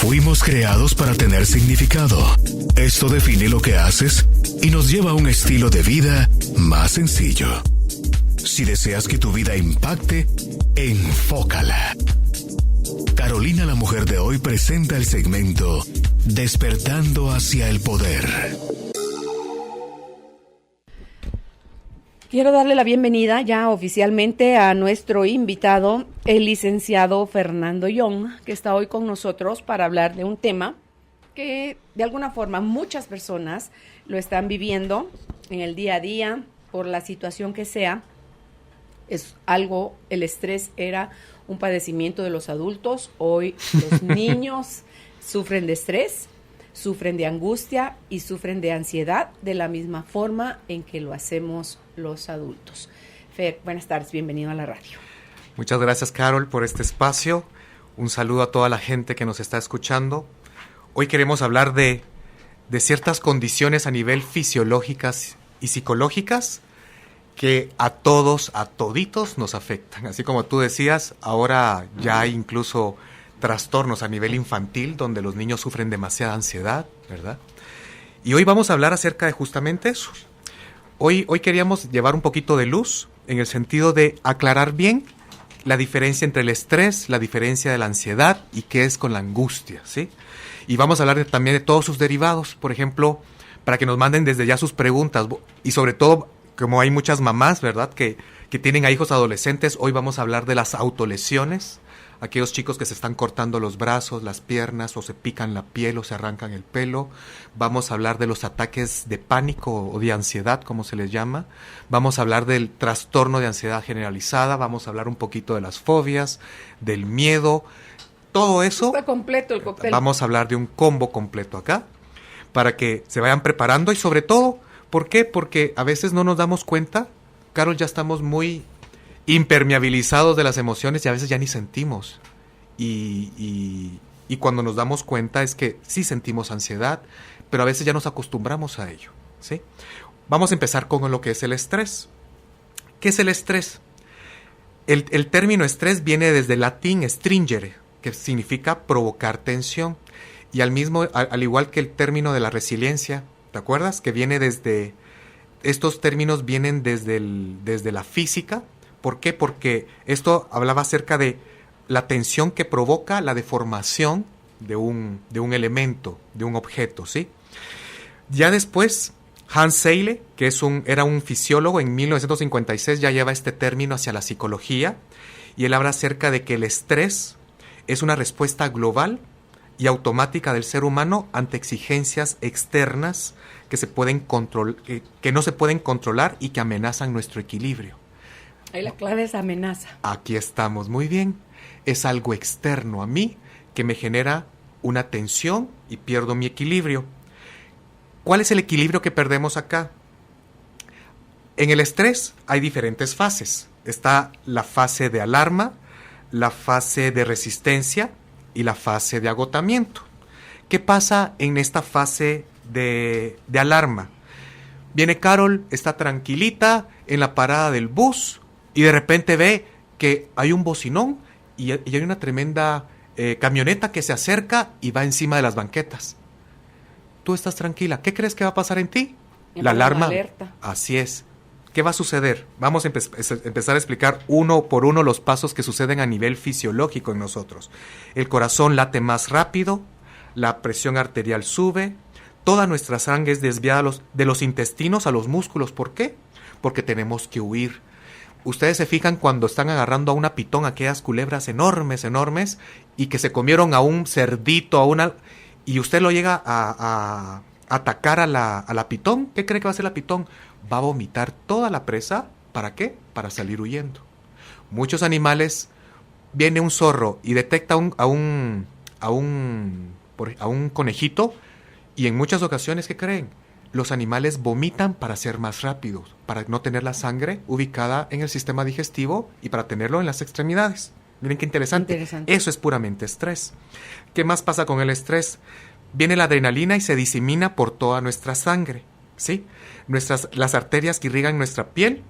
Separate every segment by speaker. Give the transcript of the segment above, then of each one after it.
Speaker 1: Fuimos creados para tener significado. Esto define lo que haces y nos lleva a un estilo de vida más sencillo. Si deseas que tu vida impacte, enfócala. Carolina, la mujer de hoy, presenta el segmento Despertando hacia el Poder.
Speaker 2: Quiero darle la bienvenida ya oficialmente a nuestro invitado, el licenciado Fernando Young, que está hoy con nosotros para hablar de un tema que de alguna forma muchas personas lo están viviendo en el día a día por la situación que sea. Es algo, el estrés era un padecimiento de los adultos. Hoy los niños sufren de estrés, sufren de angustia y sufren de ansiedad de la misma forma en que lo hacemos los adultos. Fer, buenas tardes, bienvenido a la radio.
Speaker 3: Muchas gracias, Carol, por este espacio. Un saludo a toda la gente que nos está escuchando. Hoy queremos hablar de ciertas condiciones a nivel fisiológicas y psicológicas que a todos, a toditos nos afectan. Así como tú decías, ahora ya hay incluso trastornos a nivel infantil donde los niños sufren demasiada ansiedad, ¿verdad? Y hoy vamos a hablar acerca de justamente eso. Hoy queríamos llevar un poquito de luz en el sentido de aclarar bien la diferencia entre el estrés, la diferencia de la ansiedad y qué es con la angustia, ¿sí? Y vamos a hablar también de todos sus derivados, por ejemplo, para que nos manden desde ya sus preguntas y sobre todo, como hay muchas mamás, ¿verdad?, que tienen a hijos adolescentes, hoy vamos a hablar de las autolesiones, aquellos chicos que se están cortando los brazos, las piernas, o se pican la piel o se arrancan el pelo. Vamos a hablar de los ataques de pánico o de ansiedad, como se les llama. Vamos a hablar del trastorno de ansiedad generalizada. Vamos a hablar un poquito de las fobias, del miedo. Todo eso.
Speaker 2: Está completo el cóctel.
Speaker 3: Vamos a hablar de un combo completo acá, para que se vayan preparando y sobre todo, ¿por qué? Porque a veces no nos damos cuenta, Carol, ya estamos muy impermeabilizados de las emociones y a veces ya ni sentimos. Y cuando nos damos cuenta es que sí sentimos ansiedad, pero a veces ya nos acostumbramos a ello, ¿sí? Vamos a empezar con lo que es el estrés. ¿Qué es el estrés? El término estrés viene desde el latín stringere, que significa provocar tensión. Y al igual que el término de la resiliencia, ¿te acuerdas? Que viene desde... Estos términos vienen desde la física. ¿Por qué? Porque esto hablaba acerca de la tensión que provoca la deformación de un elemento, de un objeto, ¿sí? Ya después, Hans Seyle, que era un fisiólogo, en 1956 ya lleva este término hacia la psicología, y él habla acerca de que el estrés es una respuesta global y automática del ser humano ante exigencias externas que no se pueden controlar y que amenazan nuestro equilibrio.
Speaker 2: Ahí la clave es amenaza.
Speaker 3: Aquí estamos, muy bien. Es algo externo a mí que me genera una tensión y pierdo mi equilibrio. ¿Cuál es el equilibrio que perdemos acá? En el estrés hay diferentes fases. Está la fase de alarma, la fase de resistencia y la fase de agotamiento. ¿Qué pasa en esta fase de alarma? Viene Carol, está tranquilita en la parada del bus y de repente ve que hay un bocinón y hay una tremenda camioneta que se acerca y va encima de las banquetas. Tú estás tranquila. ¿Qué crees que va a pasar en ti? La alarma.
Speaker 2: Alerta.
Speaker 3: Así es. ¿Qué va a suceder? Vamos a empezar a explicar uno por uno los pasos que suceden a nivel fisiológico en nosotros. El corazón late más rápido, la presión arterial sube, toda nuestra sangre es desviada de los intestinos a los músculos. ¿Por qué? Porque tenemos que huir. Ustedes se fijan cuando están agarrando a una pitón, aquellas culebras enormes, y que se comieron a un cerdito, y usted lo llega a atacar a la pitón. ¿Qué cree que va a hacer la pitón? Va a vomitar toda la presa. ¿Para qué? Para salir huyendo. Muchos animales, viene un zorro y detecta a un conejito, y en muchas ocasiones, ¿qué creen? Los animales vomitan para ser más rápidos, para no tener la sangre ubicada en el sistema digestivo y para tenerlo en las extremidades. Miren qué interesante. Eso es puramente estrés. ¿Qué más pasa con el estrés? Viene la adrenalina y se disemina por toda nuestra sangre, ¿sí? Las arterias que irrigan nuestra piel,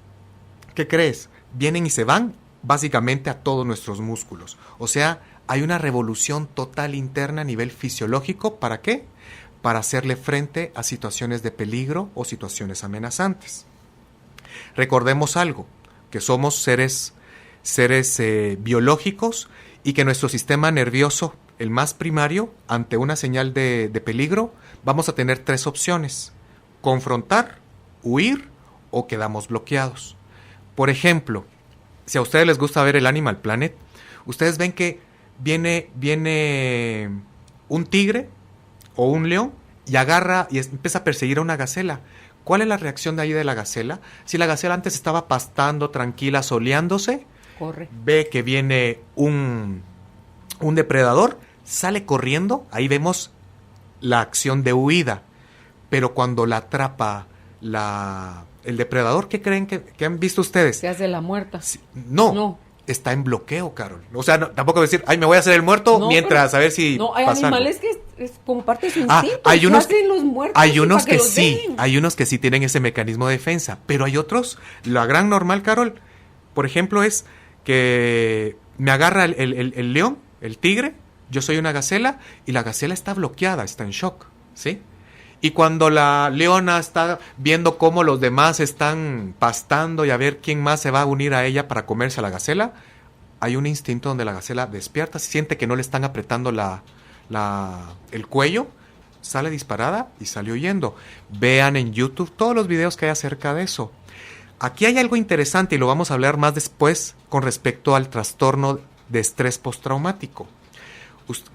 Speaker 3: ¿qué crees? Vienen y se van básicamente a todos nuestros músculos, o sea, hay una revolución total interna a nivel fisiológico. ¿Para qué? Para hacerle frente a situaciones de peligro o situaciones amenazantes. Recordemos algo, que somos seres biológicos y que nuestro sistema nervioso, el más primario, ante una señal de peligro, vamos a tener 3 opciones: confrontar, huir o quedamos bloqueados. Por ejemplo, si a ustedes les gusta ver el Animal Planet, ustedes ven que viene un tigre o un león y agarra y empieza a perseguir a una gacela. ¿Cuál es la reacción de ahí de la gacela? Si la gacela antes estaba pastando tranquila, soleándose,
Speaker 2: corre.
Speaker 3: Ve que viene un depredador, sale corriendo, ahí vemos la acción de huida. Pero cuando la atrapa el depredador, ¿qué creen que han visto ustedes?
Speaker 2: Se hace la muerta.
Speaker 3: No. Está en bloqueo, Carol. O sea, tampoco decir, ay, me voy a hacer el muerto mientras a ver si
Speaker 2: no, hay
Speaker 3: pasa
Speaker 2: animales
Speaker 3: algo.
Speaker 2: que es como parte de su instinto.
Speaker 3: Hay unos
Speaker 2: que
Speaker 3: sí, hay unos que sí tienen ese mecanismo de defensa, pero hay otros, la gran normal, Carol, por ejemplo, es que me agarra el león, el tigre, yo soy una gacela, y la gacela está bloqueada, está en shock, ¿sí? Y cuando la leona está viendo cómo los demás están pastando y a ver quién más se va a unir a ella para comerse a la gacela, hay un instinto donde la gacela despierta, siente que no le están apretando el cuello, sale disparada y sale huyendo. Vean en YouTube todos los videos que hay acerca de eso. Aquí hay algo interesante y lo vamos a hablar más después con respecto al trastorno de estrés postraumático.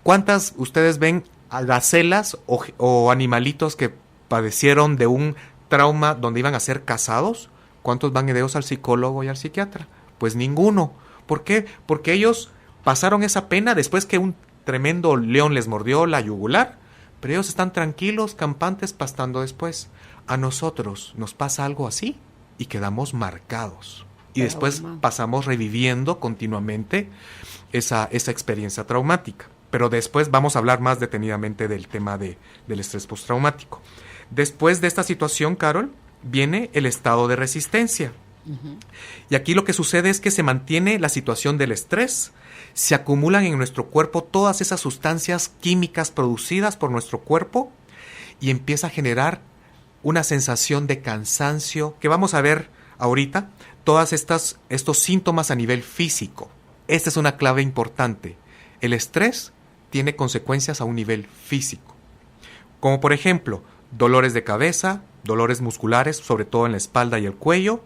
Speaker 3: ¿Cuántas ustedes ven a gacelas o animalitos que padecieron de un trauma donde iban a ser cazados? ¿Cuántos van ideos al psicólogo y al psiquiatra? Pues ninguno. ¿Por qué? Porque ellos pasaron esa pena después que un tremendo león les mordió la yugular, pero ellos están tranquilos, campantes, pastando después. A nosotros nos pasa algo así y quedamos marcados. Y después pasamos reviviendo continuamente esa experiencia traumática. Pero después vamos a hablar más detenidamente del tema del estrés postraumático. Después de esta situación, Carol, viene el estado de resistencia. Uh-huh. Y aquí lo que sucede es que se mantiene la situación del estrés, se acumulan en nuestro cuerpo todas esas sustancias químicas producidas por nuestro cuerpo y empieza a generar una sensación de cansancio, que vamos a ver ahorita, todos estos síntomas a nivel físico. Esta es una clave importante. El estrés tiene consecuencias a un nivel físico, como por ejemplo, dolores de cabeza, dolores musculares, sobre todo en la espalda y el cuello,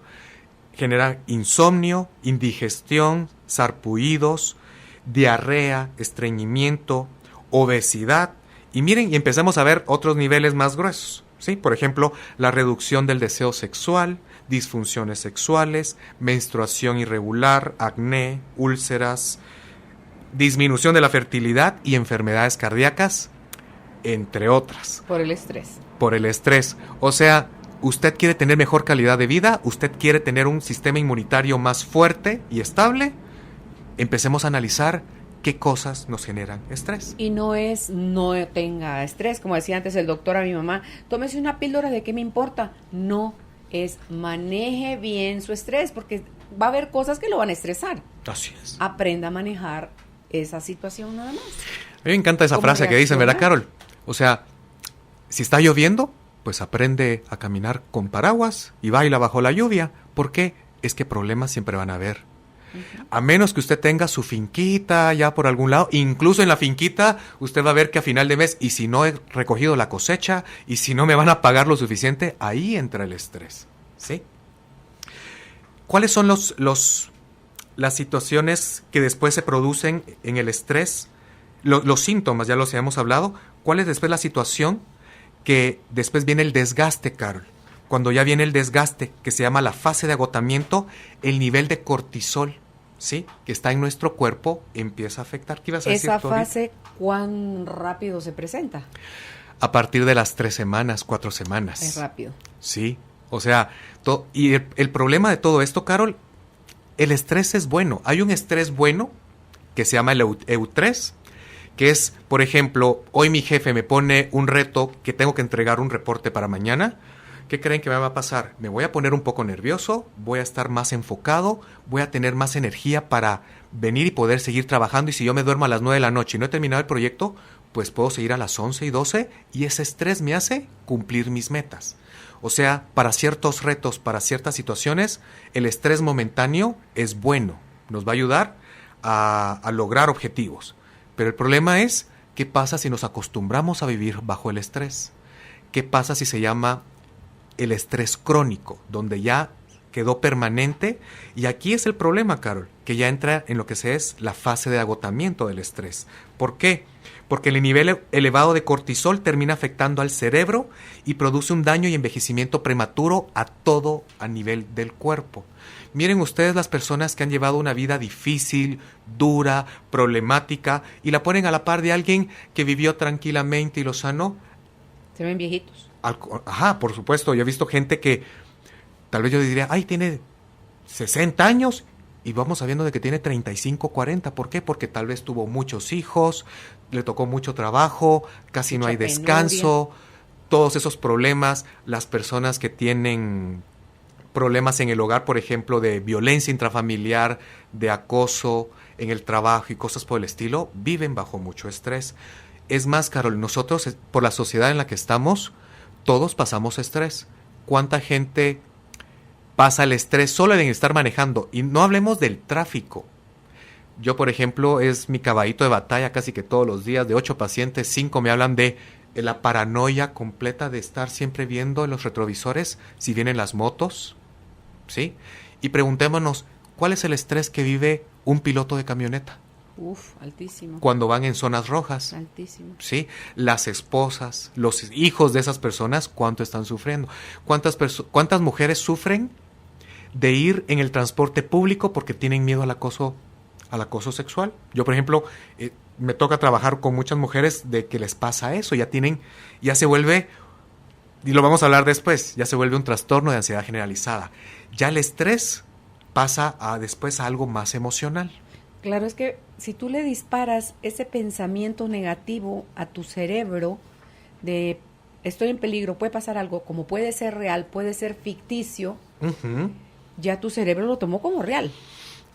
Speaker 3: genera insomnio, indigestión, sarpullidos, diarrea, estreñimiento, obesidad, y miren, y empezamos a ver otros niveles más gruesos, ¿sí? Por ejemplo, la reducción del deseo sexual, disfunciones sexuales, menstruación irregular, acné, úlceras, disminución de la fertilidad y enfermedades cardíacas, entre otras.
Speaker 2: Por el estrés.
Speaker 3: Por el estrés. O sea, usted quiere tener mejor calidad de vida, usted quiere tener un sistema inmunitario más fuerte y estable. Empecemos a analizar qué cosas nos generan estrés.
Speaker 2: Y no tenga estrés, como decía antes el doctor a mi mamá, tómese una píldora, ¿de qué me importa? No, es maneje bien su estrés, porque va a haber cosas que lo van a estresar.
Speaker 3: Así es.
Speaker 2: Aprenda a manejar esa situación nada más.
Speaker 3: A mí me encanta esa frase que dicen, ¿verdad, Carol? O sea, si está lloviendo, pues aprende a caminar con paraguas y baila bajo la lluvia. ¿Por qué? Es que problemas siempre van a haber. Uh-huh. A menos que usted tenga su finquita ya por algún lado, incluso en la finquita usted va a ver que a final de mes, y si no he recogido la cosecha, y si no me van a pagar lo suficiente, ahí entra el estrés, ¿sí? ¿Cuáles son las situaciones que después se producen en el estrés? Los síntomas, ya los hemos hablado. ¿Cuál es después la situación que después viene el desgaste, Carol? Cuando ya viene el desgaste, que se llama la fase de agotamiento, el nivel de cortisol, ¿sí?, que está en nuestro cuerpo, empieza a afectar. ¿Qué ibas a decir,
Speaker 2: ¿Esa fase cuán rápido se presenta?
Speaker 3: A partir de las 3 semanas, 4 semanas.
Speaker 2: Es rápido.
Speaker 3: Sí, o sea, y el problema de todo esto, Carol, el estrés es bueno. Hay un estrés bueno que se llama el eustrés, que es, por ejemplo, hoy mi jefe me pone un reto que tengo que entregar un reporte para mañana. ¿qué creen que me va a pasar? Me voy a poner un poco nervioso, voy a estar más enfocado, voy a tener más energía para venir y poder seguir trabajando, y si yo me duermo a las 9 de la noche y no he terminado el proyecto, pues puedo seguir a las 11 y 12 y ese estrés me hace cumplir mis metas. O sea, para ciertos retos, para ciertas situaciones, el estrés momentáneo es bueno, nos va a ayudar a lograr objetivos. Pero el problema es, ¿qué pasa si nos acostumbramos a vivir bajo el estrés? ¿Qué pasa si se llama el estrés crónico, donde ya quedó permanente? Y aquí es el problema, Carol, que ya entra en lo que es la fase de agotamiento del estrés. ¿Por qué? Porque el nivel elevado de cortisol termina afectando al cerebro y produce un daño y envejecimiento prematuro a nivel del cuerpo. Miren ustedes las personas que han llevado una vida difícil, dura, problemática, y la ponen a la par de alguien que vivió tranquilamente y lo sanó.
Speaker 2: Se ven viejitos.
Speaker 3: Ajá, por supuesto. Yo he visto gente que tal vez yo diría, ay, tiene 60 años y vamos sabiendo de que tiene 35, 40. ¿Por qué? Porque tal vez tuvo muchos hijos, le tocó mucho trabajo, casi no hay descanso, todos esos problemas, las personas que tienen problemas en el hogar, por ejemplo, de violencia intrafamiliar, de acoso en el trabajo y cosas por el estilo, viven bajo mucho estrés. Es más, Carol, nosotros, por la sociedad en la que estamos, todos pasamos estrés. ¿Cuánta gente pasa el estrés solo en estar manejando? Y no hablemos del tráfico. Yo, por ejemplo, es mi caballito de batalla casi que todos los días. De 8 pacientes, 5 me hablan de la paranoia completa de estar siempre viendo en los retrovisores si vienen las motos, ¿sí? Y preguntémonos, ¿cuál es el estrés que vive un piloto de camioneta?
Speaker 2: Altísimo.
Speaker 3: Cuando van en zonas rojas.
Speaker 2: Altísimo.
Speaker 3: Sí, las esposas, los hijos de esas personas, ¿cuánto están sufriendo? ¿Cuántas mujeres sufren de ir en el transporte público porque tienen miedo al acoso sexual? Yo, por ejemplo, me toca trabajar con muchas mujeres de que les pasa eso, ya se vuelve, y lo vamos a hablar después, ya se vuelve un trastorno de ansiedad generalizada. Ya el estrés pasa después a algo más emocional.
Speaker 2: Claro, es que si tú le disparas ese pensamiento negativo a tu cerebro de estoy en peligro, puede pasar algo, como puede ser real, puede ser ficticio, ya tu cerebro lo tomó como real.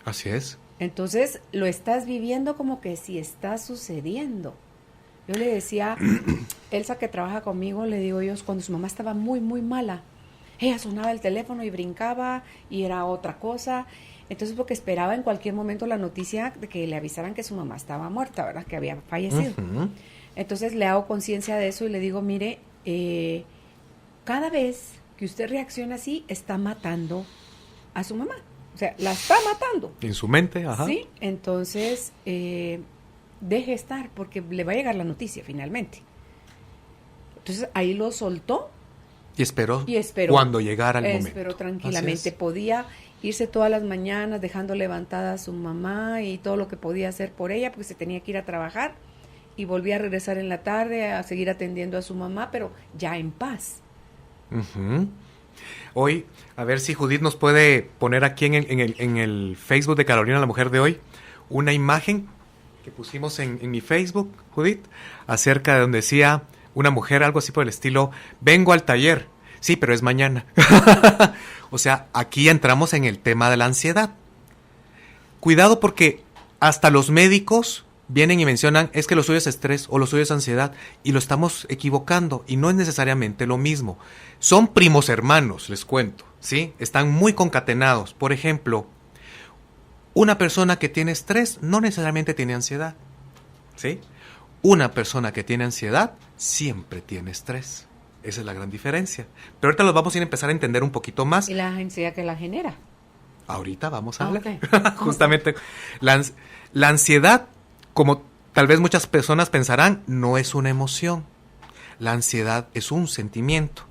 Speaker 3: Así es.
Speaker 2: Entonces lo estás viviendo como que si está sucediendo. Yo le decía, Elsa, que trabaja conmigo, le digo yo, cuando su mamá estaba muy, muy mala, ella sonaba el teléfono y brincaba y era otra cosa. Entonces, porque esperaba en cualquier momento la noticia de que le avisaran que su mamá estaba muerta, ¿verdad? Que había fallecido. Entonces, le hago conciencia de eso y le digo, mire, cada vez que usted reacciona así, está matando a su mamá. O sea, la está matando.
Speaker 3: En su mente, ajá.
Speaker 2: Sí, entonces, deje estar, porque le va a llegar la noticia finalmente. Entonces, ahí lo soltó.
Speaker 3: Y esperó cuando llegara el momento.
Speaker 2: Esperó tranquilamente. Podía irse todas las mañanas dejando levantada a su mamá y todo lo que podía hacer por ella, porque se tenía que ir a trabajar, y volvía a regresar en la tarde a seguir atendiendo a su mamá, pero ya en paz.
Speaker 3: Hoy, a ver si Judith nos puede poner aquí en el Facebook de Carolina, la mujer de hoy, una imagen que pusimos en mi Facebook, Judith, acerca de donde decía una mujer, algo así por el estilo, vengo al taller. Sí, pero es mañana. O sea, aquí entramos en el tema de la ansiedad. Cuidado, porque hasta los médicos vienen y mencionan, es que lo suyo es estrés o lo suyo es ansiedad, y lo estamos equivocando, y no es necesariamente lo mismo. Son primos hermanos, les cuento, ¿sí? Están muy concatenados. Por ejemplo, una persona que tiene estrés no necesariamente tiene ansiedad, ¿sí? Una persona que tiene ansiedad siempre tiene estrés. Esa es la gran diferencia. Pero ahorita los vamos a ir a empezar a entender un poquito más.
Speaker 2: ¿Y la ansiedad que la genera?
Speaker 3: Ahorita vamos a hablar.
Speaker 2: Okay.
Speaker 3: Justamente, la ansiedad, como tal vez muchas personas pensarán, no es una emoción. La ansiedad es un sentimiento.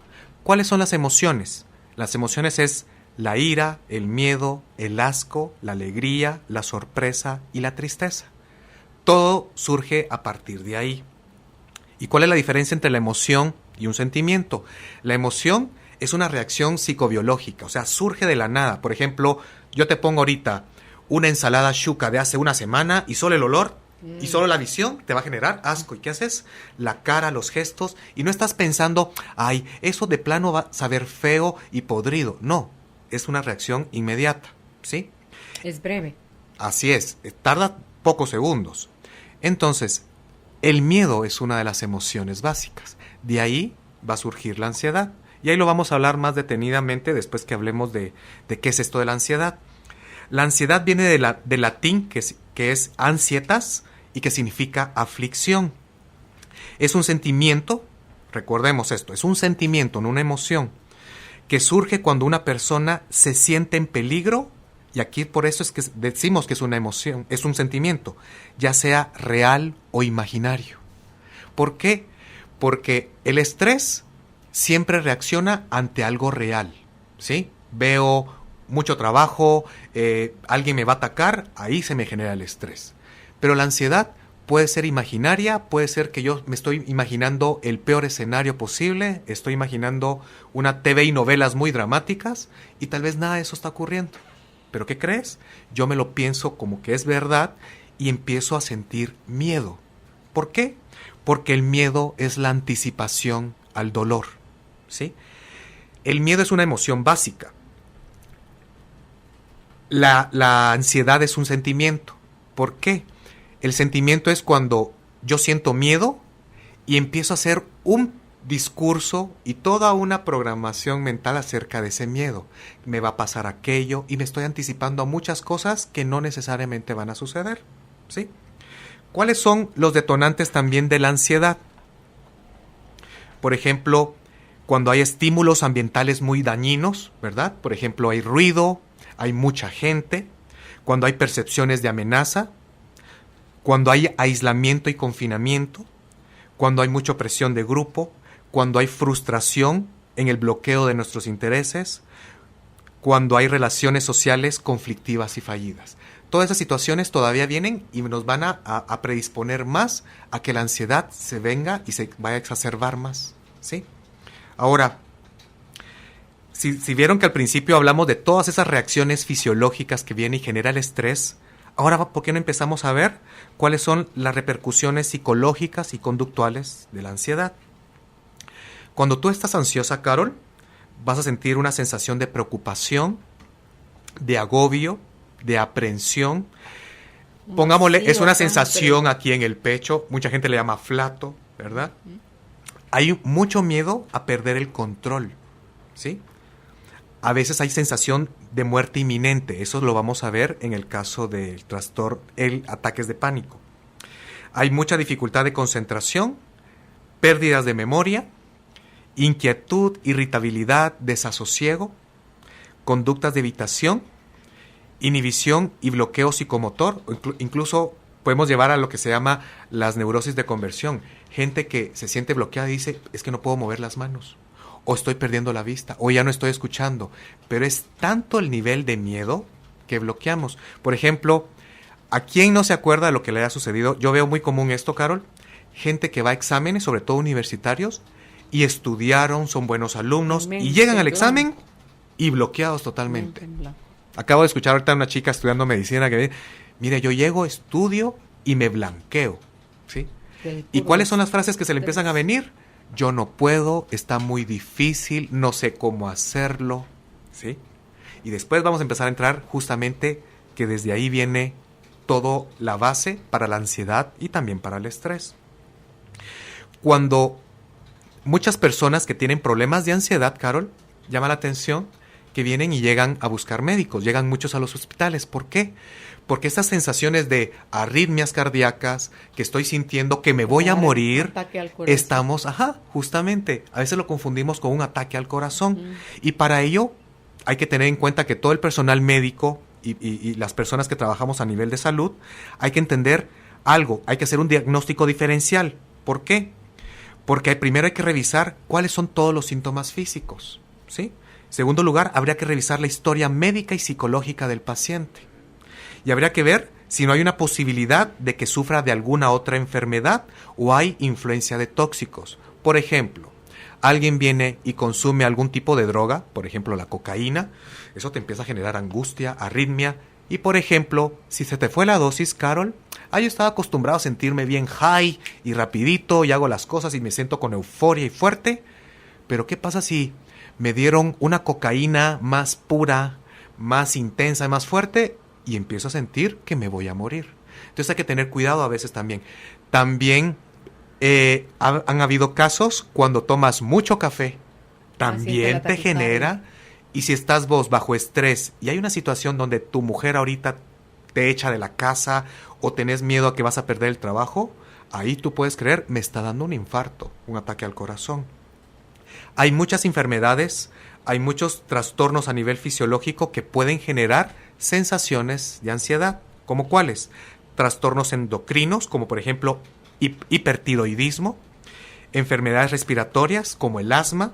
Speaker 3: ¿Cuáles son las emociones? Las emociones es la ira, el miedo, el asco, la alegría, la sorpresa y la tristeza. Todo surge a partir de ahí. ¿Y cuál es la diferencia entre la emoción y un sentimiento? La emoción es una reacción psicobiológica, o sea, surge de la nada. Por ejemplo, yo te pongo ahorita una ensalada shuka de hace una semana y solo el olor Y solo la visión te va a generar asco. ¿Y qué haces? La cara, los gestos. Y no estás pensando, ay, eso de plano va a saber feo y podrido. No, es una reacción inmediata, ¿sí?
Speaker 2: Es breve.
Speaker 3: Así es, tarda pocos segundos. Entonces, el miedo es una de las emociones básicas. De ahí va a surgir la ansiedad. Y ahí lo vamos a hablar más detenidamente después que hablemos de qué es esto de la ansiedad. La ansiedad viene del latín, que es ansietas, y que significa aflicción. Es un sentimiento, recordemos esto, es un sentimiento, no una emoción, que surge cuando una persona se siente en peligro, y aquí por eso es que decimos que es una emoción, es un sentimiento, ya sea real o imaginario. ¿Por qué? Porque el estrés siempre reacciona ante algo real, ¿sí? Veo mucho trabajo, alguien me va a atacar, ahí se me genera el estrés. Pero la ansiedad puede ser imaginaria, puede ser que yo me estoy imaginando el peor escenario posible, estoy imaginando una TV y novelas muy dramáticas y tal vez nada de eso está ocurriendo. ¿Pero qué crees? Yo me lo pienso como que es verdad y empiezo a sentir miedo. ¿Por qué? Porque el miedo es la anticipación al dolor, ¿sí? El miedo es una emoción básica. La ansiedad es un sentimiento. ¿Por qué? El sentimiento es cuando yo siento miedo y empiezo a hacer un discurso y toda una programación mental acerca de ese miedo. Me va a pasar aquello y me estoy anticipando a muchas cosas que no necesariamente van a suceder, ¿sí? ¿Cuáles son los detonantes también de la ansiedad? Por ejemplo, cuando hay estímulos ambientales muy dañinos, ¿verdad? Por ejemplo, hay ruido, hay mucha gente, cuando hay percepciones de amenaza, cuando hay aislamiento y confinamiento, cuando hay mucha presión de grupo, cuando hay frustración en el bloqueo de nuestros intereses, cuando hay relaciones sociales conflictivas y fallidas. Todas esas situaciones todavía vienen y nos van a predisponer más a que la ansiedad se venga y se vaya a exacerbar más, ¿sí? Ahora, si vieron que al principio hablamos de todas esas reacciones fisiológicas que vienen y genera el estrés, ahora, ¿por qué no empezamos a ver cuáles son las repercusiones psicológicas y conductuales de la ansiedad? Cuando tú estás ansiosa, Carol, vas a sentir una sensación de preocupación, de agobio, de aprehensión. Pongámosle, sí, es una sensación aquí en el pecho, mucha gente le llama flato, ¿verdad? Hay mucho miedo a perder el control, ¿sí? A veces hay sensación de muerte inminente, eso lo vamos a ver en el caso del trastorno, ataques de pánico. Hay mucha dificultad de concentración, pérdidas de memoria, inquietud, irritabilidad, desasosiego, conductas de evitación, inhibición y bloqueo psicomotor, incluso podemos llevar a lo que se llama las neurosis de conversión. Gente que se siente bloqueada y dice, es que no puedo mover las manos, o estoy perdiendo la vista, o ya no estoy escuchando. Pero es tanto el nivel de miedo que bloqueamos. Por ejemplo, ¿a quién no se acuerda de lo que le haya sucedido? Yo veo muy común esto, Carol. Gente que va a exámenes, sobre todo universitarios, y estudiaron, son buenos alumnos, y llegan al examen y bloqueados totalmente. Acabo de escuchar ahorita a una chica estudiando medicina que dice, mire, yo llego, estudio y me blanqueo, ¿sí? ¿Y cuáles son las frases que se le empiezan a venir? Yo no puedo, está muy difícil, no sé cómo hacerlo, ¿sí? Y después vamos a empezar a entrar justamente que desde ahí viene toda la base para la ansiedad y también para el estrés. Cuando muchas personas que tienen problemas de ansiedad, Carol, llama la atención que vienen y llegan a buscar médicos, llegan muchos a los hospitales. ¿Por qué? Porque estas sensaciones de arritmias cardíacas, que estoy sintiendo que me voy a morir, estamos, justamente, a veces lo confundimos con un ataque al corazón. Y para ello hay que tener en cuenta que todo el personal médico y las personas que trabajamos a nivel de salud, hay que entender algo, hay que hacer un diagnóstico diferencial. ¿Por qué? Porque primero hay que revisar cuáles son todos los síntomas físicos, ¿sí? En segundo lugar, habría que revisar la historia médica y psicológica del paciente. Y habría que ver si no hay una posibilidad de que sufra de alguna otra enfermedad o hay influencia de tóxicos. Por ejemplo, alguien viene y consume algún tipo de droga, por ejemplo la cocaína, eso te empieza a generar angustia, arritmia, Y por ejemplo, si se te fue la dosis, Carol, yo estaba acostumbrado a sentirme bien high y rapidito y hago las cosas y me siento con euforia y fuerte. Pero ¿qué pasa si me dieron una cocaína más pura, más intensa y más fuerte y empiezo a sentir que me voy a morir? Entonces hay que tener cuidado a veces también. También han habido casos cuando tomas mucho café, también te genera, y si estás vos bajo estrés y hay una situación donde tu mujer ahorita te echa de la casa o tenés miedo a que vas a perder el trabajo, ahí tú puedes creer, me está dando un infarto, un ataque al corazón. Hay muchas enfermedades, hay muchos trastornos a nivel fisiológico que pueden generar sensaciones de ansiedad. ¿Como cuáles? Trastornos endocrinos, como por ejemplo hipertiroidismo, enfermedades respiratorias como el asma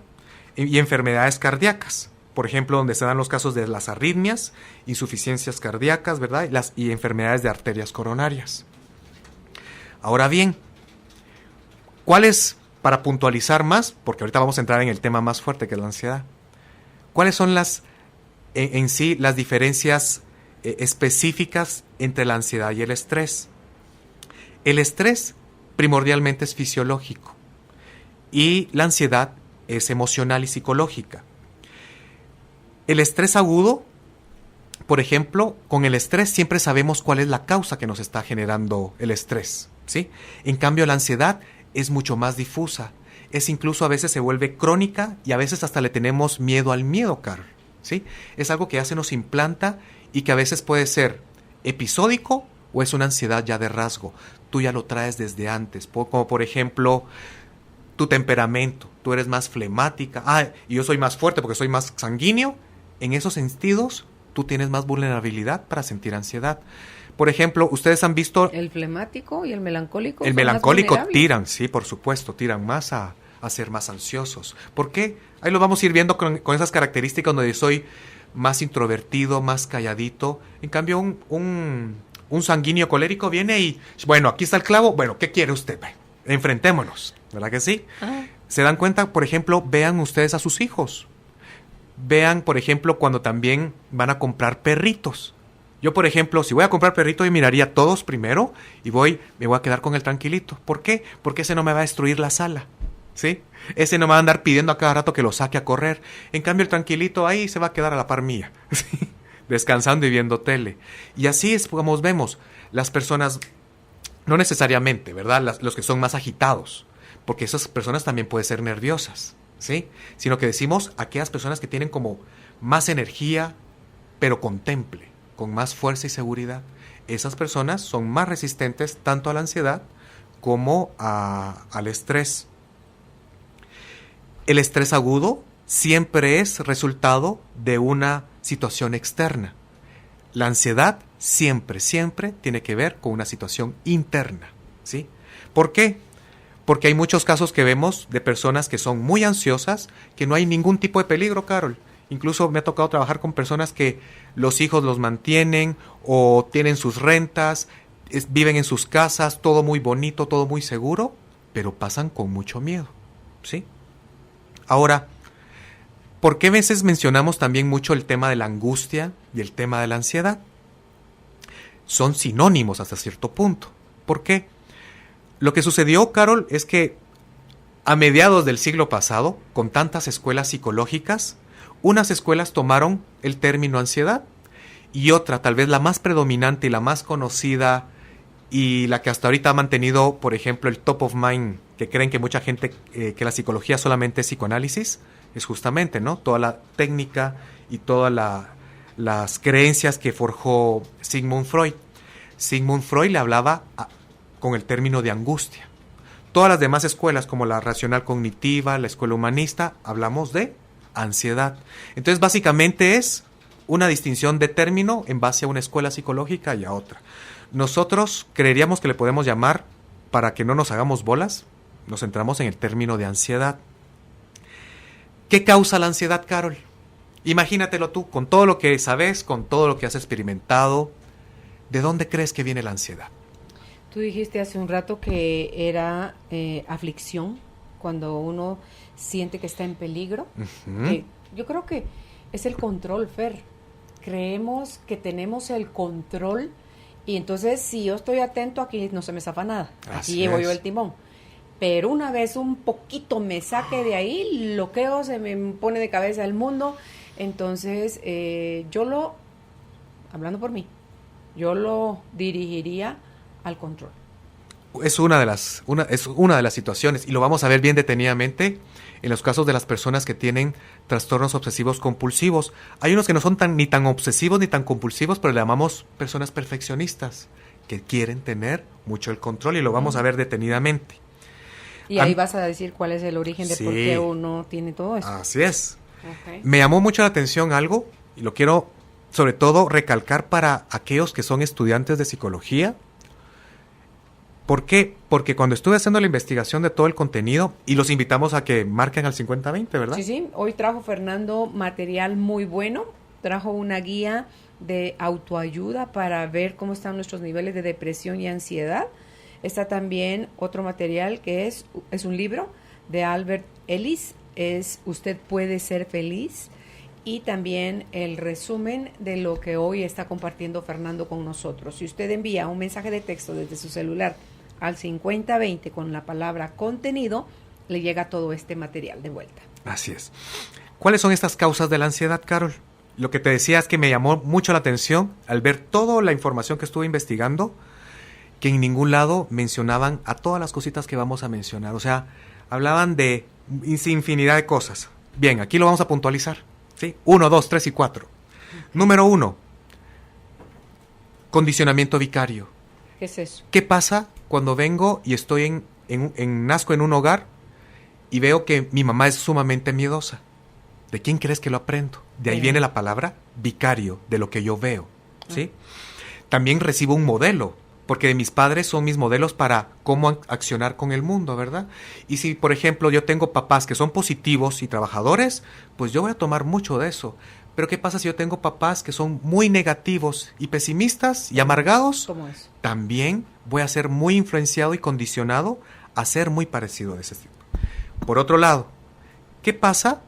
Speaker 3: y enfermedades cardíacas. Por ejemplo, donde se dan los casos de las arritmias, insuficiencias cardíacas, ¿verdad? Y enfermedades de arterias coronarias. Ahora bien, ¿cuáles, para puntualizar más, porque ahorita vamos a entrar en el tema más fuerte que es la ansiedad, cuáles son en sí las diferencias específicas entre la ansiedad y el estrés? El estrés primordialmente es fisiológico y la ansiedad es emocional y psicológica. El estrés agudo, por ejemplo, con el estrés siempre sabemos cuál es la causa que nos está generando el estrés, ¿sí? En cambio, la ansiedad es mucho más difusa. Es incluso a veces se vuelve crónica y a veces hasta le tenemos miedo al miedo, Carol, ¿sí? Es algo que ya se nos implanta y que a veces puede ser episódico o es una ansiedad ya de rasgo. Tú ya lo traes desde antes, como por ejemplo tu temperamento. Tú eres más flemática, y yo soy más fuerte porque soy más sanguíneo. En esos sentidos, tú tienes más vulnerabilidad para sentir ansiedad. Por ejemplo, ustedes han visto...
Speaker 2: El flemático y el melancólico.
Speaker 3: El melancólico tiran, sí, por supuesto, tiran más a ser más ansiosos. ¿Por qué? Ahí lo vamos a ir viendo con esas características donde soy más introvertido, más calladito. En cambio, un sanguíneo colérico viene y, bueno, aquí está el clavo, bueno, ¿qué quiere usted? Enfrentémonos, ¿verdad que sí? Se dan cuenta, por ejemplo, vean ustedes a sus hijos. Vean, por ejemplo, cuando también van a comprar perritos. Yo, por ejemplo, si voy a comprar perrito, yo miraría a todos primero y me voy a quedar con el tranquilito. ¿Por qué? Porque ese no me va a destruir la sala, ¿sí? Ese no me va a andar pidiendo a cada rato que lo saque a correr. En cambio, el tranquilito ahí se va a quedar a la par mía, ¿sí? Descansando y viendo tele. Y así es como vemos las personas, no necesariamente, ¿verdad? Los que son más agitados, porque esas personas también pueden ser nerviosas, ¿sí? Sino que decimos aquellas personas que tienen como más energía, pero con temple, con más fuerza y seguridad. Esas personas son más resistentes tanto a la ansiedad como al estrés. El estrés agudo siempre es resultado de una situación externa. La ansiedad siempre tiene que ver con una situación interna, ¿sí? ¿Por qué? Porque hay muchos casos que vemos de personas que son muy ansiosas, que no hay ningún tipo de peligro, Carol. Incluso me ha tocado trabajar con personas que los hijos los mantienen o tienen sus rentas, viven en sus casas, todo muy bonito, todo muy seguro, pero pasan con mucho miedo, ¿sí? Ahora, ¿por qué a veces mencionamos también mucho el tema de la angustia y el tema de la ansiedad? Son sinónimos hasta cierto punto. ¿Por qué? Lo que sucedió, Carol, es que a mediados del siglo pasado, con tantas escuelas psicológicas, unas escuelas tomaron el término ansiedad y otra, tal vez la más predominante y la más conocida y la que hasta ahorita ha mantenido, por ejemplo, el top of mind, que creen que mucha gente, que la psicología solamente es psicoanálisis, es justamente, ¿no? Toda la técnica y todas las creencias que forjó Sigmund Freud. Sigmund Freud le hablaba con el término de angustia. Todas las demás escuelas, como la racional cognitiva, la escuela humanista, hablamos de ansiedad. Entonces, básicamente es una distinción de término en base a una escuela psicológica y a otra. Nosotros creeríamos que le podemos llamar, para que no nos hagamos bolas, nos centramos en el término de ansiedad. ¿Qué causa la ansiedad, Carol? Imagínatelo tú, con todo lo que sabes, con todo lo que has experimentado, ¿de dónde crees que viene la ansiedad?
Speaker 2: Tú dijiste hace un rato que era aflicción, cuando uno siente que está en peligro.
Speaker 3: Uh-huh.
Speaker 2: Yo creo que es el control, Fer, creemos que tenemos el control y entonces si yo estoy atento aquí no se me zafa nada,
Speaker 3: Así
Speaker 2: aquí llevo
Speaker 3: es.
Speaker 2: yo el timón. Pero una vez un poquito me saque de ahí, loqueo, se me pone de cabeza el mundo. Entonces, hablando por mí, yo lo dirigiría al control.
Speaker 3: Es una de las situaciones, y lo vamos a ver bien detenidamente en los casos de las personas que tienen trastornos obsesivos compulsivos. Hay unos que no son ni tan obsesivos ni tan compulsivos, pero le llamamos personas perfeccionistas, que quieren tener mucho el control, y lo vamos a ver detenidamente.
Speaker 2: Y ahí vas a decir cuál es el origen de
Speaker 3: Sí.
Speaker 2: por qué uno tiene todo eso.
Speaker 3: Así es.
Speaker 2: Okay.
Speaker 3: Me llamó mucho la atención algo, y lo quiero sobre todo recalcar para aquellos que son estudiantes de psicología. ¿Por qué? Porque cuando estuve haciendo la investigación de todo el contenido, y los invitamos a que marquen al 50-20, ¿verdad?
Speaker 2: Sí, sí. Hoy trajo Fernando material muy bueno. Trajo una guía de autoayuda para ver cómo están nuestros niveles de depresión y ansiedad. Está también otro material que es un libro de Albert Ellis, es Usted puede ser feliz, y también el resumen de lo que hoy está compartiendo Fernando con nosotros. Si usted envía un mensaje de texto desde su celular al 5020 con la palabra contenido, le llega todo este material de vuelta.
Speaker 3: Así es. ¿Cuáles son estas causas de la ansiedad, Carol? Lo que te decía es que me llamó mucho la atención al ver toda la información que estuve investigando, que en ningún lado mencionaban a todas las cositas que vamos a mencionar. O sea, hablaban de infinidad de cosas. Bien, aquí lo vamos a puntualizar, ¿sí? 1, 2, 3 y 4. Número 1, condicionamiento vicario.
Speaker 2: ¿Qué es eso?
Speaker 3: ¿Qué pasa cuando vengo y estoy nazco en un hogar y veo que mi mamá es sumamente miedosa? ¿De quién crees que lo aprendo? De ahí viene la palabra vicario, de lo que yo veo, ¿sí? También recibo un modelo, porque mis padres son mis modelos para cómo accionar con el mundo, ¿verdad? Y si, por ejemplo, yo tengo papás que son positivos y trabajadores, pues yo voy a tomar mucho de eso. Pero ¿qué pasa si yo tengo papás que son muy negativos y pesimistas y amargados?
Speaker 2: ¿Cómo es?
Speaker 3: También voy a ser muy influenciado y condicionado a ser muy parecido a ese tipo. Por otro lado, ¿qué pasa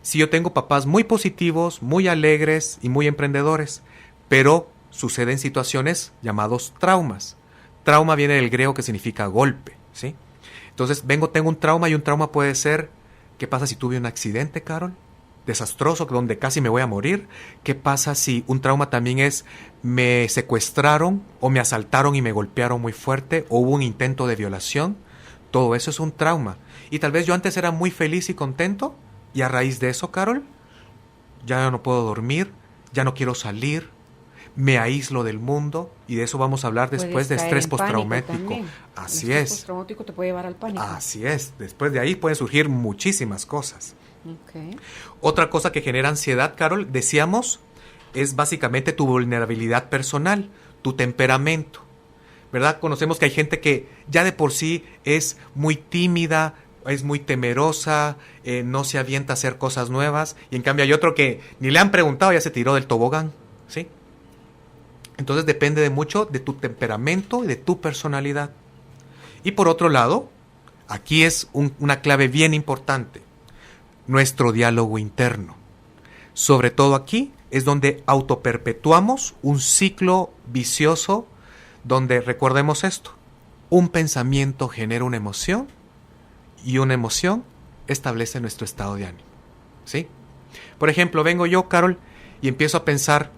Speaker 3: si yo tengo papás muy positivos, muy alegres y muy emprendedores, pero suceden situaciones llamados traumas? Trauma viene del griego que significa golpe, ¿sí? Entonces tengo un trauma, y un trauma puede ser, ¿qué pasa si tuve un accidente, Carol? Desastroso, donde casi me voy a morir. ¿Qué pasa si un trauma también es, me secuestraron o me asaltaron y me golpearon muy fuerte, o hubo un intento de violación? Todo eso es un trauma. Y tal vez yo antes era muy feliz y contento, y a raíz de eso, Carol, ya no puedo dormir, ya no quiero salir, me aíslo del mundo, y de eso vamos a hablar después de estrés postraumático. Así es.
Speaker 2: El estrés postraumático te puede llevar al pánico.
Speaker 3: Así es. Después de ahí pueden surgir muchísimas cosas.
Speaker 2: Okay.
Speaker 3: Otra cosa que genera ansiedad, Carol, decíamos, es básicamente tu vulnerabilidad personal, tu temperamento, ¿verdad? Conocemos que hay gente que ya de por sí es muy tímida, es muy temerosa, no se avienta a hacer cosas nuevas, y en cambio hay otro que ni le han preguntado, ya se tiró del tobogán, ¿sí? Entonces depende mucho de tu temperamento y de tu personalidad. Y por otro lado, aquí es una clave bien importante, nuestro diálogo interno. Sobre todo aquí es donde autoperpetuamos un ciclo vicioso, donde recordemos esto: un pensamiento genera una emoción, y una emoción establece nuestro estado de ánimo, ¿sí? Por ejemplo, vengo yo, Carol, y empiezo a pensar,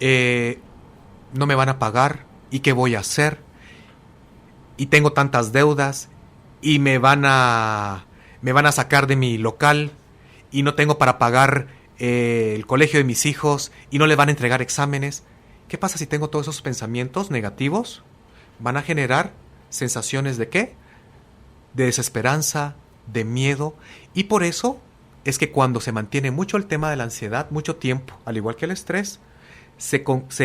Speaker 3: no me van a pagar, ¿y qué voy a hacer? Y tengo tantas deudas, y me van a sacar de mi local, y no tengo para pagar el colegio de mis hijos, y no le van a entregar exámenes. ¿Qué pasa si tengo todos esos pensamientos negativos? Van a generar sensaciones ¿de qué? De desesperanza, de miedo, y por eso es que cuando se mantiene mucho el tema de la ansiedad, mucho tiempo, al igual que el estrés, se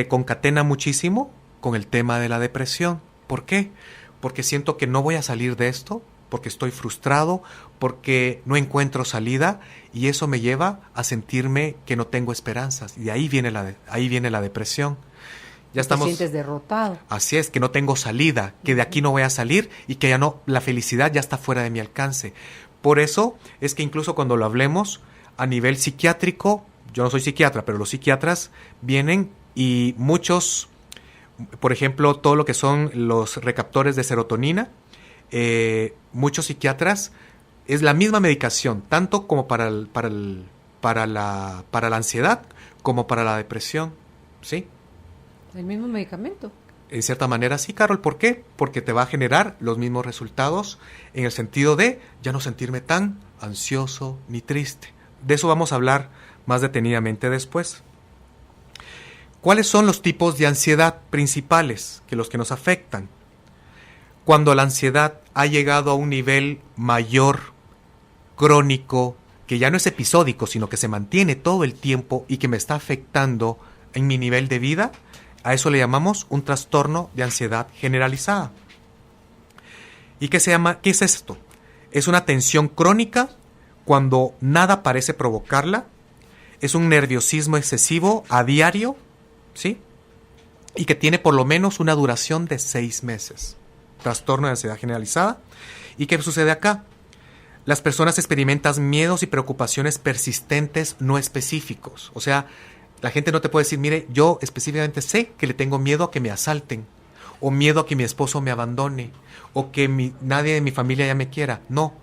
Speaker 3: concatena muchísimo con el tema de la depresión. ¿Por qué? Porque siento que no voy a salir de esto, porque estoy frustrado, porque no encuentro salida, y eso me lleva a sentirme que no tengo esperanzas, y ahí viene la depresión. Ya estamos,
Speaker 2: te sientes derrotado.
Speaker 3: Así es, que no tengo salida, que de aquí no voy a salir, y que ya no, la felicidad ya está fuera de mi alcance. Por eso es que incluso cuando lo hablemos a nivel psiquiátrico, yo no soy psiquiatra, pero los psiquiatras vienen y muchos, por ejemplo, todo lo que son los receptores de serotonina, muchos psiquiatras es la misma medicación, tanto como para la ansiedad como para la depresión, ¿sí?
Speaker 2: El mismo medicamento.
Speaker 3: En cierta manera sí, Carol. ¿Por qué? Porque te va a generar los mismos resultados en el sentido de ya no sentirme tan ansioso ni triste. De eso vamos a hablar más detenidamente después. ¿Cuáles son los tipos de ansiedad principales los que nos afectan? Cuando la ansiedad ha llegado a un nivel mayor, crónico, que ya no es episódico, sino que se mantiene todo el tiempo y que me está afectando en mi nivel de vida, a eso le llamamos un trastorno de ansiedad generalizada. ¿Y qué es esto? Es una tensión crónica cuando nada parece provocarla, es un nerviosismo excesivo a diario, ¿sí? Y que tiene por lo menos una duración de 6 meses. Trastorno de ansiedad generalizada. ¿Y qué sucede acá? Las personas experimentan miedos y preocupaciones persistentes no específicos. O sea, la gente no te puede decir, mire, yo específicamente sé que le tengo miedo a que me asalten, o miedo a que mi esposo me abandone, o que nadie de mi familia ya me quiera. No,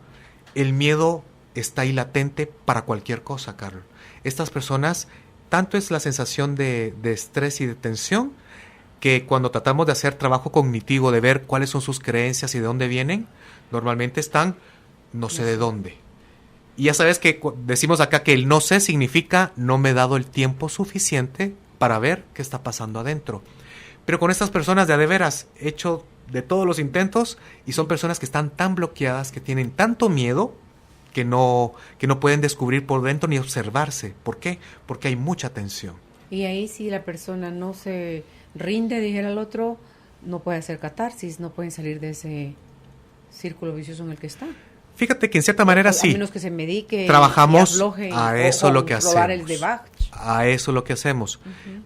Speaker 3: el miedo está ahí latente para cualquier cosa, Carlos. Estas personas, tanto es la sensación de estrés y de tensión, que cuando tratamos de hacer trabajo cognitivo, de ver cuáles son sus creencias y de dónde vienen, normalmente están no sé de dónde. Y ya sabes que decimos acá que el no sé significa no me he dado el tiempo suficiente para ver qué está pasando adentro. Pero con estas personas de veras he hecho de todos los intentos y son personas que están tan bloqueadas, que tienen tanto miedo que no pueden descubrir por dentro ni observarse. ¿Por qué? Porque hay mucha tensión.
Speaker 2: Y ahí si la persona no se rinde, dijera el otro, no puede hacer catarsis, no pueden salir de ese círculo vicioso en el que está.
Speaker 3: Fíjate que en cierta manera sí.
Speaker 2: A menos que se medique.
Speaker 3: Trabajamos
Speaker 2: afloje,
Speaker 3: a eso lo que hacemos.
Speaker 2: El de Bach.
Speaker 3: A eso lo que hacemos.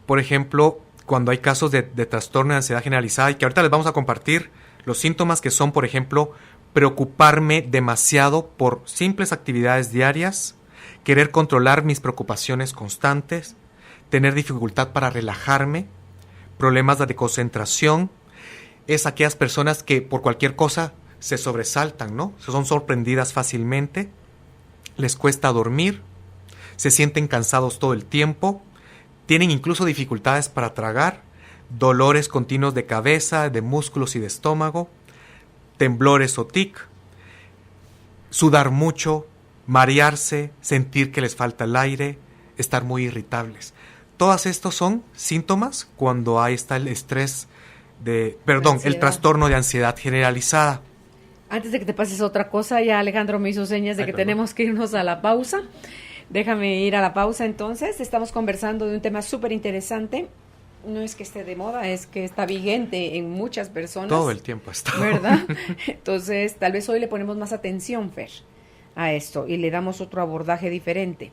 Speaker 3: Por ejemplo, cuando hay casos de trastorno de ansiedad generalizada, y que ahorita les vamos a compartir los síntomas que son, por ejemplo, preocuparme demasiado por simples actividades diarias, querer controlar mis preocupaciones constantes, tener dificultad para relajarme, problemas de concentración, es aquellas personas que por cualquier cosa se sobresaltan, ¿no? Son sorprendidas fácilmente, les cuesta dormir, se sienten cansados todo el tiempo, tienen incluso dificultades para tragar, dolores continuos de cabeza, de músculos y de estómago, temblores o tic, sudar mucho, marearse, sentir que les falta el aire, estar muy irritables. Todos estos son síntomas cuando ahí está el estrés el trastorno de ansiedad generalizada.
Speaker 2: Antes de que te pases otra cosa, ya Alejandro me hizo señas de que tenemos que irnos a la pausa. Déjame ir a la pausa entonces. Estamos conversando de un tema súper interesante. No es que esté de moda, es que está vigente en muchas personas.
Speaker 3: Todo el tiempo está.
Speaker 2: ¿Verdad? Entonces, tal vez hoy le ponemos más atención, Fer, a esto y le damos otro abordaje diferente.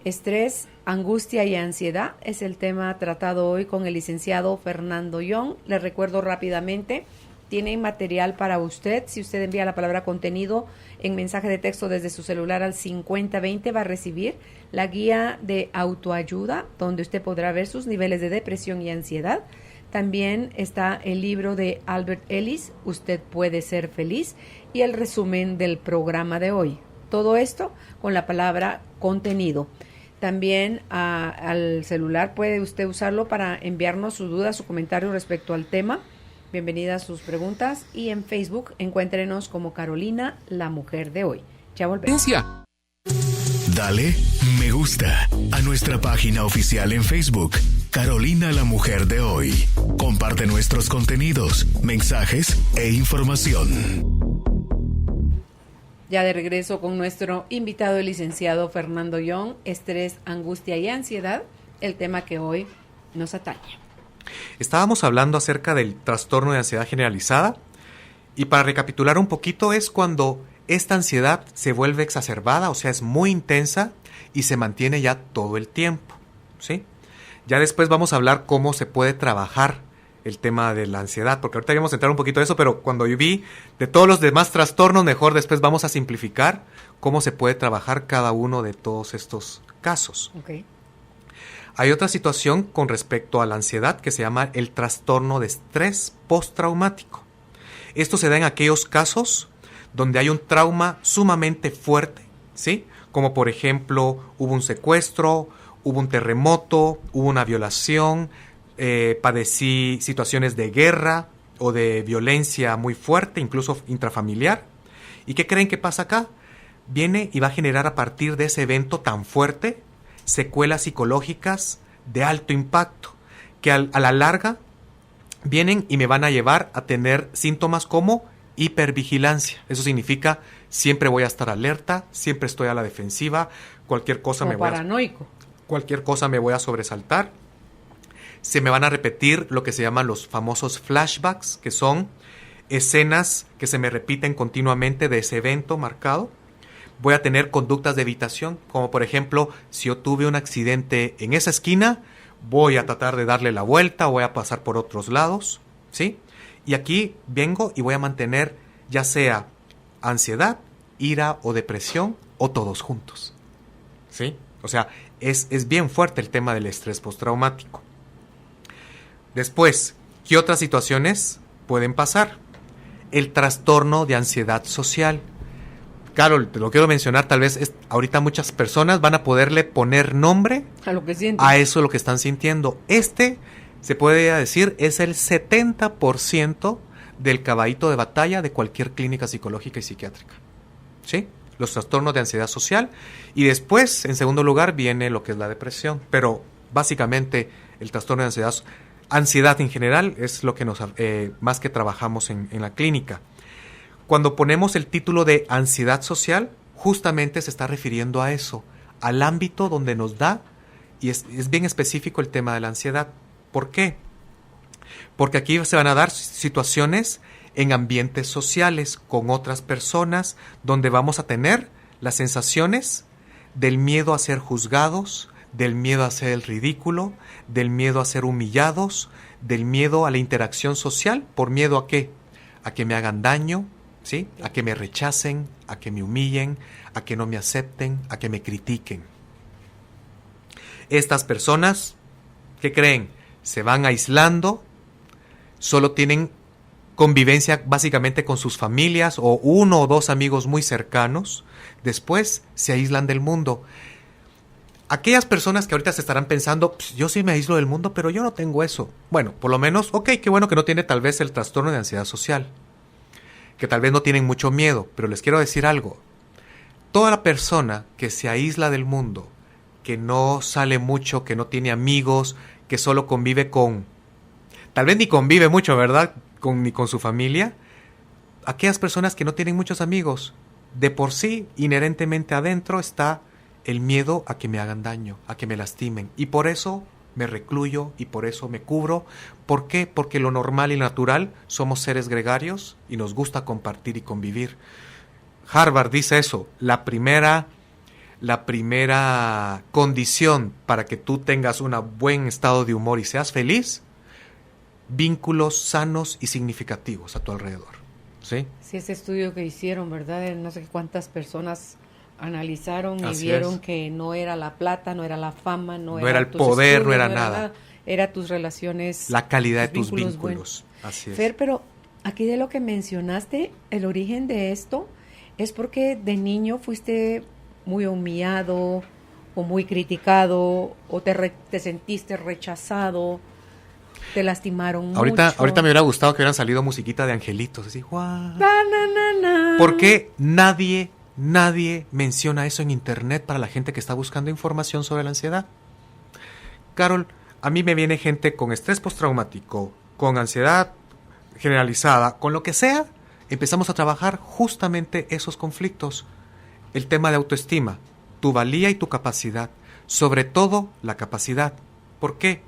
Speaker 2: Estrés, angustia y ansiedad es el tema tratado hoy con el licenciado Fernando Young. Le recuerdo rápidamente, tiene material para usted. Si usted envía la palabra contenido en mensaje de texto desde su celular al 5020, va a recibir la guía de autoayuda, donde usted podrá ver sus niveles de depresión y ansiedad. También está el libro de Albert Ellis, Usted puede ser feliz, y el resumen del programa de hoy. Todo esto con la palabra contenido. También al celular puede usted usarlo para enviarnos su duda, su comentario respecto al tema. Bienvenidas sus preguntas. Y en Facebook encuéntrenos como Carolina, la mujer de hoy. Ya volvemos.
Speaker 1: Dale me gusta a nuestra página oficial en Facebook, Carolina, la mujer de hoy. Comparte nuestros contenidos, mensajes e información.
Speaker 2: Ya de regreso con nuestro invitado, el licenciado Fernando Young, estrés, angustia y ansiedad, el tema que hoy nos atañe.
Speaker 3: Estábamos hablando acerca del trastorno de ansiedad generalizada y para recapitular un poquito es cuando esta ansiedad se vuelve exacerbada, o sea, es muy intensa y se mantiene ya todo el tiempo, ¿sí? Ya después vamos a hablar cómo se puede trabajar el tema de la ansiedad, porque ahorita vamos a entrar un poquito a eso, pero cuando yo vi de todos los demás trastornos, mejor después vamos a simplificar cómo se puede trabajar cada uno de todos estos casos.
Speaker 2: Okay.
Speaker 3: Hay otra situación con respecto a la ansiedad que se llama el trastorno de estrés postraumático. Esto se da en aquellos casos donde hay un trauma sumamente fuerte, ¿sí? Como por ejemplo, hubo un secuestro, hubo un terremoto, hubo una violación, padecí situaciones de guerra o de violencia muy fuerte, incluso intrafamiliar. ¿Y qué creen que pasa acá? Viene y va a generar a partir de ese evento tan fuerte secuelas psicológicas de alto impacto, que a la larga vienen y me van a llevar a tener síntomas como hipervigilancia. Eso significa siempre voy a estar alerta, siempre estoy a la defensiva, cualquier cosa
Speaker 2: paranoico.
Speaker 3: Cualquier cosa me voy a sobresaltar. Se me van a repetir lo que se llaman los famosos flashbacks, que son escenas que se me repiten continuamente de ese evento marcado. Voy a tener conductas de evitación, como por ejemplo, si yo tuve un accidente en esa esquina, voy a tratar de darle la vuelta, voy a pasar por otros lados, ¿sí? Y aquí vengo y voy a mantener ya sea ansiedad, ira o depresión, o todos juntos, ¿sí? O sea, es bien fuerte el tema del estrés postraumático. Después, ¿qué otras situaciones pueden pasar? El trastorno de ansiedad social. Carol, te lo quiero mencionar, tal vez ahorita muchas personas van a poderle poner nombre
Speaker 2: a lo que sienten,
Speaker 3: a eso lo que están sintiendo. Se puede decir, es el 70% del caballito de batalla de cualquier clínica psicológica y psiquiátrica, ¿sí? Los trastornos de ansiedad social, y después, en segundo lugar, viene lo que es la depresión, pero básicamente el trastorno de ansiedad en general es lo que más que trabajamos en la clínica. Cuando ponemos el título de ansiedad social, justamente se está refiriendo a eso, al ámbito donde nos da, y es bien específico el tema de la ansiedad. ¿Por qué? Porque aquí se van a dar situaciones en ambientes sociales con otras personas donde vamos a tener las sensaciones del miedo a ser juzgados, del miedo a hacer el ridículo, del miedo a ser humillados, del miedo a la interacción social. ¿Por miedo a qué? A que me hagan daño, ¿sí? A que me rechacen, a que me humillen, a que no me acepten, a que me critiquen. Estas personas, ¿qué creen? Se van aislando, solo tienen convivencia básicamente con sus familias o uno o dos amigos muy cercanos, después se aíslan del mundo. Aquellas personas que ahorita se estarán pensando, yo sí me aíslo del mundo, pero yo no tengo eso. Bueno, por lo menos, qué bueno que no tiene tal vez el trastorno de ansiedad social, que tal vez no tienen mucho miedo, pero les quiero decir algo. Toda la persona que se aísla del mundo, que no sale mucho, que no tiene amigos, que solo convive tal vez ni convive mucho, ¿verdad? Ni con su familia. Aquellas personas que no tienen muchos amigos, de por sí, inherentemente adentro está el miedo a que me hagan daño, a que me lastimen. Y por eso me recluyo y por eso me cubro. ¿Por qué? Porque lo normal y natural somos seres gregarios y nos gusta compartir y convivir. Harvard dice eso, la primera condición para que tú tengas un buen estado de humor y seas feliz, vínculos sanos y significativos a tu alrededor, ¿sí?
Speaker 2: Sí, ese estudio que hicieron, ¿verdad? No sé cuántas personas analizaron
Speaker 3: Así
Speaker 2: y vieron
Speaker 3: es.
Speaker 2: que no era la plata, no era la fama, no
Speaker 3: era el
Speaker 2: tus
Speaker 3: poder,
Speaker 2: estudios,
Speaker 3: no era nada.
Speaker 2: Era tus relaciones,
Speaker 3: la calidad de tus
Speaker 2: vínculos
Speaker 3: vínculos.
Speaker 2: buenos.
Speaker 3: Así es.
Speaker 2: Fer, pero aquí de lo que mencionaste, el origen de esto es porque de niño fuiste muy humillado o muy criticado o te sentiste rechazado, te lastimaron mucho.
Speaker 3: Ahorita me hubiera gustado que hubieran salido musiquita de angelitos, así, ¡guau!
Speaker 2: Na, na, na, na.
Speaker 3: ¿Por qué nadie menciona eso en internet para la gente que está buscando información sobre la ansiedad? Carol, a mí me viene gente con estrés postraumático, con ansiedad generalizada, con lo que sea, empezamos a trabajar justamente esos conflictos. El tema de autoestima, tu valía y tu capacidad, sobre todo la capacidad. ¿Por qué?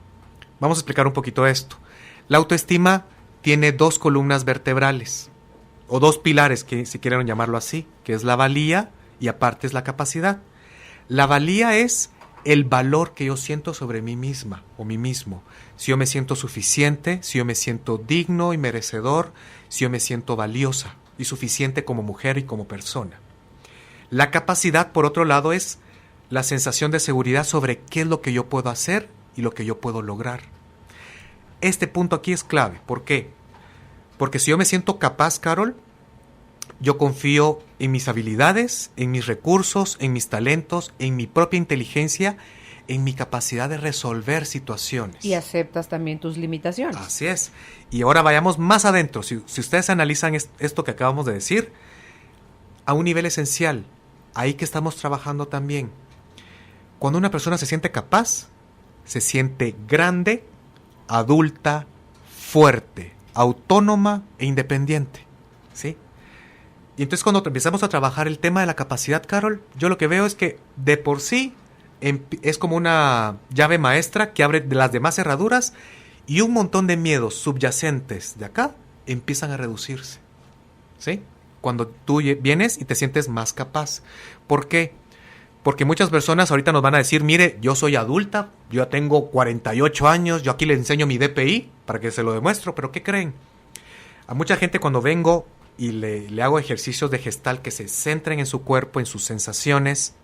Speaker 3: Vamos a explicar un poquito esto. La autoestima tiene dos columnas vertebrales, o dos pilares, que si quieren llamarlo así, que es la valía y aparte es la capacidad. La valía es el valor que yo siento sobre mí misma o mí mismo. Si yo me siento suficiente, si yo me siento digno y merecedor, si yo me siento valiosa y suficiente como mujer y como persona. La capacidad, por otro lado, es la sensación de seguridad sobre qué es lo que yo puedo hacer y lo que yo puedo lograr. Este punto aquí es clave. ¿Por qué? Porque si yo me siento capaz, Carol, yo confío en mis habilidades, en mis recursos, en mis talentos, en mi propia inteligencia, en mi capacidad de resolver situaciones.
Speaker 2: Y aceptas también tus limitaciones.
Speaker 3: Así es. Y ahora vayamos más adentro. Si ustedes analizan esto que acabamos de decir, a un nivel esencial, ahí que estamos trabajando también. Cuando una persona se siente capaz, se siente grande, adulta, fuerte, autónoma e independiente. ¿Sí? Y entonces cuando empezamos a trabajar el tema de la capacidad, Carol, yo lo que veo es que de por sí es como una llave maestra que abre las demás cerraduras y un montón de miedos subyacentes de acá empiezan a reducirse. ¿Sí? Cuando tú vienes y te sientes más capaz. ¿Por qué? Porque muchas personas ahorita nos van a decir, mire, yo soy adulta, yo tengo 48 años, yo aquí le enseño mi DPI para que se lo demuestro, pero ¿qué creen? A mucha gente cuando vengo y le hago ejercicios de Gestalt que se centren en su cuerpo, en sus sensaciones,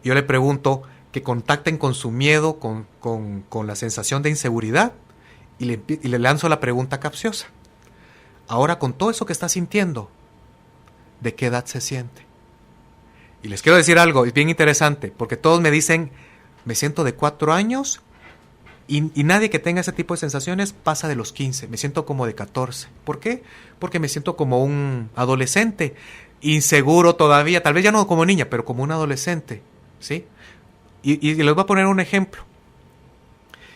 Speaker 3: yo le pregunto que contacten con su miedo, con la sensación de inseguridad y le lanzo la pregunta capciosa. Ahora, con todo eso que está sintiendo, ¿de qué edad se siente? Y les quiero decir algo, es bien interesante, porque todos me dicen, me siento de 4 años y nadie que tenga ese tipo de sensaciones pasa de los 15, me siento como de 14. ¿Por qué? Porque me siento como un adolescente, inseguro todavía, tal vez ya no como niña, pero como un adolescente, ¿sí? Y les voy a poner un ejemplo.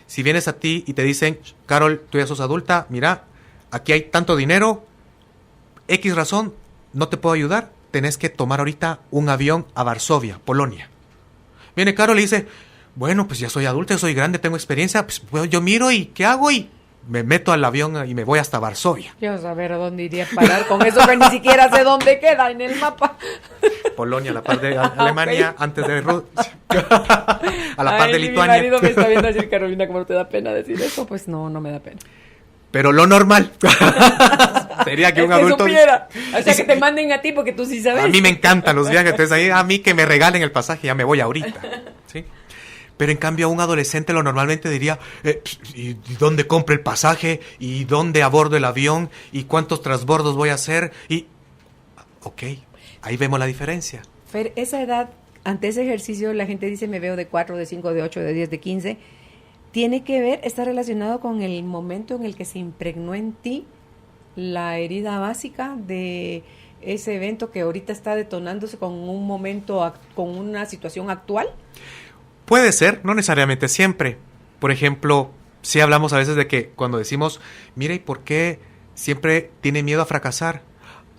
Speaker 3: Si vienes a ti y te dicen, Carol, tú ya sos adulta, mira, aquí hay tanto dinero, X razón, no te puedo ayudar, tenés que tomar ahorita un avión a Varsovia, Polonia. Viene Carol y dice, bueno, pues ya soy adulta, soy grande, tengo experiencia, pues yo miro y ¿qué hago? Y me meto al avión y me voy hasta Varsovia.
Speaker 2: Yo saber a dónde iría a parar con eso que ni siquiera sé dónde queda en el mapa.
Speaker 3: Polonia, a la par de Alemania, okay. Antes de Rusia, a la par de Lituania.
Speaker 2: Mi marido me está viendo decir, Carolina, ¿cómo no te da pena decir eso? Pues no me da pena.
Speaker 3: Pero lo normal sería que un adulto
Speaker 2: supiera. O sea, que te manden a ti porque tú sí sabes.
Speaker 3: A mí me encantan los viajes, entonces ahí a mí que me regalen el pasaje, ya me voy ahorita, ¿sí? Pero en cambio a un adolescente lo normalmente diría, ¿y dónde compro el pasaje? ¿Y dónde abordo el avión? ¿Y cuántos transbordos voy a hacer? Y, ok, ahí vemos la diferencia.
Speaker 2: Fer, esa edad, ante ese ejercicio, la gente dice, me veo de 4, de 5, de 8, de 10, de 15... tiene que ver, está relacionado con el momento en el que se impregnó en ti la herida básica de ese evento que ahorita está detonándose con un momento, con una situación actual.
Speaker 3: Puede ser, no necesariamente siempre. Por ejemplo, si hablamos a veces de que cuando decimos, mira, ¿y por qué siempre tiene miedo a fracasar?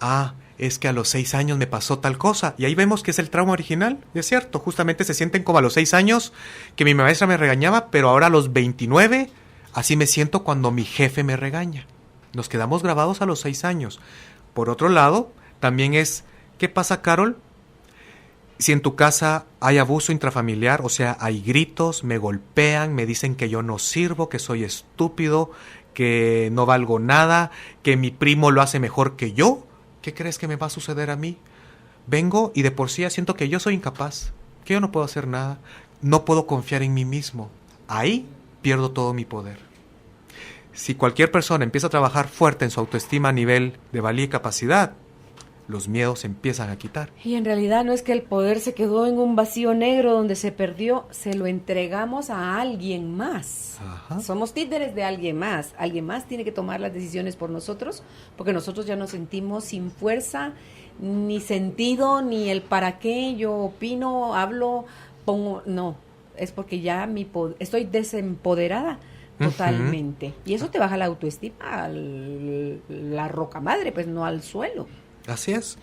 Speaker 3: Ah, es que a los 6 años me pasó tal cosa. Y ahí vemos que es el trauma original. Y es cierto, justamente se sienten como a los 6 años que mi maestra me regañaba, pero ahora a los 29, así me siento cuando mi jefe me regaña. Nos quedamos grabados a los 6 años. Por otro lado, también es, ¿qué pasa, Carol? Si en tu casa hay abuso intrafamiliar, o sea, hay gritos, me golpean, me dicen que yo no sirvo, que soy estúpido, que no valgo nada, que mi primo lo hace mejor que yo, ¿qué crees que me va a suceder a mí? Vengo y de por sí ya siento que yo soy incapaz, que yo no puedo hacer nada, no puedo confiar en mí mismo. Ahí pierdo todo mi poder. Si cualquier persona empieza a trabajar fuerte en su autoestima a nivel de valía y capacidad, los miedos se empiezan a quitar.
Speaker 2: Y en realidad no es que el poder se quedó en un vacío negro donde se perdió, se lo entregamos a alguien más. Ajá. Somos títeres de alguien más. Alguien más tiene que tomar las decisiones por nosotros, porque nosotros ya nos sentimos sin fuerza, ni sentido, ni el para qué. Yo opino, hablo, pongo... No, es porque ya estoy desempoderada totalmente. Uh-huh. Y eso te baja la autoestima la roca madre, pues no al suelo.
Speaker 3: Así es.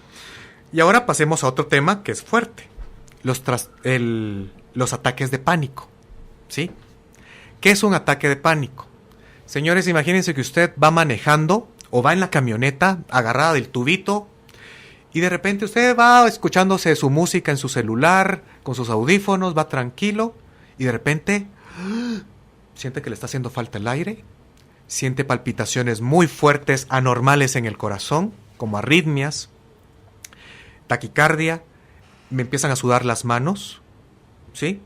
Speaker 3: Y ahora pasemos a otro tema que es fuerte. Los ataques de pánico. ¿Sí? ¿Qué es un ataque de pánico? Señores, imagínense que usted va manejando o va en la camioneta agarrada del tubito y de repente usted va escuchándose su música en su celular, con sus audífonos, va tranquilo y de repente siente que le está haciendo falta el aire, siente palpitaciones muy fuertes, anormales en el corazón, como arritmias, taquicardia, me empiezan a sudar las manos, ¿sí?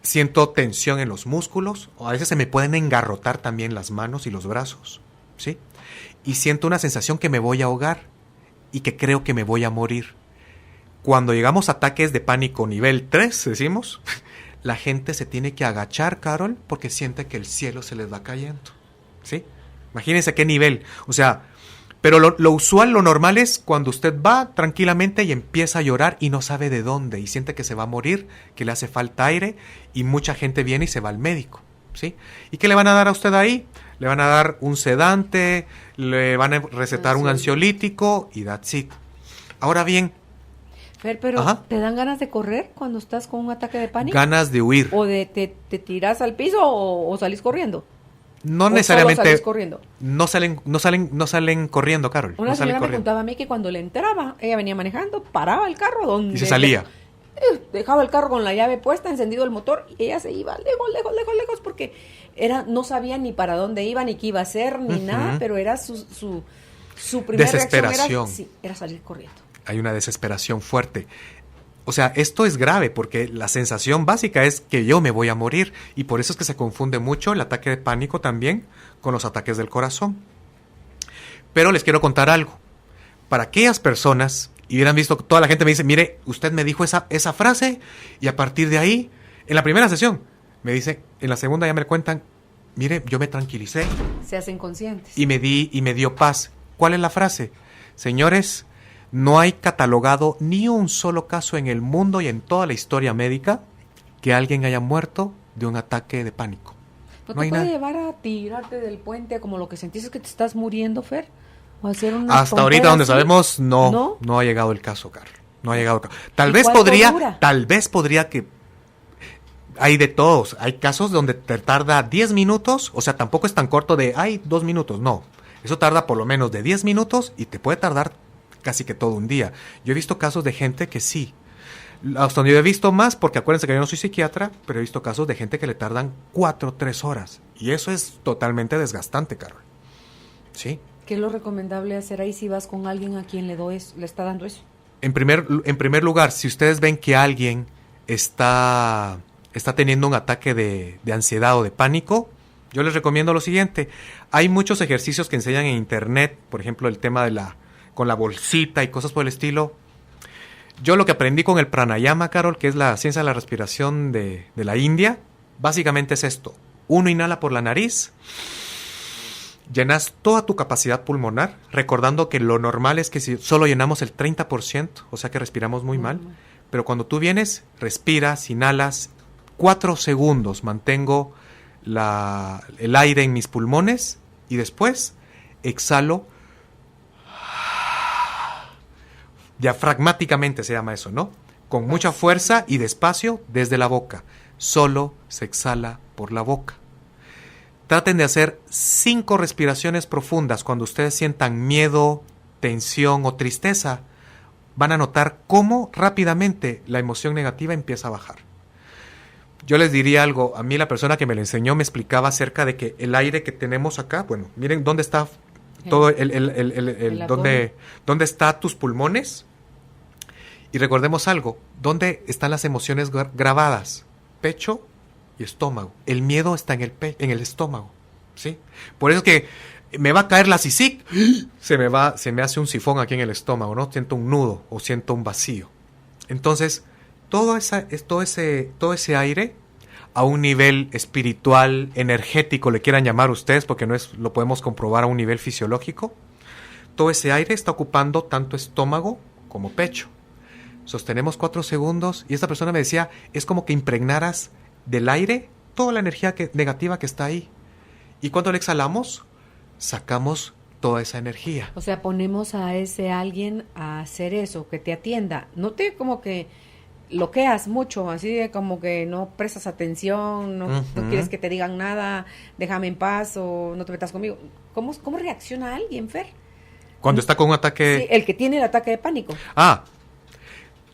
Speaker 3: siento tensión en los músculos, o a veces se me pueden engarrotar también las manos y los brazos, ¿sí? Y siento una sensación que me voy a ahogar y que creo que me voy a morir. Cuando llegamos a ataques de pánico nivel 3, decimos, la gente se tiene que agachar, Carol, porque siente que el cielo se les va cayendo, ¿sí? Imagínense qué nivel, o sea, pero lo usual, lo normal es cuando usted va tranquilamente y empieza a llorar y no sabe de dónde y siente que se va a morir, que le hace falta aire y mucha gente viene y se va al médico, ¿sí? ¿Y qué le van a dar a usted ahí? Le van a dar un sedante, le van a recetar un ansiolítico y that's it. Ahora bien,
Speaker 2: Fer, pero
Speaker 3: ajá,
Speaker 2: ¿te dan ganas de correr cuando estás con un ataque de pánico?
Speaker 3: ganas de huir.
Speaker 2: ¿O de te tiras al piso o salís corriendo?
Speaker 3: No
Speaker 2: ¿O
Speaker 3: necesariamente.
Speaker 2: solo salís corriendo?
Speaker 3: No salen corriendo, Carol.
Speaker 2: Una
Speaker 3: no salen
Speaker 2: señora me
Speaker 3: corriendo.
Speaker 2: contaba a mí que cuando le entraba, ella venía manejando, paraba el carro donde...
Speaker 3: Y se salía.
Speaker 2: Dejaba el carro con la llave puesta, encendido el motor, y ella se iba lejos, porque no sabía ni para dónde iba, ni qué iba a hacer, ni nada, pero era su primera
Speaker 3: Desesperación.
Speaker 2: reacción era salir corriendo.
Speaker 3: Hay una desesperación fuerte. O sea, esto es grave porque la sensación básica es que yo me voy a morir y por eso es que se confunde mucho el ataque de pánico también con los ataques del corazón. Pero les quiero contar algo. Para aquellas personas, y hubieran visto, toda la gente me dice, mire, usted me dijo esa frase y a partir de ahí, en la primera sesión, me dice, en la segunda ya me cuentan, mire, yo me tranquilicé.
Speaker 2: Se hacen conscientes.
Speaker 3: Y me dio paz. ¿Cuál es la frase? Señores, no hay catalogado ni un solo caso en el mundo y en toda la historia médica que alguien haya muerto de un ataque de pánico.
Speaker 2: ¿No
Speaker 3: No
Speaker 2: te
Speaker 3: hay
Speaker 2: puede
Speaker 3: nada.
Speaker 2: llevar a tirarte del puente como lo que sentiste que te estás muriendo, Fer? ¿O hacer una
Speaker 3: Hasta ahorita donde
Speaker 2: así?
Speaker 3: sabemos, no ha llegado el caso, Carlos. No ha llegado el caso. Tal
Speaker 2: ¿Y
Speaker 3: vez
Speaker 2: cuánto dura?
Speaker 3: podría que... Hay de todos. Hay casos donde te tarda 10 minutos, o sea, tampoco es tan corto de, 2 minutos, no. Eso tarda por lo menos de 10 minutos y te puede tardar casi que todo un día. Yo he visto casos de gente que sí. Hasta donde yo he visto más, porque acuérdense que yo no soy psiquiatra, pero he visto casos de gente que le tardan 4 o 3 horas. Y eso es totalmente desgastante, Carol. ¿Sí?
Speaker 2: ¿Qué es lo recomendable hacer ahí si vas con alguien a quien le está dando eso?
Speaker 3: En primer lugar, si ustedes ven que alguien está teniendo un ataque de ansiedad o de pánico, yo les recomiendo lo siguiente. Hay muchos ejercicios que enseñan en internet, por ejemplo, el tema con la bolsita y cosas por el estilo. Yo lo que aprendí con el pranayama, Carol, que es la ciencia de la respiración de la India, básicamente es esto. Uno inhala por la nariz, llenas toda tu capacidad pulmonar, recordando que lo normal es que si solo llenamos el 30%, o sea que respiramos muy mal, pero cuando tú vienes, respiras, inhalas, 4 segundos mantengo el aire en mis pulmones y después exhalo diafragmáticamente, se llama eso, ¿no? Con mucha fuerza y despacio desde la boca. Solo se exhala por la boca. Traten de hacer 5 respiraciones profundas cuando ustedes sientan miedo, tensión o tristeza. Van a notar cómo rápidamente la emoción negativa empieza a bajar. Yo les diría algo. A mí la persona que me lo enseñó me explicaba acerca de que el aire que tenemos acá, bueno, miren dónde está todo dónde están tus pulmones. Y recordemos algo, ¿dónde están las emociones grabadas? Pecho y estómago. El miedo está en el estómago, ¿sí? Por eso es que me va a caer la CICIC, se me hace un sifón aquí en el estómago, ¿no? Siento un nudo o siento un vacío. Entonces, todo ese aire a un nivel espiritual, energético, le quieran llamar ustedes, porque lo podemos comprobar a un nivel fisiológico, todo ese aire está ocupando tanto estómago como pecho. Sostenemos 4 segundos y esta persona me decía, es como que impregnaras del aire toda la energía negativa que está ahí. Y cuando le exhalamos, sacamos toda esa energía.
Speaker 2: O sea, ponemos a ese alguien a hacer eso, que te atienda. No te como que bloqueas mucho, así de como que no prestas atención, no quieres que te digan nada, déjame en paz o no te metas conmigo. ¿Cómo reacciona alguien, Fer?
Speaker 3: Cuando está con un ataque...
Speaker 2: Sí, el que tiene el ataque de pánico.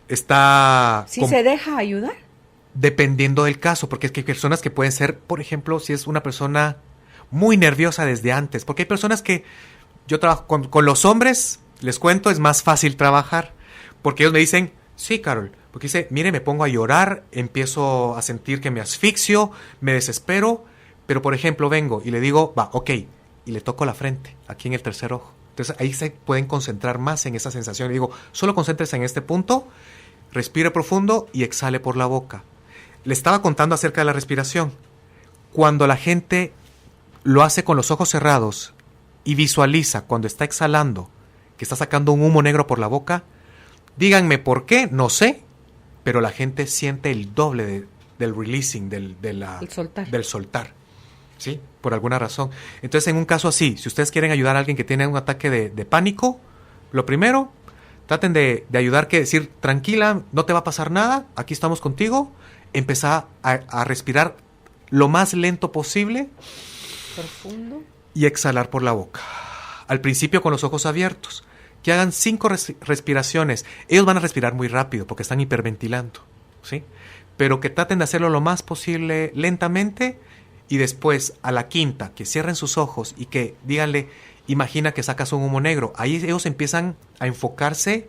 Speaker 3: Está...
Speaker 2: ¿Sí se deja ayudar?
Speaker 3: Dependiendo del caso, porque es que hay personas que pueden ser, por ejemplo, si es una persona muy nerviosa desde antes, porque hay personas que yo trabajo con los hombres, les cuento, es más fácil trabajar, porque ellos me dicen, sí, Carol, Porque dice, mire, me pongo a llorar, empiezo a sentir que me asfixio, me desespero, pero por ejemplo vengo y le digo, va, ok, y le toco la frente, aquí en el tercer ojo. Entonces ahí se pueden concentrar más en esa sensación. Le digo, solo concéntrese en este punto, respire profundo y exhale por la boca. Le estaba contando acerca de la respiración. Cuando la gente lo hace con los ojos cerrados y visualiza cuando está exhalando, que está sacando un humo negro por la boca, díganme por qué, no sé, pero la gente siente el doble del releasing, del soltar, ¿sí? Por alguna razón. Entonces, en un caso así, si ustedes quieren ayudar a alguien que tiene un ataque de pánico, lo primero, traten de ayudar, que decir, tranquila, no te va a pasar nada, aquí estamos contigo, empezar a respirar lo más lento posible,
Speaker 2: profundo,
Speaker 3: y exhalar por la boca. Al principio con los ojos abiertos. Que hagan 5 respiraciones. Ellos van a respirar muy rápido porque están hiperventilando, ¿sí? Pero que traten de hacerlo lo más posible lentamente, y después a la quinta que cierren sus ojos y que díganle, imagina que sacas un humo negro. Ahí ellos empiezan a enfocarse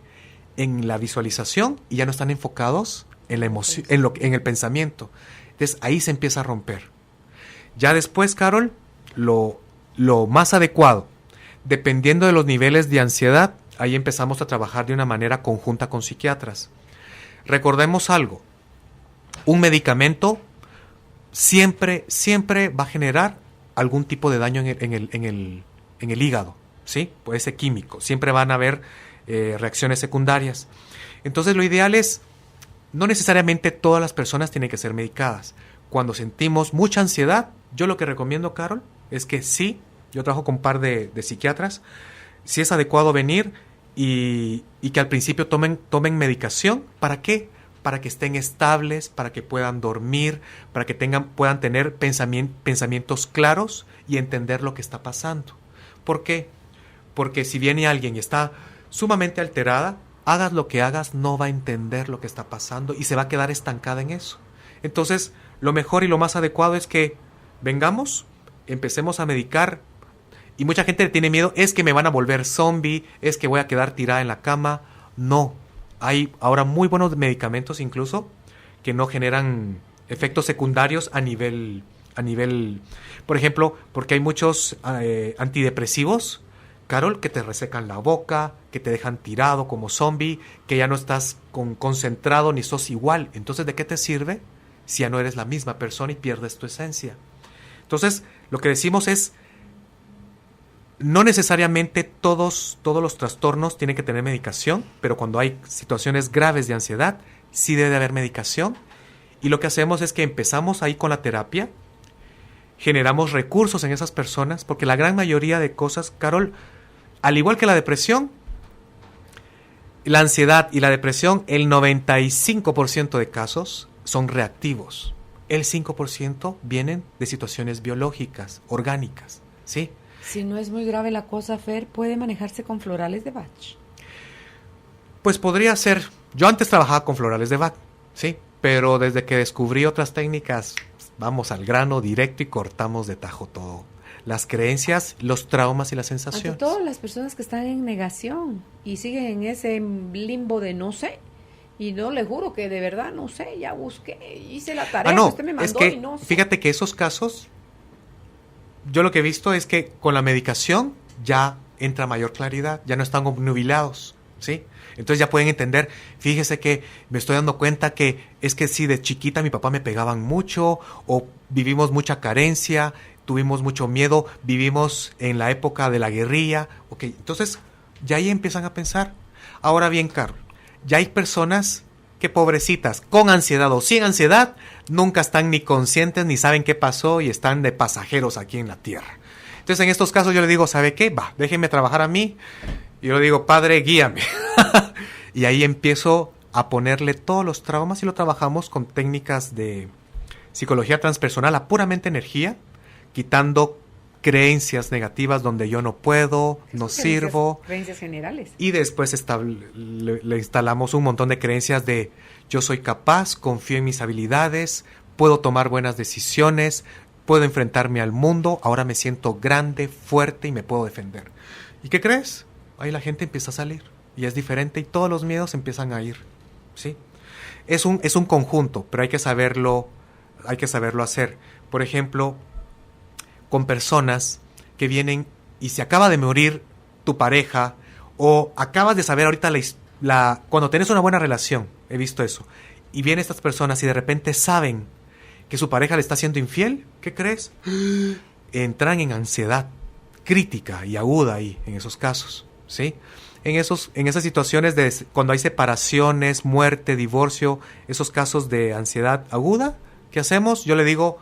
Speaker 3: en la visualización y ya no están enfocados en la emoción, en el pensamiento. Entonces ahí se empieza a romper. Ya después, Carol, lo más adecuado, dependiendo de los niveles de ansiedad, ahí empezamos a trabajar de una manera conjunta con psiquiatras. Recordemos algo, un medicamento siempre va a generar algún tipo de daño en el hígado, ¿sí? Puede ser químico, siempre van a haber reacciones secundarias. Entonces lo ideal es, no necesariamente todas las personas tienen que ser medicadas. Cuando sentimos mucha ansiedad, yo lo que recomiendo, Carol, es que sí, yo trabajo con un par de psiquiatras, si es adecuado venir y que al principio tomen medicación. ¿Para qué? Para que estén estables, para que puedan dormir, para que puedan tener pensamientos claros y entender lo que está pasando. ¿Por qué? Porque si viene alguien y está sumamente alterada, hagas lo que hagas, no va a entender lo que está pasando y se va a quedar estancada en eso. Entonces, lo mejor y lo más adecuado es que vengamos, empecemos a medicar. Y mucha gente tiene miedo, es que me van a volver zombie, es que voy a quedar tirada en la cama. No, hay ahora muy buenos medicamentos incluso que no generan efectos secundarios a nivel, por ejemplo, porque hay muchos antidepresivos, Carol, que te resecan la boca, que te dejan tirado como zombie, que ya no estás concentrado ni sos igual. Entonces, ¿de qué te sirve si ya no eres la misma persona y pierdes tu esencia? Entonces, lo que decimos es, no necesariamente todos los trastornos tienen que tener medicación, pero cuando hay situaciones graves de ansiedad, sí debe haber medicación. Y lo que hacemos es que empezamos ahí con la terapia, generamos recursos en esas personas, porque la gran mayoría de cosas, Carol, al igual que la depresión, la ansiedad y la depresión, el 95% de casos son reactivos. El 5% vienen de situaciones biológicas, orgánicas, ¿sí?
Speaker 2: Si no es muy grave la cosa, Fer, ¿puede manejarse con florales de Bach?
Speaker 3: Pues podría ser. Yo antes trabajaba con florales de Bach, ¿sí? Pero desde que descubrí otras técnicas, vamos al grano directo y cortamos de tajo todo. Las creencias, los traumas y las sensaciones.
Speaker 2: Ante todo, las personas que están en negación y siguen en ese limbo de no sé. Y no, le juro que de verdad no sé, ya busqué, hice la tarea que usted me mandó,
Speaker 3: es que,
Speaker 2: y no sé.
Speaker 3: Fíjate que esos casos, yo lo que he visto es que con la medicación ya entra mayor claridad, ya no están obnubilados, ¿sí? Entonces ya pueden entender, fíjese que me estoy dando cuenta que es que si de chiquita mi papá me pegaban mucho, o vivimos mucha carencia, tuvimos mucho miedo, vivimos en la época de la guerrilla, ok, entonces ya ahí empiezan a pensar. Ahora bien, Carlos, ya hay personas que, pobrecitas, con ansiedad o sin ansiedad, nunca están ni conscientes ni saben qué pasó y están de pasajeros aquí en la tierra. Entonces, en estos casos yo le digo, ¿sabe qué? Va, déjeme trabajar a mí. Y yo le digo, Padre, guíame. Y ahí empiezo a ponerle todos los traumas y lo trabajamos con técnicas de psicología transpersonal a puramente energía, quitando creencias negativas donde yo no puedo, no sirvo.
Speaker 2: Creencias generales.
Speaker 3: Y después le instalamos un montón de creencias de yo soy capaz, confío en mis habilidades, puedo tomar buenas decisiones, puedo enfrentarme al mundo, ahora me siento grande, fuerte y me puedo defender. ¿Y qué crees? Ahí la gente empieza a salir y es diferente y todos los miedos empiezan a ir, ¿sí? Es un conjunto, pero hay que saberlo hacer. Por ejemplo, con personas que vienen y se acaba de morir tu pareja, o acabas de saber ahorita cuando tienes una buena relación, he visto eso, y vienen estas personas y de repente saben que su pareja le está siendo infiel, ¿qué crees? Entran en ansiedad crítica y aguda ahí, en esos casos, ¿sí? En esas situaciones cuando hay separaciones, muerte, divorcio, esos casos de ansiedad aguda, ¿qué hacemos? Yo le digo,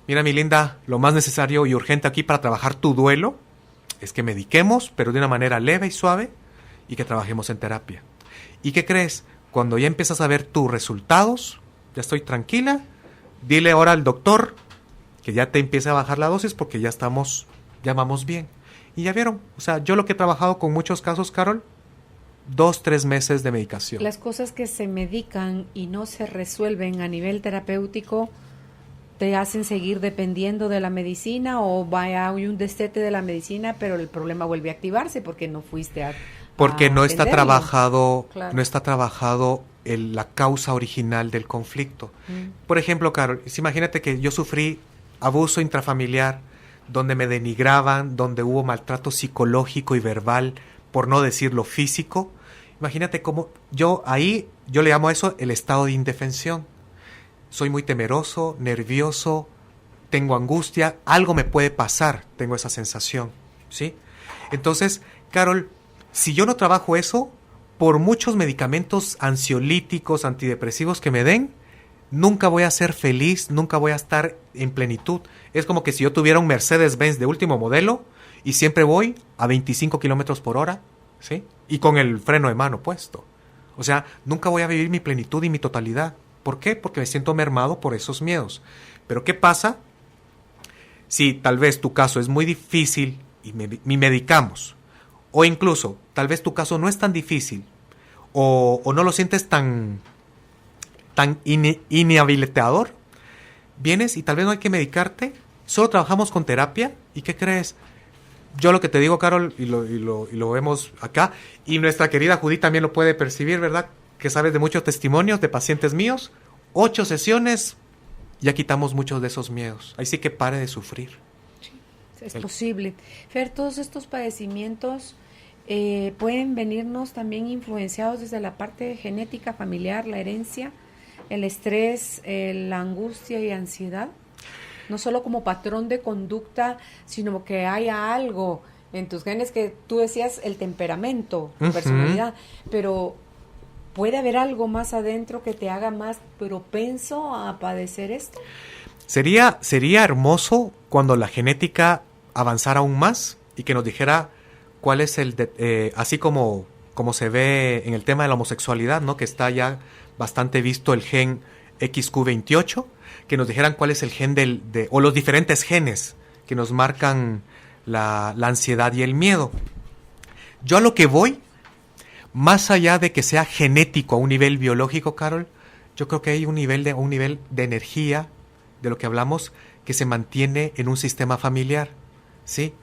Speaker 3: mira mi linda, lo más necesario y urgente aquí para trabajar tu duelo es que mediquemos, pero de una manera leve y suave, y que trabajemos en terapia. ¿Y qué crees? Cuando ya empiezas a ver tus resultados, ya estoy tranquila, dile ahora al doctor que ya te empiece a bajar la dosis porque ya vamos bien. Y ya vieron, o sea, yo lo que he trabajado con muchos casos, Carol, 2-3 meses de medicación.
Speaker 2: Las cosas que se medican y no se resuelven a nivel terapéutico, ¿te hacen seguir dependiendo de la medicina o hay un destete de la medicina, pero el problema vuelve a activarse porque no fuiste
Speaker 3: porque no está
Speaker 2: atenderlo?
Speaker 3: trabajado, no está trabajado la causa original del conflicto. Por ejemplo, Carol, imagínate que yo sufrí abuso intrafamiliar, donde me denigraban, donde hubo maltrato psicológico y verbal, por no decirlo físico. Imagínate cómo yo le llamo a eso el estado de indefensión. Soy muy temeroso, nervioso, tengo angustia, algo me puede pasar, tengo esa sensación, ¿sí? Entonces, Carol, si yo no trabajo eso, por muchos medicamentos ansiolíticos, antidepresivos que me den, nunca voy a ser feliz, nunca voy a estar en plenitud. Es como que si yo tuviera un Mercedes-Benz de último modelo y siempre voy a 25 kilómetros por hora, ¿sí? Y con el freno de mano puesto. O sea, nunca voy a vivir mi plenitud y mi totalidad. ¿Por qué? Porque me siento mermado por esos miedos. Pero ¿qué pasa si tal vez tu caso es muy difícil y medicamos? O incluso, tal vez tu caso no es tan difícil o no lo sientes tan inhabilitador. Vienes y tal vez no hay que medicarte, solo trabajamos con terapia. ¿Y qué crees? Yo lo que te digo, Carol, y lo vemos acá, y nuestra querida Judith también lo puede percibir, ¿verdad? Que sabes de muchos testimonios de pacientes míos. 8 sesiones, ya quitamos muchos de esos miedos. Ahí sí que pare de sufrir.
Speaker 2: Sí, es posible. Fer, todos estos padecimientos pueden venirnos también influenciados desde la parte genética, familiar, la herencia, el estrés, la angustia y ansiedad. No solo como patrón de conducta, sino que haya algo en tus genes que tú decías, el temperamento, tu personalidad, pero ¿puede haber algo más adentro que te haga más propenso a padecer esto?
Speaker 3: Sería hermoso cuando la genética avanzara aún más y que nos dijera cuál es así como se ve en el tema de la homosexualidad, ¿no? Que está ya bastante visto el gen XQ28, que nos dijeran cuál es el gen o los diferentes genes que nos marcan la ansiedad y el miedo. Yo a lo que voy, más allá de que sea genético a un nivel biológico, Carol, yo creo que hay un nivel de energía, de lo que hablamos, que se mantiene en un sistema familiar, ¿sí?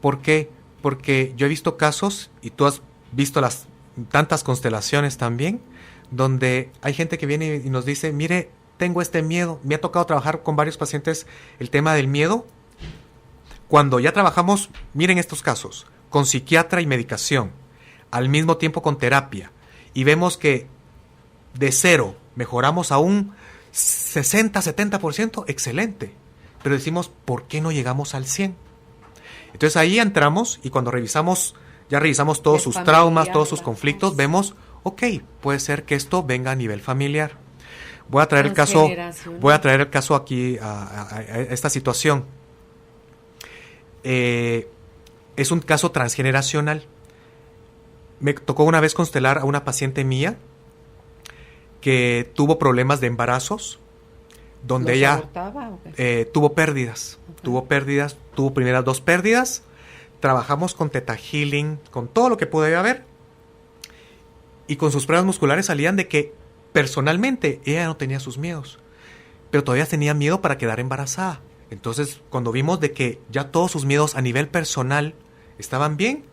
Speaker 3: ¿Por qué? Porque yo he visto casos, y tú has visto las tantas constelaciones también, donde hay gente que viene y nos dice, mire, tengo este miedo. Me ha tocado trabajar con varios pacientes el tema del miedo. Cuando ya trabajamos, miren estos casos, con psiquiatra y medicación, al mismo tiempo con terapia, y vemos que de 0 mejoramos a un 60-70%, excelente. Pero decimos, ¿por qué no llegamos al 100%? Entonces ahí entramos y cuando revisamos todos sus traumas, todos sus conflictos, vemos, ok, puede ser que esto venga a nivel familiar. Voy a traer el caso aquí a esta situación. Es un caso transgeneracional. Me tocó una vez constelar a una paciente mía que tuvo problemas de embarazos, donde ella tuvo pérdidas. Okay. Tuvo primeras 2 pérdidas. Trabajamos con Theta Healing, con todo lo que pude haber. Y con sus pruebas musculares salían de que personalmente ella no tenía sus miedos, pero todavía tenía miedo para quedar embarazada. Entonces, cuando vimos de que ya todos sus miedos a nivel personal estaban bien,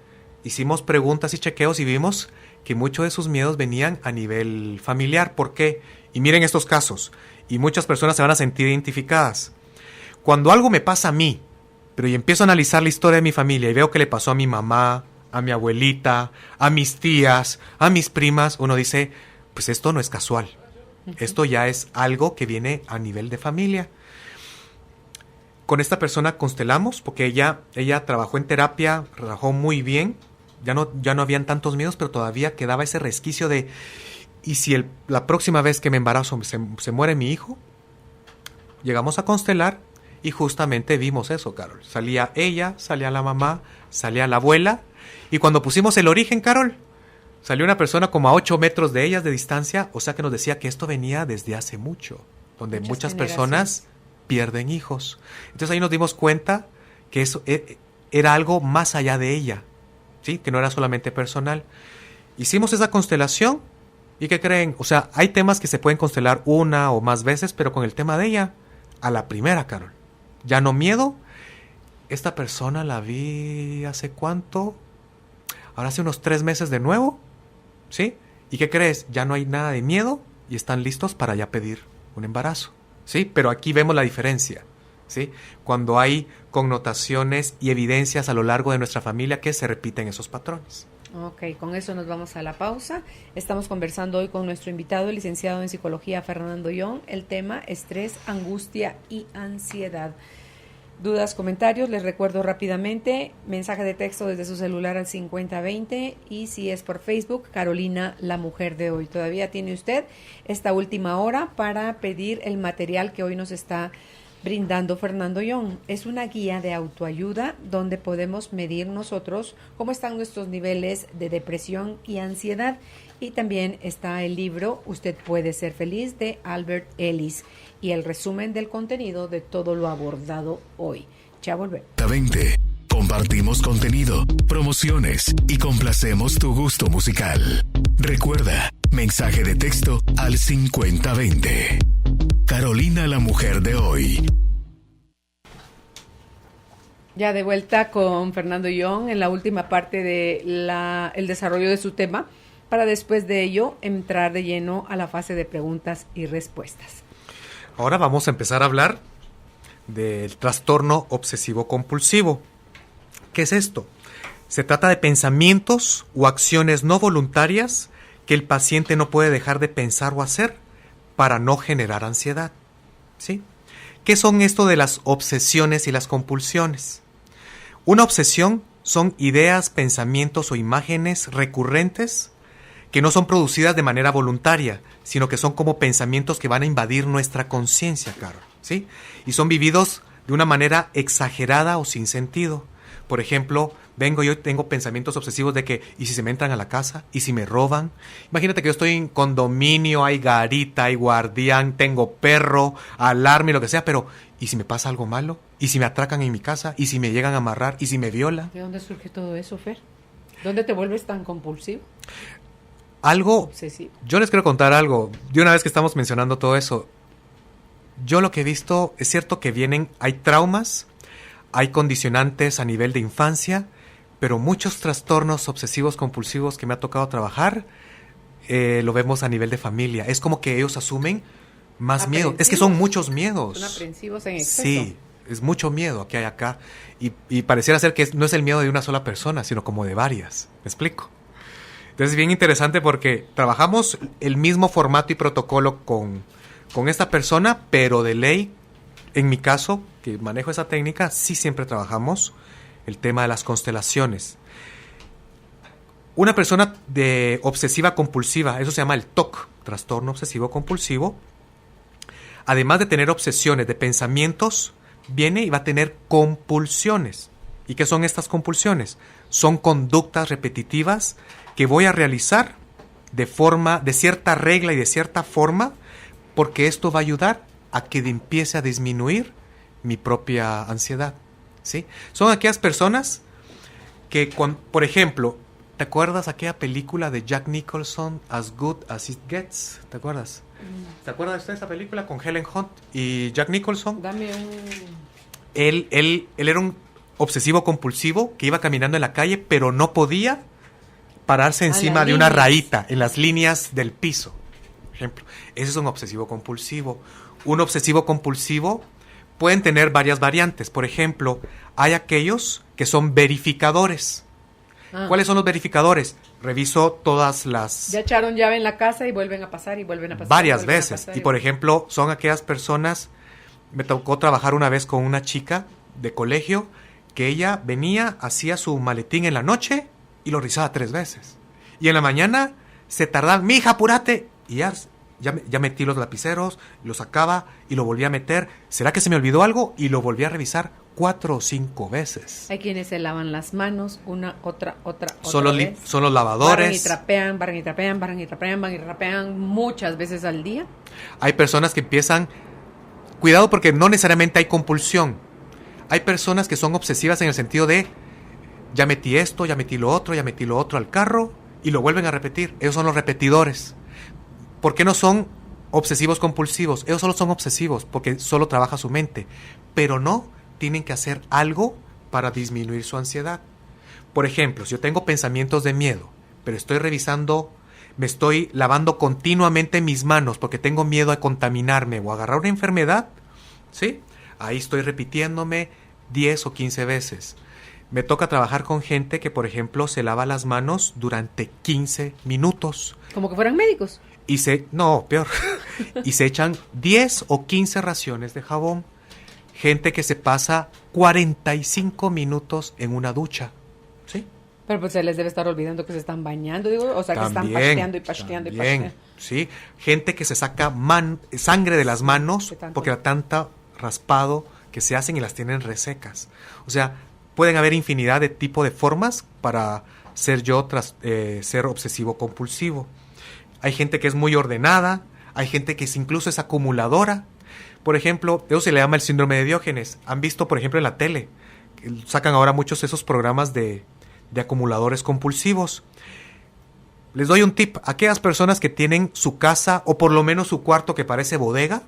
Speaker 3: hicimos preguntas y chequeos y vimos que muchos de sus miedos venían a nivel familiar. ¿Por qué? Y miren estos casos, y muchas personas se van a sentir identificadas. Cuando algo me pasa a mí, pero yo empiezo a analizar la historia de mi familia y veo que le pasó a mi mamá, a mi abuelita, a mis tías, a mis primas, uno dice, pues esto no es casual. Esto ya es algo que viene a nivel de familia. Con esta persona constelamos porque ella trabajó en terapia, trabajó muy bien, ya no habían tantos miedos, pero todavía quedaba ese resquicio de, ¿y si la próxima vez que me embarazo se muere mi hijo? Llegamos a constelar y justamente vimos eso, Carol. Salía ella, salía la mamá, salía la abuela, y cuando pusimos el origen, Carol, salió una persona como a 8 metros de ellas de distancia, o sea que nos decía que esto venía desde hace mucho, donde muchas personas pierden hijos. Entonces ahí nos dimos cuenta que eso era algo más allá de ella, ¿sí? Que no era solamente personal. Hicimos esa constelación, ¿y qué creen? O sea, hay temas que se pueden constelar una o más veces, pero con el tema de ella, a la primera, Carol. Ya no miedo. Esta persona la vi hace ¿cuánto? Ahora hace unos 3 meses de nuevo, ¿sí? ¿Y qué crees? Ya no hay nada de miedo y están listos para ya pedir un embarazo, ¿sí? Pero aquí vemos la diferencia, ¿sí? Cuando hay connotaciones y evidencias a lo largo de nuestra familia que se repiten esos patrones.
Speaker 2: Ok, con eso nos vamos a la pausa. Estamos conversando hoy con nuestro invitado, el licenciado en psicología Fernando Young. El tema: estrés, angustia y ansiedad. Dudas, comentarios, les recuerdo rápidamente, mensaje de texto desde su celular al 5020, y si es por Facebook, Carolina, la mujer de hoy. Todavía tiene usted esta última hora para pedir el material que hoy nos está brindando Fernando Young. Es una guía de autoayuda donde podemos medir nosotros cómo están nuestros niveles de depresión y ansiedad. Y también está el libro Usted puede ser feliz, de Albert Ellis, y el resumen del contenido de todo lo abordado hoy. Ya volvemos.
Speaker 1: 20. Compartimos contenido, promociones y complacemos tu gusto musical. Recuerda, mensaje de texto al 5020. Carolina, la mujer de hoy.
Speaker 2: Ya de vuelta con Fernando Young en la última parte de el desarrollo de su tema, para después de ello entrar de lleno a la fase de preguntas y respuestas.
Speaker 3: Ahora vamos a empezar a hablar del trastorno obsesivo-compulsivo. ¿Qué es esto? Se trata de pensamientos o acciones no voluntarias que el paciente no puede dejar de pensar o hacer para no generar ansiedad, ¿sí? ¿Qué son esto de las obsesiones y las compulsiones? Una obsesión son ideas, pensamientos o imágenes recurrentes que no son producidas de manera voluntaria, sino que son como pensamientos que van a invadir nuestra conciencia, Carol, ¿sí? Y son vividos de una manera exagerada o sin sentido. Por ejemplo, yo tengo pensamientos obsesivos de que, ¿y si se me entran a la casa? ¿Y si me roban? Imagínate que yo estoy en condominio, hay garita, hay guardián, tengo perro, alarma y lo que sea, pero ¿y si me pasa algo malo? ¿Y si me atracan en mi casa? ¿Y si me llegan a amarrar? ¿Y si me violan?
Speaker 2: ¿De dónde surge todo eso, Fer? ¿Dónde te vuelves tan compulsivo?
Speaker 3: Obsesivo. Yo les quiero contar algo. De una vez que estamos mencionando todo eso, yo lo que he visto, es cierto que hay traumas, hay condicionantes a nivel de infancia, pero muchos trastornos obsesivos compulsivos que me ha tocado trabajar, lo vemos a nivel de familia. Es como que ellos asumen más miedo. Es que son muchos miedos.
Speaker 2: Son aprensivos en exceso.
Speaker 3: Sí, es mucho miedo que hay acá. Y pareciera ser que no es el miedo de una sola persona, sino como de varias. ¿Me explico? Entonces es bien interesante porque trabajamos el mismo formato y protocolo con esta persona, pero de ley, en mi caso, que manejo esa técnica, sí siempre trabajamos el tema de las constelaciones. Una persona de obsesiva compulsiva, eso se llama el TOC, trastorno obsesivo compulsivo, además de tener obsesiones de pensamientos, viene y va a tener compulsiones. ¿Y qué son estas compulsiones? Son conductas repetitivas que voy a realizar de cierta regla y de cierta forma, porque esto va a ayudar a que empiece a disminuir mi propia ansiedad, ¿sí? Son aquellas personas que, por ejemplo, ¿te acuerdas aquella película de Jack Nicholson, As Good As It Gets? ¿Te acuerdas? ¿Te acuerdas de esa película con Helen Hunt y Jack Nicholson? Él era un obsesivo compulsivo que iba caminando en la calle, pero no podía pararse encima
Speaker 2: las
Speaker 3: de una
Speaker 2: líneas.
Speaker 3: rayita, en las líneas del piso. Por ejemplo, ese es un obsesivo compulsivo. Un obsesivo compulsivo pueden tener varias variantes. Por ejemplo, hay aquellos que son verificadores. ¿Cuáles son los verificadores? Reviso todas las...
Speaker 2: Ya echaron llave en la casa y vuelven a pasar y vuelven a pasar.
Speaker 3: varias
Speaker 2: vuelven a
Speaker 3: veces.
Speaker 2: pasar
Speaker 3: Y por ejemplo, son aquellas personas... Me tocó trabajar una vez con una chica de colegio que ella venía, hacía su maletín en la noche y lo revisaba 3 veces. Y en la mañana se tardaba, mija, apúrate. Y ya metí los lapiceros, lo sacaba y lo volvía a meter. ¿Será que se me olvidó algo? Y lo volví a revisar 4 o 5 veces.
Speaker 2: Hay quienes se lavan las manos, una, otra
Speaker 3: Son los
Speaker 2: vez.
Speaker 3: lavadores.
Speaker 2: Barren y trapean, barren y trapean, barren y trapean, barren y trapean muchas veces al día.
Speaker 3: Hay personas que empiezan... Cuidado porque no necesariamente hay compulsión. Hay personas que son obsesivas en el sentido de ya metí esto, ya metí lo otro al carro y lo vuelven a repetir. Esos son los repetidores. ¿Por qué no son obsesivos compulsivos? Ellos solo son obsesivos porque solo trabaja su mente. Pero no tienen que hacer algo para disminuir su ansiedad. Por ejemplo, si yo tengo pensamientos de miedo, pero estoy revisando... Me estoy lavando continuamente mis manos porque tengo miedo a contaminarme o agarrar una enfermedad, ¿sí? Ahí estoy repitiéndome 10 o 15 veces. Me toca trabajar con gente que, por ejemplo, se lava las manos durante 15 minutos.
Speaker 2: Como que fueran médicos.
Speaker 3: No, peor. Y se echan 10 o 15 raciones de jabón. Gente que se pasa 45 minutos en una ducha, ¿sí?
Speaker 2: Pero pues se les debe estar olvidando que se están bañando, digo, o sea, que están pasteando y pasteando y pasteando.
Speaker 3: Sí, gente que se saca sangre de las manos porque la tanta raspado que se hacen y las tienen resecas. O sea, pueden haber infinidad de tipo de formas para ser ser obsesivo compulsivo. Hay gente que es muy ordenada, hay gente que incluso es acumuladora. Por ejemplo, eso se le llama el síndrome de Diógenes. Han visto, por ejemplo, en la tele, sacan ahora muchos de esos programas de acumuladores compulsivos. Les doy un tip. Aquellas personas que tienen su casa o por lo menos su cuarto que parece bodega,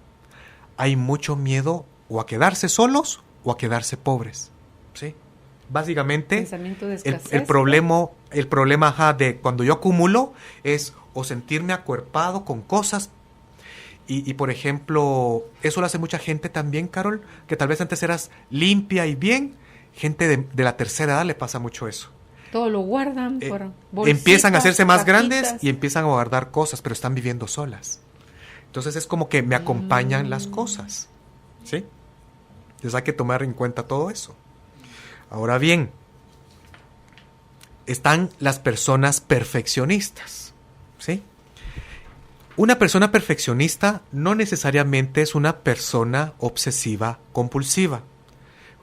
Speaker 3: hay mucho miedo o a quedarse solos o a quedarse pobres, ¿sí? Básicamente
Speaker 2: Pensamiento de escasez,
Speaker 3: el problema de cuando yo acumulo es o sentirme acuerpado con cosas y por ejemplo, eso lo hace mucha gente también, Carol, que tal vez antes eras limpia y bien. Gente de la tercera edad le pasa mucho eso.
Speaker 2: Todo lo guardan por bolsitas,
Speaker 3: empiezan a hacerse más
Speaker 2: cajitas.
Speaker 3: grandes y empiezan a guardar cosas, pero están viviendo solas. Entonces es como que me acompañan las cosas, ¿sí? Entonces hay que tomar en cuenta todo eso. Ahora bien, están las personas perfeccionistas, ¿sí? Una persona perfeccionista no necesariamente es una persona obsesiva compulsiva,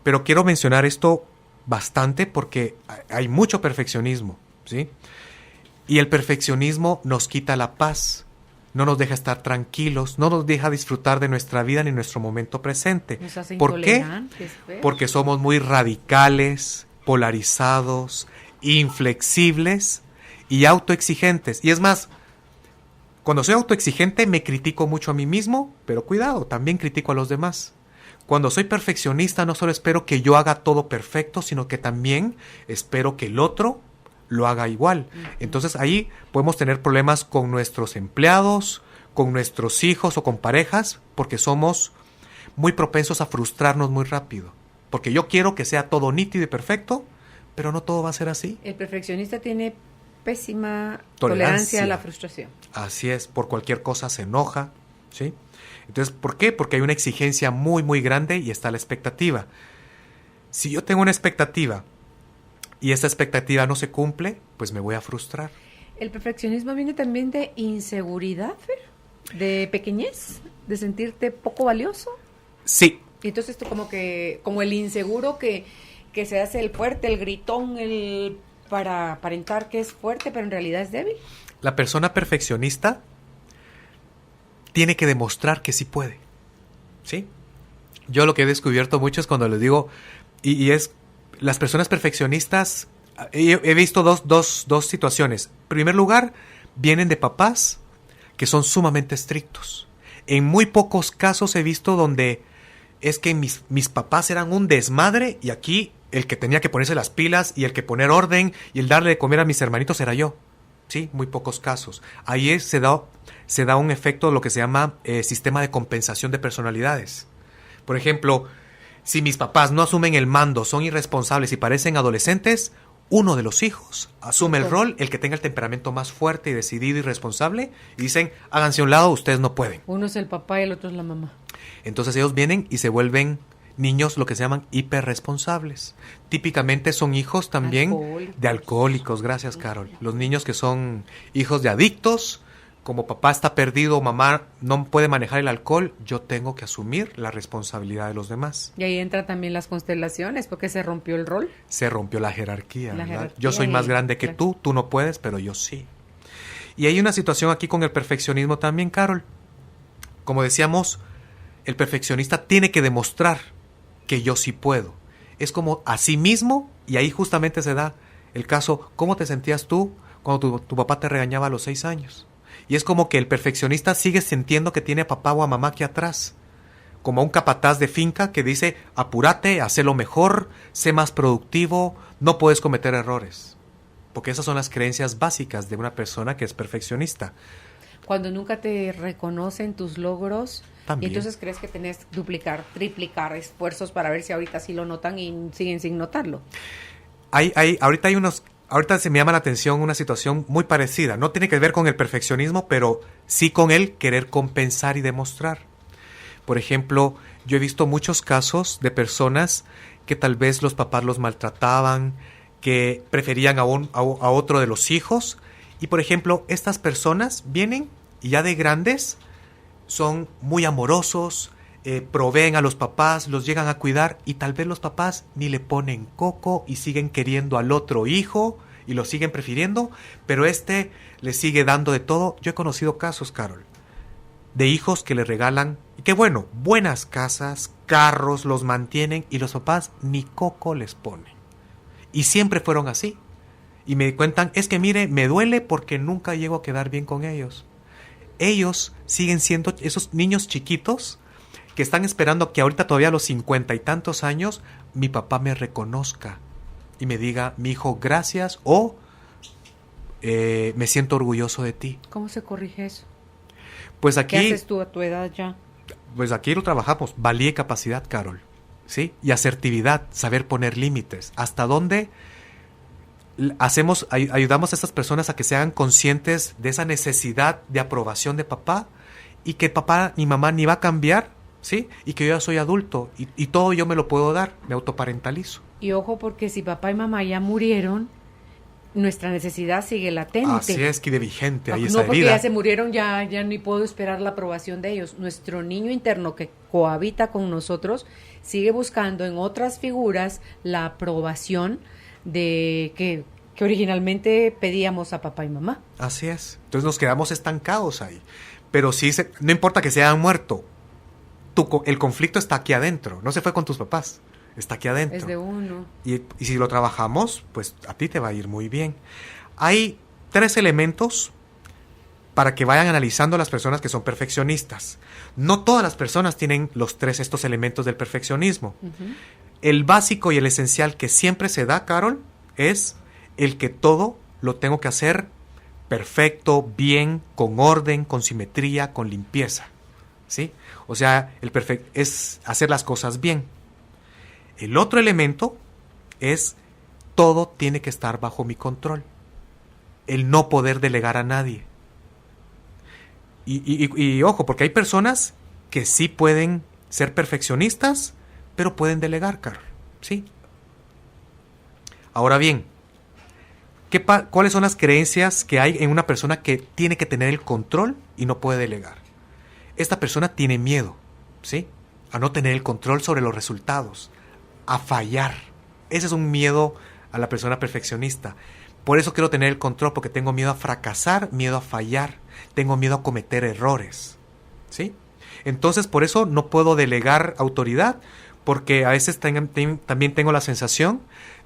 Speaker 3: pero quiero mencionar esto bastante porque hay mucho perfeccionismo, ¿sí? Y el perfeccionismo nos quita la paz, no nos deja estar tranquilos, no nos deja disfrutar de nuestra vida ni nuestro momento presente.
Speaker 2: Nos hace
Speaker 3: ¿Por qué?
Speaker 2: intolerantes, ¿ves?
Speaker 3: Porque somos muy radicales, polarizados, inflexibles y autoexigentes. Y es más, cuando soy autoexigente me critico mucho a mí mismo, pero cuidado, también critico a los demás. Cuando soy perfeccionista no solo espero que yo haga todo perfecto, sino que también espero que el otro lo haga igual. Entonces ahí podemos tener problemas con nuestros empleados, con nuestros hijos o con parejas, porque somos muy propensos a frustrarnos muy rápido. Porque yo quiero que sea todo nítido y perfecto, pero no todo va a ser así.
Speaker 2: El perfeccionista tiene pésima tolerancia a la frustración.
Speaker 3: Así es, por cualquier cosa se enoja, ¿sí? Entonces, ¿por qué? Porque hay una exigencia muy, muy grande y está la expectativa. Si yo tengo una expectativa y esa expectativa no se cumple, pues me voy a frustrar.
Speaker 2: El perfeccionismo viene también de inseguridad, Fer, de pequeñez, de sentirte poco valioso.
Speaker 3: Sí.
Speaker 2: Y entonces tú como el inseguro que se hace el fuerte, el gritón, para aparentar que es fuerte, pero en realidad es débil.
Speaker 3: La persona perfeccionista tiene que demostrar que sí puede, ¿sí? Yo lo que he descubierto mucho es cuando les digo, y es, las personas perfeccionistas, he visto dos situaciones. En primer lugar, vienen de papás que son sumamente estrictos. En muy pocos casos he visto donde es que mis papás eran un desmadre y aquí el que tenía que ponerse las pilas y el que poner orden y el darle de comer a mis hermanitos era yo. Sí, muy pocos casos. Ahí se da un efecto de lo que se llama sistema de compensación de personalidades. Por ejemplo, si mis papás no asumen el mando, son irresponsables y parecen adolescentes, uno de los hijos asume el rol, el que tenga el temperamento más fuerte y decidido y responsable, y dicen, háganse a un lado, ustedes no pueden.
Speaker 2: Uno es el papá y el otro es la mamá.
Speaker 3: Entonces ellos vienen y se vuelven niños, lo que se llaman hiperresponsables. Típicamente son hijos también de alcohólicos, gracias Carol. Los niños que son hijos de adictos, como papá está perdido o mamá no puede manejar el alcohol, yo tengo que asumir la responsabilidad de los demás.
Speaker 2: Y ahí entran también las constelaciones, porque se rompió el rol.
Speaker 3: Se rompió la jerarquía, ¿verdad? Yo soy más grande que tú no puedes, pero yo sí. Y hay una situación aquí con el perfeccionismo también, Carol. Como decíamos, el perfeccionista tiene que demostrar que yo sí puedo. Es como a sí mismo, y ahí justamente se da el caso, ¿cómo te sentías tú cuando tu papá te regañaba a los 6 años? Y es como que el perfeccionista sigue sintiendo que tiene a papá o a mamá aquí atrás. Como un capataz de finca que dice, apúrate, hazlo mejor, sé más productivo, no puedes cometer errores. Porque esas son las creencias básicas de una persona que es perfeccionista.
Speaker 2: Cuando nunca te reconocen tus logros,
Speaker 3: también.
Speaker 2: Y entonces crees que tenés que duplicar, triplicar esfuerzos para ver si ahorita sí lo notan y siguen sin notarlo.
Speaker 3: Ahorita se me llama la atención una situación muy parecida. No tiene que ver con el perfeccionismo, pero sí con el querer compensar y demostrar. Por ejemplo, yo he visto muchos casos de personas que tal vez los papás los maltrataban, que preferían a otro de los hijos. Y por ejemplo, estas personas vienen y ya de grandes son muy amorosos, proveen a los papás, los llegan a cuidar y tal vez los papás ni le ponen coco y siguen queriendo al otro hijo y lo siguen prefiriendo, pero le sigue dando de todo. Yo he conocido casos, Carol, de hijos que le regalan, y qué bueno, buenas casas, carros, los mantienen y los papás ni coco les ponen. Y siempre fueron así. Y me cuentan, es que mire, me duele porque nunca llego a quedar bien con ellos. Ellos siguen siendo esos niños chiquitos que están esperando que ahorita todavía a los 50 y tantos años mi papá me reconozca y me diga, mi hijo, gracias, o me siento orgulloso de ti.
Speaker 2: ¿Cómo se corrige eso?
Speaker 3: Pues aquí,
Speaker 2: ¿qué haces tú a tu edad ya?
Speaker 3: Pues aquí lo trabajamos, valía y capacidad, Carol, ¿sí? Y asertividad, saber poner límites. ¿Hasta dónde ayudamos a estas personas a que se hagan conscientes de esa necesidad de aprobación de papá y que papá ni mamá ni va a cambiar, ¿sí? Y que yo ya soy adulto y todo yo me lo puedo dar, me autoparentalizo.
Speaker 2: Y ojo, porque si papá y mamá ya murieron, nuestra necesidad sigue latente.
Speaker 3: Así es, que de vigente ahí
Speaker 2: no,
Speaker 3: esa herida.
Speaker 2: No, porque ya se murieron, ya ni puedo esperar la aprobación de ellos. Nuestro niño interno que cohabita con nosotros sigue buscando en otras figuras la aprobación de que originalmente pedíamos a papá y mamá.
Speaker 3: Así es. Entonces nos quedamos estancados ahí. Pero sí, no importa que se hayan muerto, el conflicto está aquí adentro. No se fue con tus papás, está aquí adentro.
Speaker 2: Es de uno.
Speaker 3: Y si lo trabajamos, pues a ti te va a ir muy bien. Hay 3 elementos para que vayan analizando las personas que son perfeccionistas. No todas las personas tienen estos elementos del perfeccionismo. Uh-huh. El básico y el esencial que siempre se da, Carol, es el que todo lo tengo que hacer perfecto, bien, con orden, con simetría, con limpieza, ¿sí? O sea, el perfecto es hacer las cosas bien. El otro elemento es todo tiene que estar bajo mi control. El no poder delegar a nadie. Y ojo, porque hay personas que sí pueden ser perfeccionistas, pero pueden delegar, Carol, ¿sí? Ahora bien, ¿cuáles son las creencias que hay en una persona que tiene que tener el control y no puede delegar? Esta persona tiene miedo, ¿sí? A no tener el control sobre los resultados, a fallar. Ese es un miedo a la persona perfeccionista. Por eso quiero tener el control, porque tengo miedo a fracasar, miedo a fallar, tengo miedo a cometer errores, ¿sí? Entonces, por eso no puedo delegar autoridad, porque a veces también tengo la sensación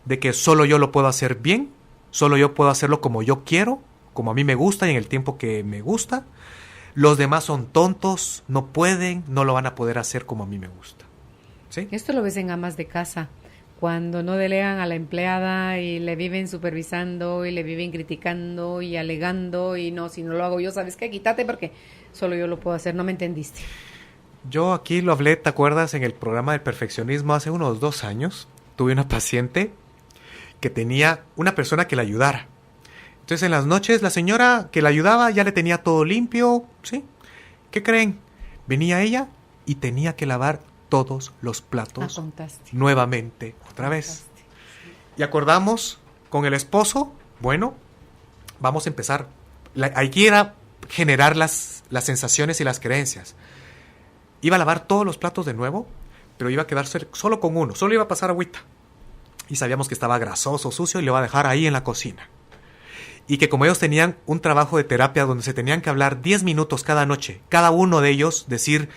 Speaker 3: de que solo yo lo puedo hacer bien, solo yo puedo hacerlo como yo quiero, como a mí me gusta y en el tiempo que me gusta. Los demás son tontos, no pueden, no lo van a poder hacer como a mí me gusta, ¿sí?
Speaker 2: Esto lo ves en amas de casa. Cuando no delegan a la empleada y le viven supervisando y le viven criticando y alegando y no, si no lo hago yo, ¿sabes qué? Quítate porque solo yo lo puedo hacer, no me entendiste.
Speaker 3: Yo aquí lo hablé, ¿te acuerdas? En el programa del perfeccionismo hace unos 2 años. Tuve una paciente que tenía una persona que la ayudara. Entonces en las noches la señora que la ayudaba ya le tenía todo limpio, ¿sí? ¿Qué creen? Venía ella y tenía que lavar todos los platos nuevamente, otra vez. Y acordamos con el esposo, bueno, vamos a empezar. Aquí era generar las sensaciones y las creencias. Iba a lavar todos los platos de nuevo, pero iba a quedarse solo con uno, solo iba a pasar agüita. Y sabíamos que estaba grasoso, sucio, y le iba a dejar ahí en la cocina. Y que como ellos tenían un trabajo de terapia donde se tenían que hablar 10 minutos cada noche, cada uno de ellos decir,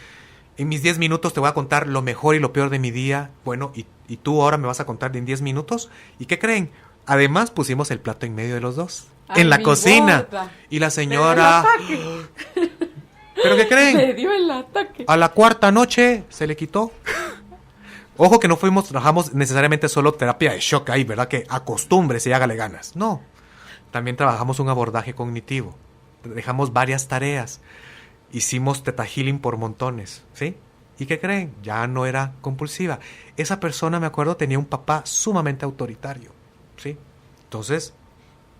Speaker 3: en mis 10 minutos te voy a contar lo mejor y lo peor de mi día, bueno, y tú ahora me vas a contar en 10 minutos. ¿Y qué creen? Además pusimos el plato en medio de los dos, en la cocina. Boda. Y la señora... ¿Pero qué creen?
Speaker 2: Le dio el ataque.
Speaker 3: A la 4ª noche se le quitó. Ojo que no trabajamos necesariamente solo terapia de shock ahí, ¿verdad? Que acostúmbrese y hágale ganas. No. También trabajamos un abordaje cognitivo. Dejamos varias tareas. Hicimos Theta Healing por montones, ¿sí? ¿Y qué creen? Ya no era compulsiva. Esa persona, me acuerdo, tenía un papá sumamente autoritario, ¿sí? Entonces...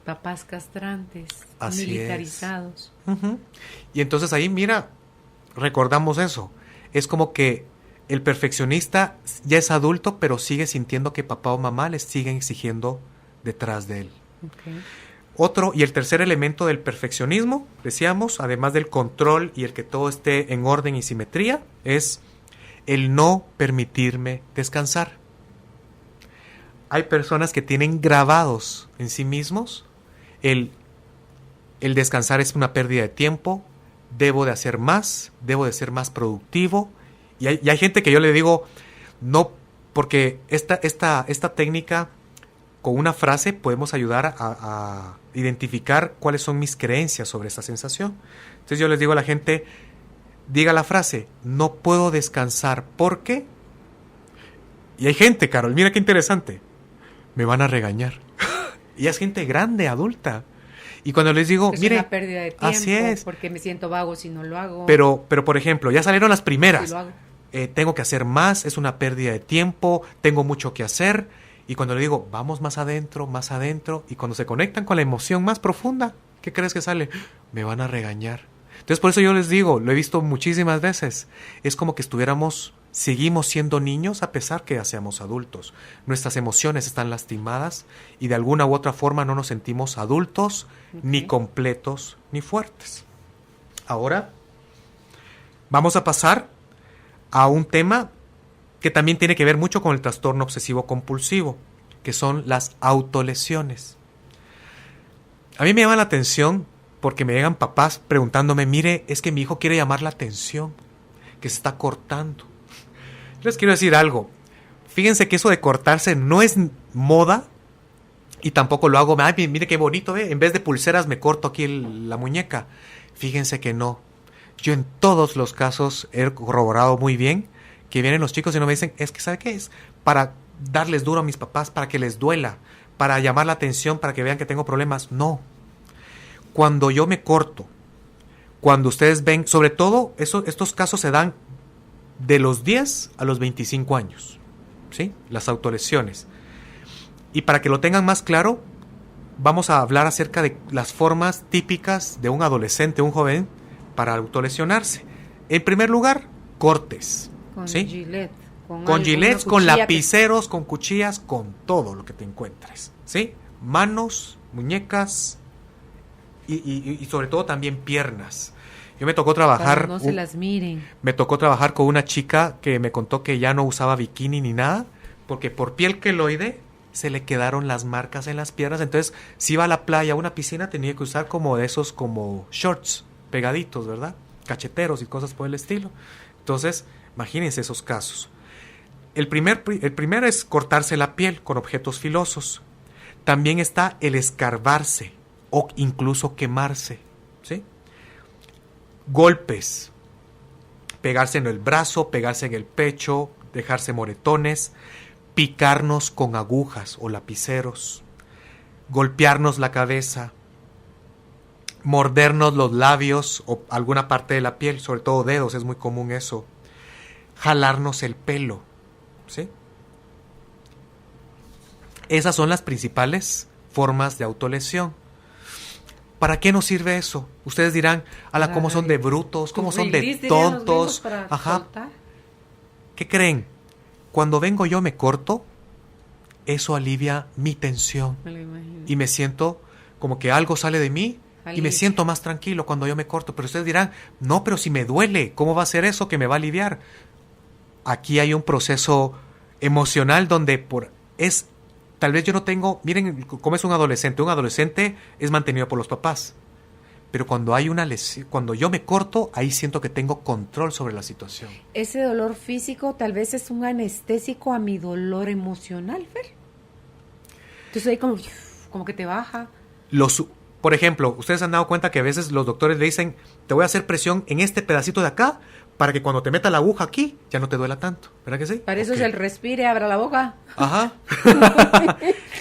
Speaker 2: Papás castrantes,
Speaker 3: así
Speaker 2: militarizados.
Speaker 3: Uh-huh. Y entonces ahí, mira, recordamos eso. Es como que el perfeccionista ya es adulto, pero sigue sintiendo que papá o mamá les siguen exigiendo detrás de él.
Speaker 2: Okay.
Speaker 3: Otro y el tercer elemento del perfeccionismo, decíamos, además del control y el que todo esté en orden y simetría, es el no permitirme descansar. Hay personas que tienen grabados en sí mismos el descansar es una pérdida de tiempo, debo de hacer más, debo de ser más productivo. Y hay gente que yo le digo, no, porque esta técnica, con una frase podemos ayudar a identificar cuáles son mis creencias sobre esta sensación. Entonces yo les digo a la gente, diga la frase, no puedo descansar porque... Y hay gente, Carol, mira qué interesante, me van a regañar. Y es gente grande, adulta. Y cuando les digo,
Speaker 2: es
Speaker 3: mire,
Speaker 2: una pérdida de tiempo,
Speaker 3: así es.
Speaker 2: Porque me siento vago si no lo hago.
Speaker 3: Pero por ejemplo, ya salieron las primeras.
Speaker 2: Si lo hago.
Speaker 3: Tengo que hacer más, es una pérdida de tiempo, tengo mucho que hacer. Y cuando le digo, vamos más adentro, y cuando se conectan con la emoción más profunda, ¿qué crees que sale? Me van a regañar. Entonces por eso yo les digo, lo he visto muchísimas veces, es como que seguimos siendo niños a pesar que ya seamos adultos. Nuestras emociones están lastimadas y de alguna u otra forma no nos sentimos adultos, ni completos, ni fuertes. Ahora vamos a pasar a un tema que también tiene que ver mucho con el trastorno obsesivo compulsivo, que son las autolesiones. A mí me llama la atención porque me llegan papás preguntándome, mire, es que mi hijo quiere llamar la atención, que se está cortando. Les quiero decir algo, fíjense que eso de cortarse no es moda y tampoco lo hago, ay, mire qué bonito, en vez de pulseras me corto aquí la muñeca. Fíjense que no. Yo en todos los casos he corroborado muy bien que vienen los chicos y no me dicen, es que ¿sabe qué es? Para darles duro a mis papás, para que les duela, para llamar la atención, para que vean que tengo problemas. No. Cuando yo me corto, cuando ustedes ven, sobre todo estos casos se dan de los 10 a los 25 años, ¿sí? Las autolesiones. Y para que lo tengan más claro, vamos a hablar acerca de las formas típicas de un adolescente, un joven, para autolesionarse. En primer lugar, cortes.
Speaker 2: Con
Speaker 3: ¿sí?
Speaker 2: Gillette.
Speaker 3: Con gilets, con lapiceros, con cuchillas, con todo lo que te encuentres, ¿sí? Manos, muñecas y sobre todo también piernas. Yo me tocó trabajar...
Speaker 2: No se las miren.
Speaker 3: Me tocó trabajar con una chica que me contó que ya no usaba bikini ni nada, porque por piel queloide se le quedaron las marcas en las piernas. Entonces, si iba a la playa, a una piscina, tenía que usar como de esos, como shorts pegaditos, ¿verdad? Cacheteros y cosas por el estilo. Entonces, imagínense esos casos. El primero es cortarse la piel con objetos filosos. También está el escarbarse o incluso quemarse, ¿sí? Golpes, pegarse en el brazo, pegarse en el pecho, dejarse moretones, picarnos con agujas o lapiceros, golpearnos la cabeza, mordernos los labios o alguna parte de la piel, sobre todo dedos, es muy común eso, jalarnos el pelo, ¿sí? Esas son las principales formas de autolesión. ¿Para qué nos sirve eso? Ustedes dirán, ala, cómo son de brutos, cómo son de tontos. Ajá. ¿Qué creen? Cuando vengo yo me corto, eso alivia mi tensión. Y me siento como que algo sale de mí y me siento más tranquilo cuando yo me corto. Pero ustedes dirán, no, pero si me duele, ¿cómo va a ser eso que me va a aliviar? Aquí hay un proceso emocional donde tal vez yo no tengo, miren cómo es un adolescente es mantenido por los papás, pero cuando hay una lesión, cuando yo me corto, ahí siento que tengo control sobre la situación.
Speaker 2: Ese dolor físico tal vez es un anestésico a mi dolor emocional, Fer. Entonces ahí como que te baja.
Speaker 3: Por ejemplo, ustedes han dado cuenta que a veces los doctores le dicen, te voy a hacer presión en este pedacito de acá, para que cuando te meta la aguja aquí, ya no te duela tanto. ¿Verdad que sí?
Speaker 2: Para eso es el respire, abra la boca.
Speaker 3: Ajá.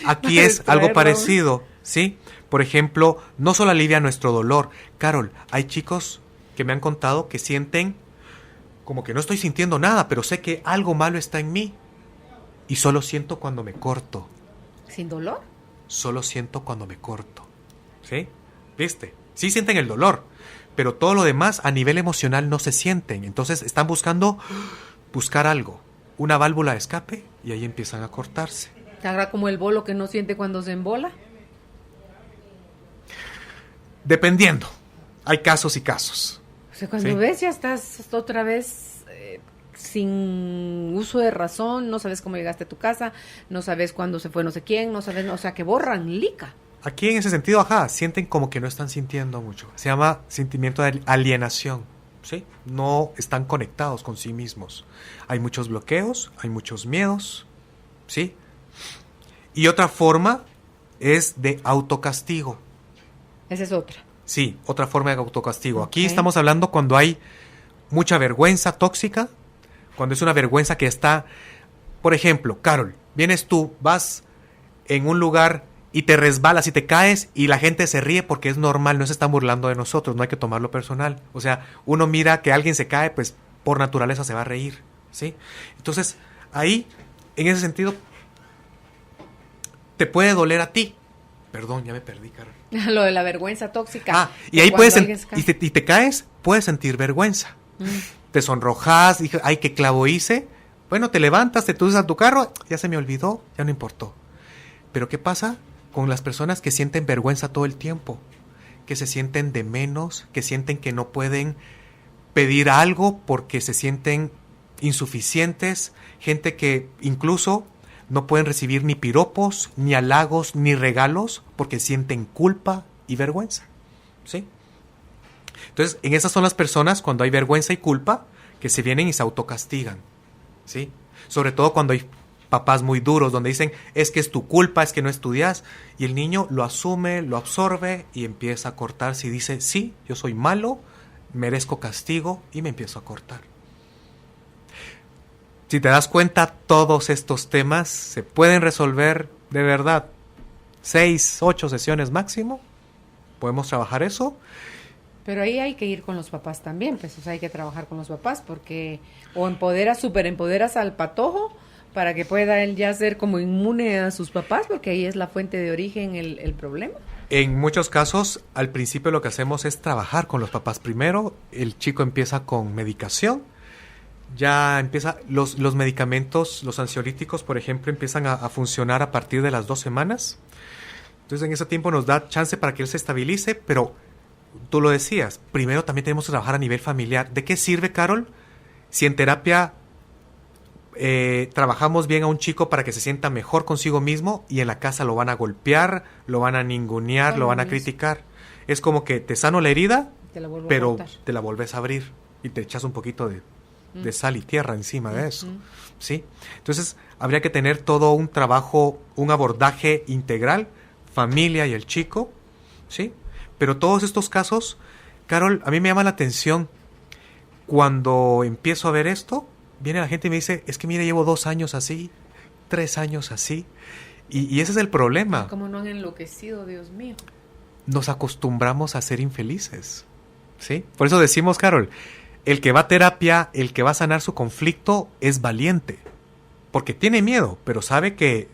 Speaker 3: Aquí es algo parecido, ¿sí? Por ejemplo, no solo alivia nuestro dolor. Carol, hay chicos que me han contado que sienten como que no estoy sintiendo nada, pero sé que algo malo está en mí. Y solo siento cuando me corto.
Speaker 2: ¿Sin dolor?
Speaker 3: Solo siento cuando me corto. ¿Sí? ¿Viste? Sí sienten el dolor, pero todo lo demás a nivel emocional no se sienten. Entonces están buscar algo, una válvula de escape, y ahí empiezan a cortarse.
Speaker 2: ¿Te agarra como el bolo que no siente cuando se embola?
Speaker 3: Dependiendo. Hay casos y casos.
Speaker 2: O sea, cuando ves ya estás otra vez sin uso de razón, no sabes cómo llegaste a tu casa, no sabes cuándo se fue no sé quién, no sabes, o sea, que borran, lica.
Speaker 3: Aquí en ese sentido, sienten como que no están sintiendo mucho. Se llama sentimiento de alienación, ¿sí? No están conectados con sí mismos. Hay muchos bloqueos, hay muchos miedos, ¿sí? Y otra forma es de autocastigo.
Speaker 2: Esa es otra.
Speaker 3: Sí, otra forma de autocastigo. Aquí estamos hablando cuando hay mucha vergüenza tóxica, cuando es una vergüenza que está... Por ejemplo, Carol, vienes tú, vas en un lugar y te resbalas y te caes y la gente se ríe porque es normal, no se están burlando de nosotros, no hay que tomarlo personal. O sea, uno mira que alguien se cae, pues por naturaleza se va a reír, ¿sí? Entonces, ahí, en ese sentido, te puede doler a ti. Perdón, ya me perdí, Carol.
Speaker 2: Lo de la vergüenza tóxica.
Speaker 3: Y ahí y te caes, puedes sentir vergüenza. Te sonrojas, dije, ay, qué clavo hice. Bueno, te levantas, te subes a tu carro, ya se me olvidó, ya no importó. Pero ¿qué pasa con las personas que sienten vergüenza todo el tiempo? Que se sienten de menos, que sienten que no pueden pedir algo porque se sienten insuficientes, gente que incluso no pueden recibir ni piropos, ni halagos, ni regalos porque sienten culpa y vergüenza, ¿sí? Entonces, en esas son las personas cuando hay vergüenza y culpa que se vienen y se autocastigan, ¿sí? Sobre todo cuando hay papás muy duros donde dicen, es que es tu culpa, es que no estudias, y el niño lo asume, lo absorbe y empieza a cortarse y dice, sí, yo soy malo, merezco castigo, y me empiezo a cortar. Si te das cuenta, todos estos temas se pueden resolver de verdad 6, 8 sesiones máximo. Podemos trabajar eso.
Speaker 2: Pero ahí hay que ir con los papás también, pues, o sea, hay que trabajar con los papás porque o super empoderas al patojo para que pueda él ya ser como inmune a sus papás, porque ahí es la fuente de origen el problema.
Speaker 3: En muchos casos, al principio lo que hacemos es trabajar con los papás primero. El chico empieza con medicación. Ya empieza, los medicamentos, los ansiolíticos, por ejemplo, empiezan a funcionar a partir de las 2 semanas. Entonces, en ese tiempo nos da chance para que él se estabilice, pero tú lo decías, primero también tenemos que trabajar a nivel familiar. ¿De qué sirve, Carol, si en terapia trabajamos bien a un chico para que se sienta mejor consigo mismo y en la casa lo van a golpear, lo van a ningunear, lo van a criticar? Es como que te sano la herida, pero te la volves a abrir y te echas un poquito de sal y tierra encima de eso, ¿sí? Entonces, habría que tener todo un trabajo, un abordaje integral, familia y el chico, ¿sí? Pero todos estos casos, Carol, a mí me llama la atención cuando empiezo a ver esto, viene la gente y me dice, es que mire, llevo 2 años así, 3 años así. Y ese es el problema.
Speaker 2: Como no han enloquecido, Dios mío.
Speaker 3: Nos acostumbramos a ser infelices, ¿sí? Por eso decimos, Carol, el que va a terapia, el que va a sanar su conflicto es valiente. Porque tiene miedo, pero sabe que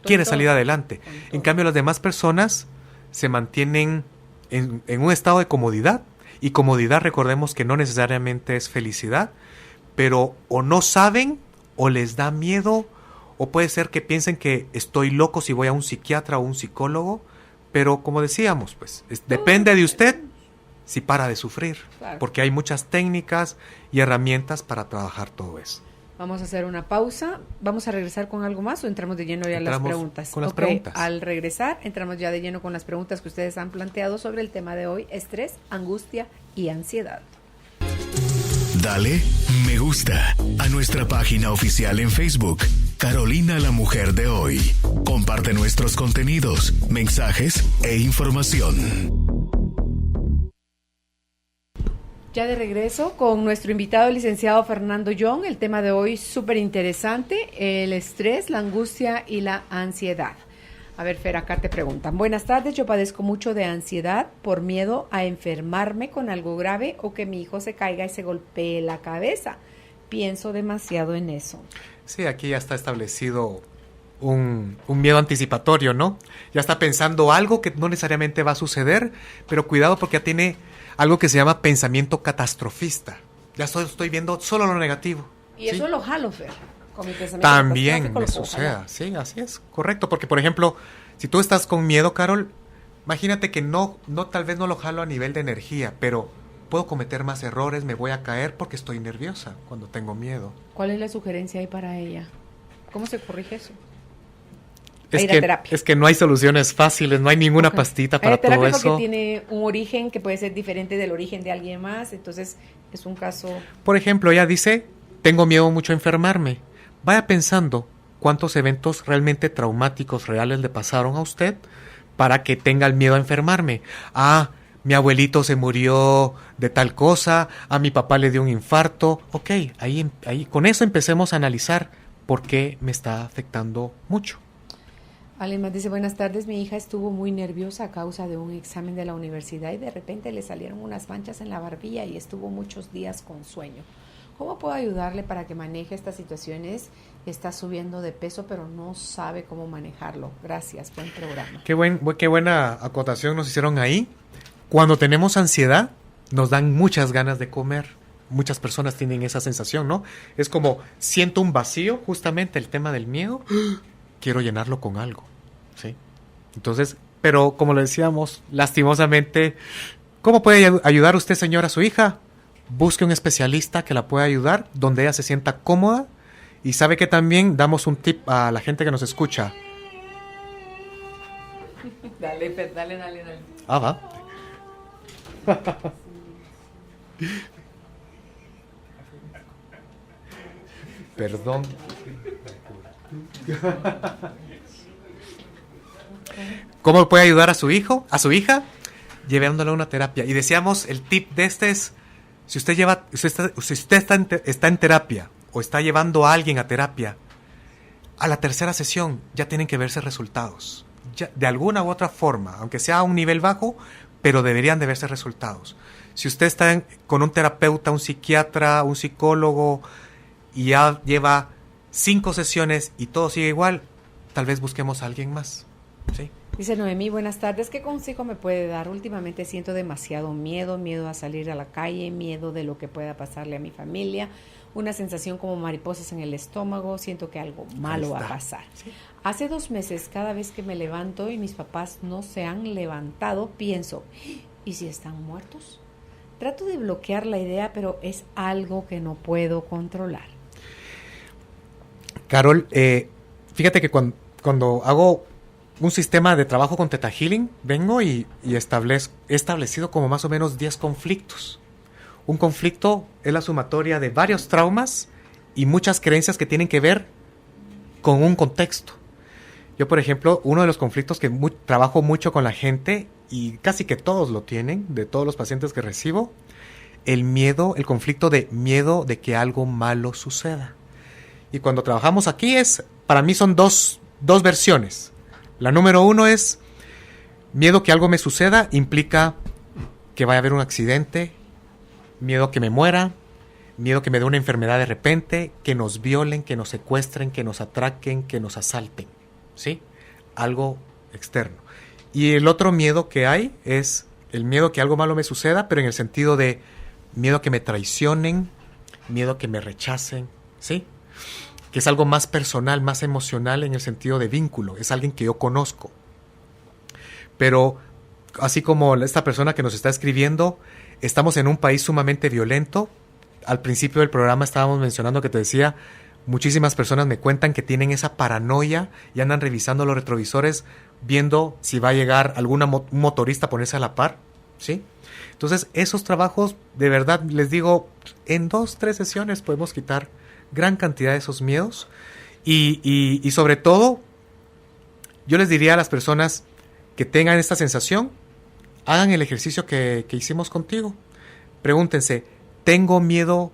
Speaker 3: quiere salir adelante. En cambio, las demás personas se mantienen en un estado de comodidad. Y comodidad, recordemos que no necesariamente es felicidad, pero o no saben, o les da miedo, o puede ser que piensen que estoy loco si voy a un psiquiatra o un psicólogo, pero como decíamos, pues depende de usted si para de sufrir,
Speaker 2: claro,
Speaker 3: porque hay muchas técnicas y herramientas para trabajar todo eso.
Speaker 2: Vamos a hacer una pausa. ¿Vamos a regresar con algo más o entramos de lleno ya en las preguntas?
Speaker 3: Con las preguntas.
Speaker 2: Al regresar, entramos ya de lleno con las preguntas que ustedes han planteado sobre el tema de hoy: estrés, angustia y ansiedad.
Speaker 1: Dale me gusta a nuestra página oficial en Facebook, Carolina la Mujer de Hoy. Comparte nuestros contenidos, mensajes e información.
Speaker 2: Ya de regreso con nuestro invitado, el licenciado Fernando Young. El tema de hoy súper interesante: el estrés, la angustia y la ansiedad. A ver, Fer, acá te preguntan: buenas tardes, yo padezco mucho de ansiedad por miedo a enfermarme con algo grave o que mi hijo se caiga y se golpee la cabeza. Pienso demasiado en eso.
Speaker 3: Sí, aquí ya está establecido un miedo anticipatorio, ¿no? Ya está pensando algo que no necesariamente va a suceder, pero cuidado porque ya tiene algo que se llama pensamiento catastrofista. Ya estoy viendo solo lo negativo.
Speaker 2: Y ¿sí? Eso lo jalo, Fer. Con mi pensamiento
Speaker 3: también me sucede, sí, así es, correcto, porque por ejemplo, si tú estás con miedo, Carol, imagínate que no tal vez no lo jalo a nivel de energía, pero puedo cometer más errores, me voy a caer porque estoy nerviosa cuando tengo miedo.
Speaker 2: ¿Cuál es la sugerencia ahí para ella? ¿Cómo se corrige eso?
Speaker 3: Es que no hay soluciones fáciles, no hay ninguna pastita para todo eso.
Speaker 2: Porque tiene un origen que puede ser diferente del origen de alguien más, entonces es un caso...
Speaker 3: Por ejemplo, ella dice, tengo miedo mucho a enfermarme. Vaya pensando cuántos eventos realmente traumáticos reales le pasaron a usted para que tenga el miedo a enfermarme. Ah, mi abuelito se murió de tal cosa, a mi papá le dio un infarto. Ok, ahí con eso empecemos a analizar por qué me está afectando mucho.
Speaker 2: Alguien más dice, buenas tardes, mi hija estuvo muy nerviosa a causa de un examen de la universidad y de repente le salieron unas manchas en la barbilla y estuvo muchos días con sueño. ¿Cómo puedo ayudarle para que maneje estas situaciones? Está subiendo de peso, pero no sabe cómo manejarlo. Gracias, buen programa.
Speaker 3: Qué buena acotación nos hicieron ahí. Cuando tenemos ansiedad, nos dan muchas ganas de comer. Muchas personas tienen esa sensación, ¿no? Es como, siento un vacío, justamente el tema del miedo, quiero llenarlo con algo, ¿sí? Entonces, pero como le decíamos, lastimosamente, ¿cómo puede ayudar usted, señora, a su hija? Busque un especialista que la pueda ayudar, donde ella se sienta cómoda. Y sabe que también damos un tip a la gente que nos escucha.
Speaker 2: Dale.
Speaker 3: Ah, va. Perdón. ¿Cómo puede ayudar a su hijo, a su hija? Llevándole a una terapia. Y decíamos, el tip de este es, si usted está en terapia o está llevando a alguien a terapia, a la tercera sesión ya tienen que verse resultados. Ya, de alguna u otra forma, aunque sea a un nivel bajo, pero deberían de verse resultados. Si usted está con un terapeuta, un psiquiatra, un psicólogo, y ya lleva 5 sesiones y todo sigue igual, tal vez busquemos a alguien más, ¿sí?
Speaker 2: Dice Noemí, buenas tardes, ¿qué consejo me puede dar? Últimamente siento demasiado miedo a salir a la calle, miedo de lo que pueda pasarle a mi familia, una sensación como mariposas en el estómago, siento que algo malo va a pasar. Sí. Hace 2 meses, cada vez que me levanto y mis papás no se han levantado, pienso, ¿y si están muertos? Trato de bloquear la idea, pero es algo que no puedo controlar.
Speaker 3: Carol, fíjate que cuando hago un sistema de trabajo con Theta Healing, vengo y he establecido como más o menos 10 conflictos. Un conflicto es la sumatoria de varios traumas y muchas creencias que tienen que ver con un contexto. Yo, por ejemplo, uno de los conflictos que trabajo mucho con la gente, y casi que todos lo tienen, de todos los pacientes que recibo, el conflicto de miedo de que algo malo suceda. Y cuando trabajamos aquí es para mí son dos versiones. La número 1 es miedo que algo me suceda, implica que vaya a haber un accidente, miedo que me muera, miedo que me dé una enfermedad de repente, que nos violen, que nos secuestren, que nos atraquen, que nos asalten, ¿sí? Algo externo. Y el otro miedo que hay es el miedo que algo malo me suceda, pero en el sentido de miedo que me traicionen, miedo que me rechacen, ¿sí? Que es algo más personal, más emocional en el sentido de vínculo, es alguien que yo conozco. Pero así como esta persona que nos está escribiendo, estamos en un país sumamente violento. Al principio del programa estábamos mencionando que te decía, muchísimas personas me cuentan que tienen esa paranoia y andan revisando los retrovisores viendo si va a llegar algún motorista a ponerse a la par, ¿sí? Entonces, esos trabajos, de verdad, les digo, en 2-3 sesiones podemos quitar gran cantidad de esos miedos y sobre todo, yo les diría a las personas que tengan esta sensación, hagan el ejercicio que hicimos contigo. Pregúntense, ¿tengo miedo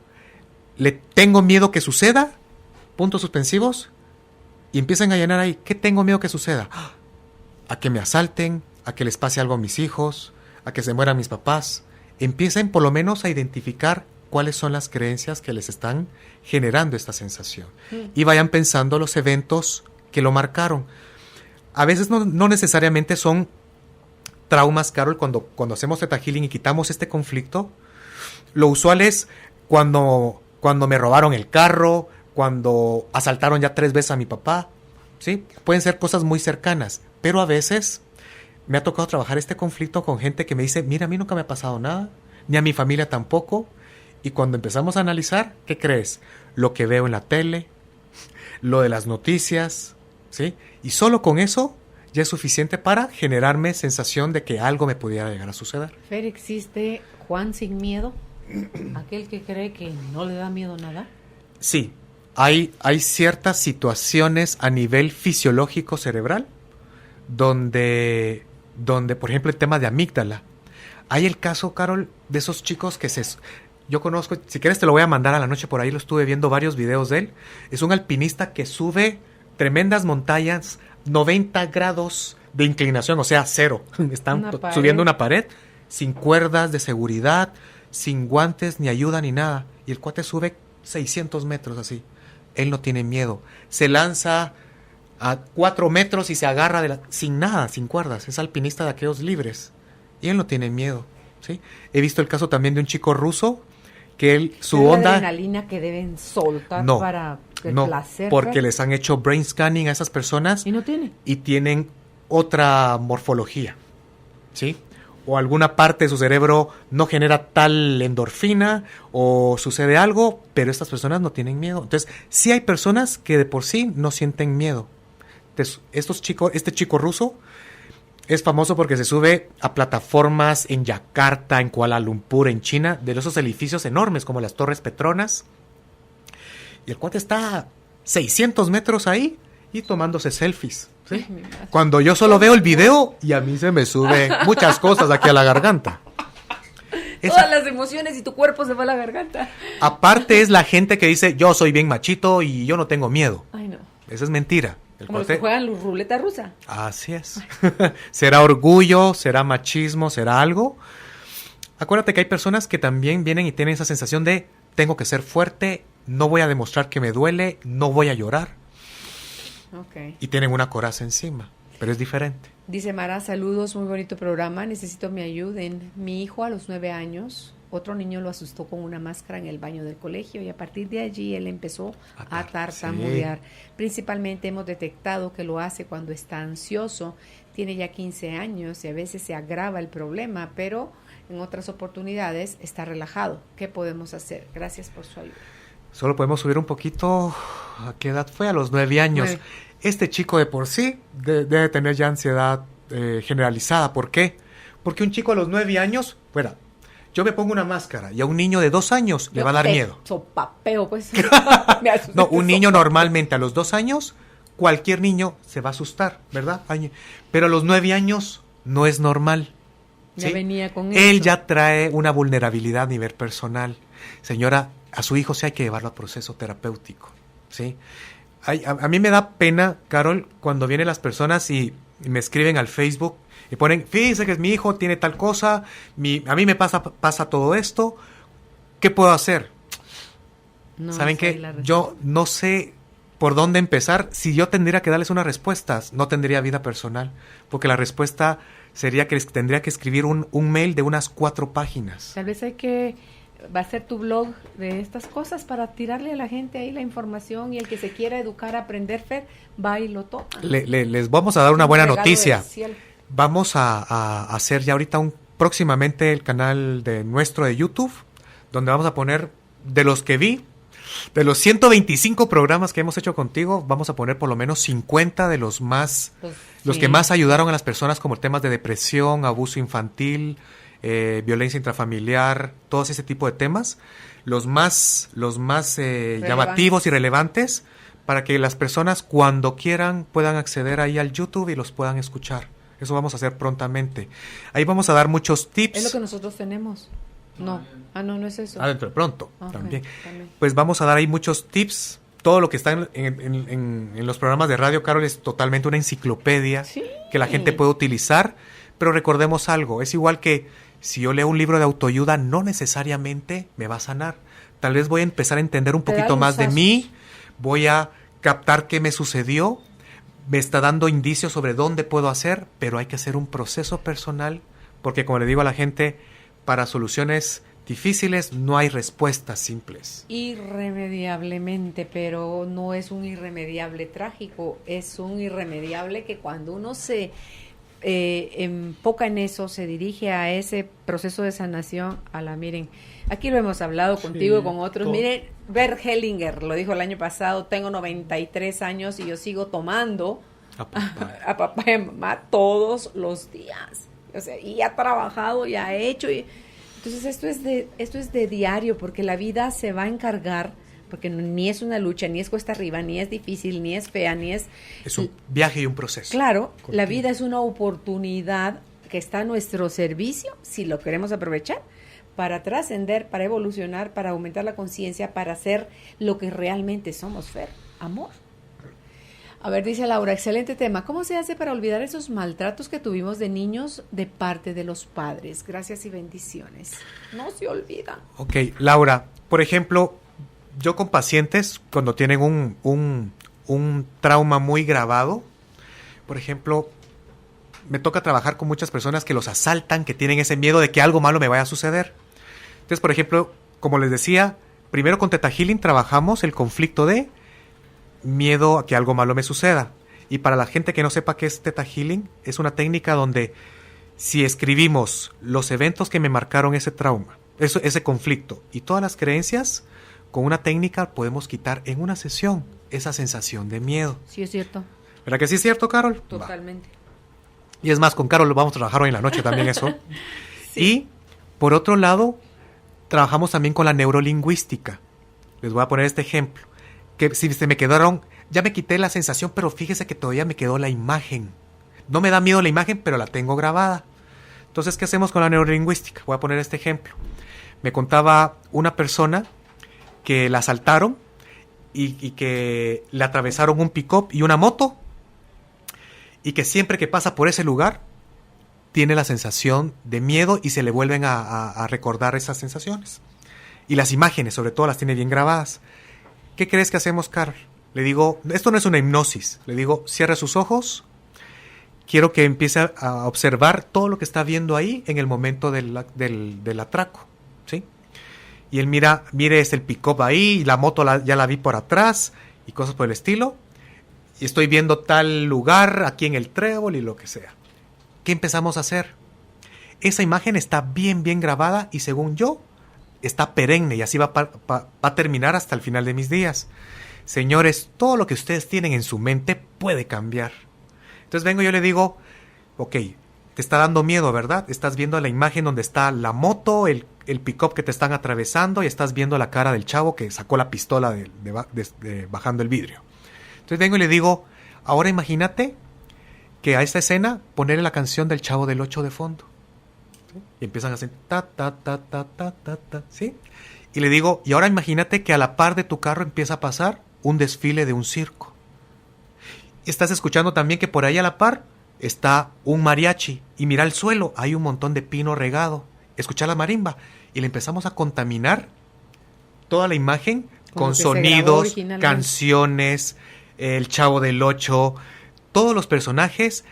Speaker 3: que suceda? Puntos suspensivos. Y empiezan a llenar ahí, ¿qué tengo miedo que suceda? A que me asalten, a que les pase algo a mis hijos, a que se mueran mis papás. Empiecen por lo menos a identificar cuáles son las creencias que les están generando esta sensación. Y vayan pensando los eventos que lo marcaron. A veces no necesariamente son traumas, Carol, cuando hacemos Theta Healing y quitamos este conflicto. Lo usual es cuando me robaron el carro, cuando asaltaron ya 3 veces a mi papá, ¿sí? Pueden ser cosas muy cercanas, pero a veces me ha tocado trabajar este conflicto con gente que me dice, mira, a mí nunca me ha pasado nada, ni a mi familia tampoco, y cuando empezamos a analizar, ¿qué crees? Lo que veo en la tele, lo de las noticias, ¿sí? Y solo con eso ya es suficiente para generarme sensación de que algo me pudiera llegar a suceder.
Speaker 2: Fer, ¿existe Juan sin miedo? ¿Aquel que cree que no le da miedo nada?
Speaker 3: Sí, hay ciertas situaciones a nivel fisiológico cerebral donde, por ejemplo, el tema de amígdala. Hay el caso, Carol, de esos chicos que yo conozco, si quieres te lo voy a mandar a la noche, por ahí lo estuve viendo varios videos de él. Es un alpinista que sube tremendas montañas, 90 grados de inclinación, o sea, 0. Están subiendo una pared, sin cuerdas de seguridad, sin guantes, ni ayuda, ni nada. Y el cuate sube 600 metros así. Él no tiene miedo. Se lanza a 4 metros y se agarra sin nada, sin cuerdas. Es alpinista de aquellos libres. Y él no tiene miedo, ¿sí? He visto el caso también de un chico ruso que su onda...
Speaker 2: ¿La adrenalina que deben soltar para el placer?
Speaker 3: Porque les han hecho brain scanning a esas personas.
Speaker 2: ¿Y no tiene?
Speaker 3: Y tienen otra morfología, ¿sí? O alguna parte de su cerebro no genera tal endorfina o sucede algo, pero estas personas no tienen miedo. Entonces, sí hay personas que de por sí no sienten miedo. Entonces, este chico ruso es famoso porque se sube a plataformas en Yakarta, en Kuala Lumpur, en China, de esos edificios enormes como las Torres Petronas. Y el cuate está a 600 metros ahí y tomándose selfies, ¿sí? Cuando yo solo veo el video y a mí se me suben muchas cosas aquí a la garganta.
Speaker 2: Todas las emociones y tu cuerpo se va a la garganta.
Speaker 3: Aparte es la gente que dice, yo soy bien machito y yo no tengo miedo.
Speaker 2: Ay, no.
Speaker 3: Esa es mentira.
Speaker 2: Como los que juegan ruleta rusa.
Speaker 3: Así es. ¿Será orgullo? ¿Será machismo? ¿Será algo? Acuérdate que hay personas que también vienen y tienen esa sensación de tengo que ser fuerte, no voy a demostrar que me duele, no voy a llorar.
Speaker 2: Okay.
Speaker 3: Y tienen una coraza encima, pero es diferente.
Speaker 2: Dice Mara, saludos, muy bonito programa, necesito me ayuden. Mi hijo a los 9 años, otro niño lo asustó con una máscara en el baño del colegio y a partir de allí él empezó a tartamudear. Sí. Principalmente hemos detectado que lo hace cuando está ansioso, tiene ya 15 años y a veces se agrava el problema, pero en otras oportunidades está relajado. ¿Qué podemos hacer? Gracias por su ayuda.
Speaker 3: Solo podemos subir un poquito. ¿A qué edad fue? A los 9 años. 9. Este chico de por sí debe tener ya ansiedad generalizada. ¿Por qué? Porque un chico a los 9 años, bueno, yo me pongo una máscara y a un niño de 2 años le va a dar miedo.
Speaker 2: Sopapeo, pues.
Speaker 3: No, un niño normalmente a los 2 años, cualquier niño se va a asustar, ¿verdad? Pero a los 9 años no es normal.
Speaker 2: Ya venía con
Speaker 3: Él
Speaker 2: eso.
Speaker 3: ya trae una vulnerabilidad a nivel personal. Señora, a su hijo sí hay que llevarlo a proceso terapéutico, ¿sí? A mí me da pena, Carol, cuando vienen las personas y me escriben al Facebook y ponen, fíjese que mi hijo tiene tal cosa, a mí me pasa todo esto, ¿qué puedo hacer?
Speaker 2: No
Speaker 3: ¿Saben
Speaker 2: sé
Speaker 3: qué? Yo no sé por dónde empezar. Si yo tendría que darles unas respuestas, no tendría vida personal, porque la respuesta sería que les tendría que escribir un mail de unas 4 páginas.
Speaker 2: Tal vez va a ser tu blog de estas cosas para tirarle a la gente ahí la información, y el que se quiera educar, aprender, Fer, va y lo toma.
Speaker 3: Les vamos a dar una buena
Speaker 2: regalo
Speaker 3: noticia.
Speaker 2: del cielo.
Speaker 3: Vamos a hacer ya ahorita próximamente el canal de nuestro de YouTube, donde vamos a poner, de los que vi, de los 125 programas que hemos hecho contigo, vamos a poner por lo menos 50 de los más, los que más ayudaron a las personas, como temas de depresión, abuso infantil, violencia intrafamiliar, todos ese tipo de temas, los más llamativos y relevantes, para que las personas cuando quieran puedan acceder ahí al YouTube y los puedan escuchar. Eso vamos a hacer prontamente. Ahí vamos a dar muchos tips.
Speaker 2: Es lo que nosotros tenemos. No. No es eso.
Speaker 3: Dentro de pronto.
Speaker 2: Okay,
Speaker 3: también. Pues vamos a dar ahí muchos tips. Todo lo que está en los programas de radio, Carol, es totalmente una enciclopedia que la gente puede utilizar. Pero recordemos algo, es igual que si yo leo un libro de autoayuda, no necesariamente me va a sanar. Tal vez voy a empezar a entender un poquito más de mí, voy a captar qué me sucedió, me está dando indicios sobre dónde puedo hacer, pero hay que hacer un proceso personal, porque como le digo a la gente, para soluciones difíciles no hay respuestas simples.
Speaker 2: Irremediablemente, pero no es un irremediable trágico, es un irremediable que cuando uno se enfoca en eso, se dirige a ese proceso de sanación, miren, aquí lo hemos hablado contigo y con otros, miren, Bert Hellinger lo dijo el año pasado, tengo 93 años y yo sigo tomando a papá y a mamá todos los días, o sea, y ha trabajado y ha hecho, entonces esto es de diario, porque la vida se va a encargar, porque ni es una lucha, ni es cuesta arriba, ni es difícil, ni es fea, ni es...
Speaker 3: Es un viaje y un proceso.
Speaker 2: Claro, la vida es una oportunidad que está a nuestro servicio, si lo queremos aprovechar, para trascender, para evolucionar, para aumentar la conciencia, para hacer lo que realmente somos, Fer, amor. A ver, dice Laura, excelente tema. ¿Cómo se hace para olvidar esos maltratos que tuvimos de niños de parte de los padres? Gracias y bendiciones. No se olvidan.
Speaker 3: Ok, Laura, por ejemplo, yo con pacientes, cuando tienen un trauma muy grabado, por ejemplo, me toca trabajar con muchas personas que los asaltan, que tienen ese miedo de que algo malo me vaya a suceder. Entonces, por ejemplo, como les decía, primero con Theta Healing trabajamos el conflicto de miedo a que algo malo me suceda. Y para la gente que no sepa qué es Theta Healing, es una técnica donde si escribimos los eventos que me marcaron ese trauma, ese conflicto y todas las creencias, con una técnica podemos quitar en una sesión esa sensación de miedo.
Speaker 2: Sí, es cierto.
Speaker 3: ¿Verdad que sí es cierto, Carol?
Speaker 2: Totalmente.
Speaker 3: Y es más, con Carol lo vamos a trabajar hoy en la noche también eso. Sí. Y, por otro lado, trabajamos también con la neurolingüística. Les voy a poner este ejemplo. Que si se me quedaron, ya me quité la sensación, pero fíjese que todavía me quedó la imagen. No me da miedo la imagen, pero la tengo grabada. Entonces, ¿qué hacemos con la neurolingüística? Voy a poner este ejemplo. Me contaba una persona que la asaltaron y que le atravesaron un pick-up y una moto, y que siempre que pasa por ese lugar tiene la sensación de miedo y se le vuelven a recordar esas sensaciones. Y las imágenes, sobre todo, las tiene bien grabadas. ¿Qué crees que hacemos, Carol? Le digo, esto no es una hipnosis. Le digo, cierra sus ojos. Quiero que empiece a observar todo lo que está viendo ahí en el momento del atraco, ¿sí? Y él mire el pick-up ahí, y la moto ya la vi por atrás, y cosas por el estilo. Y estoy viendo tal lugar aquí en el trébol y lo que sea. ¿Qué empezamos a hacer? Esa imagen está bien grabada y, según yo, está perenne, y así va a terminar hasta el final de mis días. Señores, todo lo que ustedes tienen en su mente puede cambiar. Entonces vengo y yo le digo, ok, te está dando miedo, ¿verdad? Estás viendo la imagen donde está la moto, el pick-up que te están atravesando, y estás viendo la cara del chavo que sacó la pistola bajando el vidrio. Entonces vengo y le digo, ahora imagínate que a esta escena ponerle la canción del Chavo del 8 de fondo. ¿Sí? Y empiezan a hacer ta, ta, ta, ta, ta, ta, ta, ¿sí? Y le digo, y ahora imagínate que a la par de tu carro empieza a pasar un desfile de un circo. estás escuchando también que por ahí a la par está un mariachi. Y mira el suelo, hay un montón de pino regado. Escucha la marimba. Y le empezamos a contaminar toda la imagen con sonidos, canciones, el Chavo del Ocho, todos los personajes.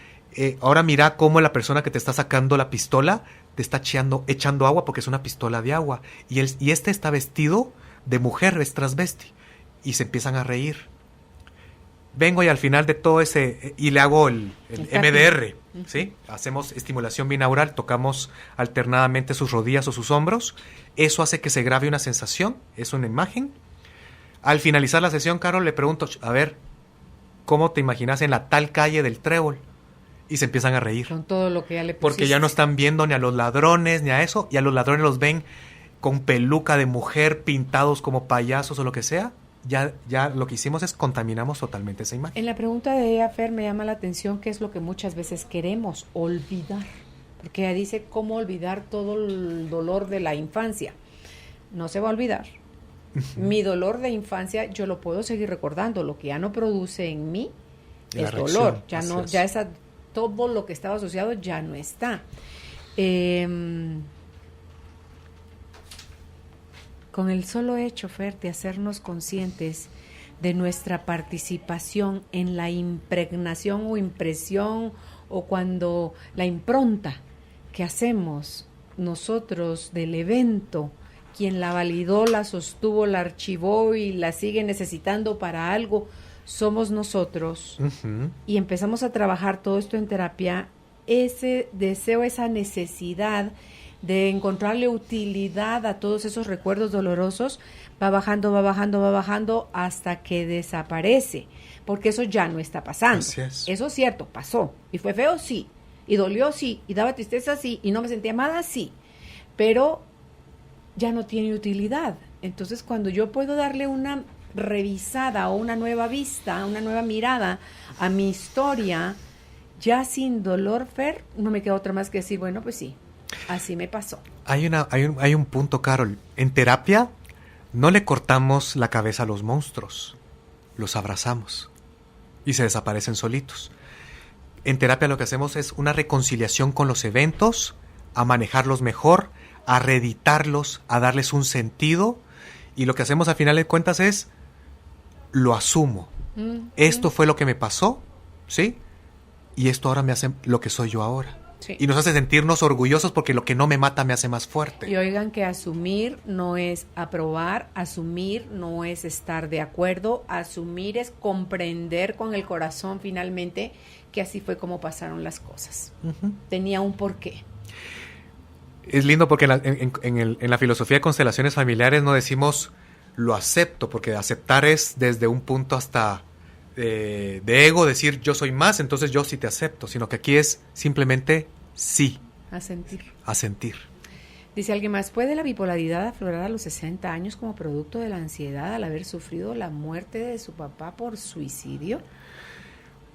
Speaker 3: Ahora mira cómo la persona que te está sacando la pistola te está echando agua porque es una pistola de agua. Y este está vestido de mujer, es transvesti. Y se empiezan a reír. Vengo y al final de todo ese... Y le hago el MDR, ¿sí? Hacemos estimulación binaural, tocamos alternadamente sus rodillas o sus hombros. Eso hace que se grabe una sensación, es una imagen. Al finalizar la sesión, Carol, le pregunto, a ver, ¿cómo te imaginas en la tal calle del Trébol? Y se empiezan a reír.
Speaker 2: Con todo lo que ya le pusiste.
Speaker 3: Porque ya no están viendo ni a los ladrones, ni a eso. Y a los ladrones los ven con peluca de mujer, pintados como payasos o lo que sea. Ya lo que hicimos es contaminamos totalmente esa imagen.
Speaker 2: En la pregunta de ella, Fer, me llama la atención qué es lo que muchas veces queremos olvidar. Porque ella dice cómo olvidar todo el dolor de la infancia. No se va a olvidar. Mi dolor de infancia yo lo puedo seguir recordando. Lo que ya no produce en mí es dolor. Ya no, ya todo lo que estaba asociado ya no está. Con el solo hecho, Fer, de hacernos conscientes de nuestra participación en la impregnación o impresión o cuando la impronta que hacemos nosotros del evento, quien la validó, la sostuvo, la archivó y la sigue necesitando para algo, somos nosotros. Y empezamos a trabajar todo esto en terapia, ese deseo, esa necesidad de encontrarle utilidad a todos esos recuerdos dolorosos, va bajando hasta que desaparece, porque eso ya no está pasando. Eso es cierto, pasó, y fue feo, sí, y dolió, sí, y daba tristeza, sí, y no me sentía amada, sí, pero ya no tiene utilidad. Entonces, cuando yo puedo darle una revisada o una nueva vista, una nueva mirada a mi historia, ya sin dolor, Fer, no me queda otra más que decir, bueno, pues sí, así me pasó. Hay
Speaker 3: un punto, Carol. En terapia no le cortamos la cabeza a los monstruos, los abrazamos y se desaparecen solitos. En terapia lo que hacemos es una reconciliación con los eventos, a manejarlos mejor, a reeditarlos, a darles un sentido, y lo que hacemos al final de cuentas es lo asumo. Esto fue lo que me pasó, ¿sí? Y esto ahora me hace lo que soy yo ahora. Sí. Y nos hace sentirnos orgullosos porque lo que no me mata me hace más fuerte.
Speaker 2: Y oigan que asumir no es aprobar, asumir no es estar de acuerdo, asumir es comprender con el corazón finalmente que así fue como pasaron las cosas. Tenía un porqué.
Speaker 3: Es lindo porque en la filosofía de constelaciones familiares no decimos lo acepto, porque aceptar es desde un punto hasta de ego, decir yo soy más, entonces yo sí te acepto, sino que aquí es simplemente sí. Asentir.
Speaker 2: Dice alguien más, ¿puede la bipolaridad aflorar a los 60 años como producto de la ansiedad al haber sufrido la muerte de su papá por suicidio?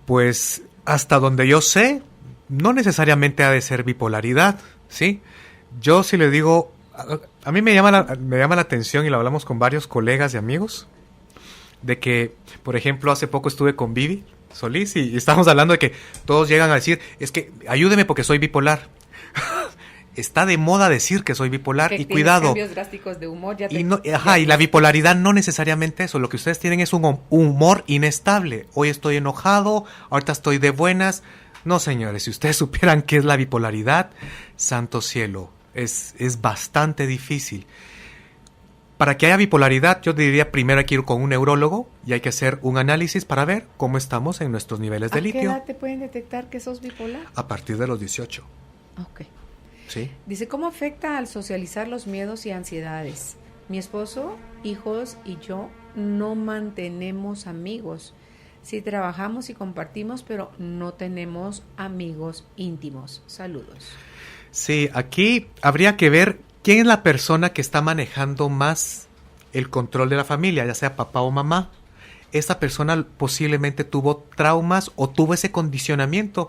Speaker 3: Pues hasta donde yo sé, no necesariamente ha de ser bipolaridad, ¿sí? Yo sí le digo, a mí me llama la atención, y lo hablamos con varios colegas y amigos, de que, por ejemplo, hace poco estuve con Vivi Solís y estábamos hablando de que todos llegan a decir, es que ayúdeme porque soy bipolar. Está de moda decir que soy bipolar, y cuidado.
Speaker 2: Cambios drásticos de humor.
Speaker 3: Y la bipolaridad no necesariamente eso. Lo que ustedes tienen es un humor inestable. Hoy estoy enojado, ahorita estoy de buenas. No, señores, si ustedes supieran qué es la bipolaridad, santo cielo, es bastante difícil. Para que haya bipolaridad, yo diría primero hay que ir con un neurólogo y hay que hacer un análisis para ver cómo estamos en nuestros niveles de litio.
Speaker 2: ¿A qué edad te pueden detectar que sos bipolar?
Speaker 3: A partir de los 18.
Speaker 2: Ok.
Speaker 3: Sí.
Speaker 2: Dice, ¿cómo afecta al socializar los miedos y ansiedades? Mi esposo, hijos y yo no mantenemos amigos. Sí trabajamos y compartimos, pero no tenemos amigos íntimos. Saludos.
Speaker 3: Sí, aquí habría que ver quién es la persona que está manejando más el control de la familia, ya sea papá o mamá. Esta persona posiblemente tuvo traumas o tuvo ese condicionamiento.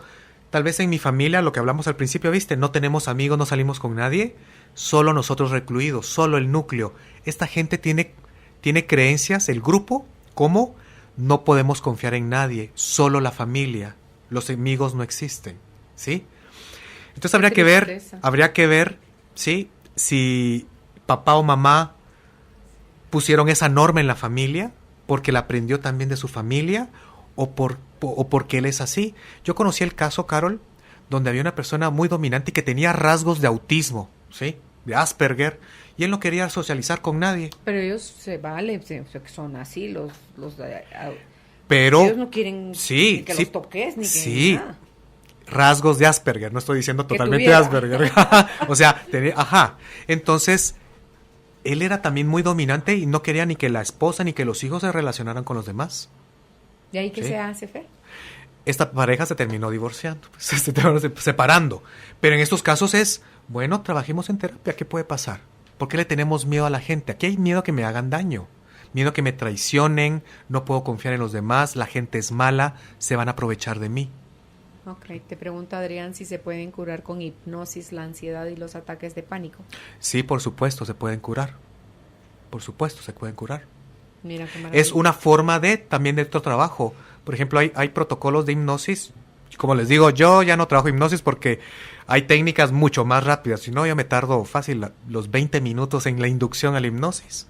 Speaker 3: Tal vez en mi familia, lo que hablamos al principio, ¿viste? No tenemos amigos, no salimos con nadie, solo nosotros recluidos, solo el núcleo. Esta gente tiene creencias, el grupo, como no podemos confiar en nadie, solo la familia, los amigos no existen, ¿sí? Entonces habría que ver, ¿sí? Si papá o mamá pusieron esa norma en la familia porque la aprendió también de su familia o porque él es así. Yo conocí el caso, Carol, donde había una persona muy dominante y que tenía rasgos de autismo, ¿sí? De Asperger, y él no quería socializar con nadie.
Speaker 2: Pero ellos son así, los
Speaker 3: pero
Speaker 2: ellos no quieren ni que los toques ni que nada.
Speaker 3: Rasgos de Asperger, no estoy diciendo totalmente Asperger. O sea, entonces él era también muy dominante y no quería ni que la esposa ni que los hijos se relacionaran con los demás.
Speaker 2: ¿Y ahí qué se hace, Fer?
Speaker 3: Esta pareja se terminó divorciando, se terminó separando. Pero en estos casos es, bueno, trabajemos en terapia, ¿qué puede pasar? ¿Por qué le tenemos miedo a la gente? Aquí hay miedo a que me hagan daño, miedo a que me traicionen, no puedo confiar en los demás, la gente es mala, se van a aprovechar de mí.
Speaker 2: Ok, te pregunta Adrián si se pueden curar con hipnosis la ansiedad y los ataques de pánico.
Speaker 3: Sí, por supuesto, se pueden curar. Por supuesto, se pueden curar.
Speaker 2: Mira qué maravilla.
Speaker 3: Es una forma también de otro trabajo. Por ejemplo, hay protocolos de hipnosis. Como les digo, yo ya no trabajo hipnosis porque hay técnicas mucho más rápidas. Si no, yo me tardo fácil los 20 minutos en la inducción a la hipnosis.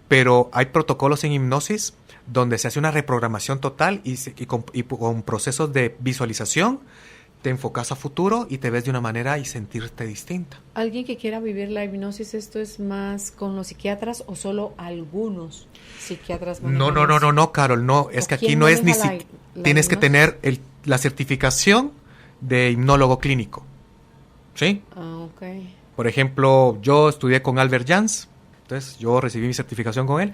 Speaker 3: Pero hay protocolos en hipnosis donde se hace una reprogramación total y con procesos de visualización te enfocas a futuro y te ves de una manera y sentirte distinta.
Speaker 2: ¿Alguien que quiera vivir la hipnosis, esto es más con los psiquiatras o solo algunos psiquiatras?
Speaker 3: No, Carol, no. Es que aquí no es ni siquiera... Tienes que tener la certificación de hipnólogo clínico. ¿Sí?
Speaker 2: Ah, ok.
Speaker 3: Por ejemplo, yo estudié con Albert Jans, entonces yo recibí mi certificación con él.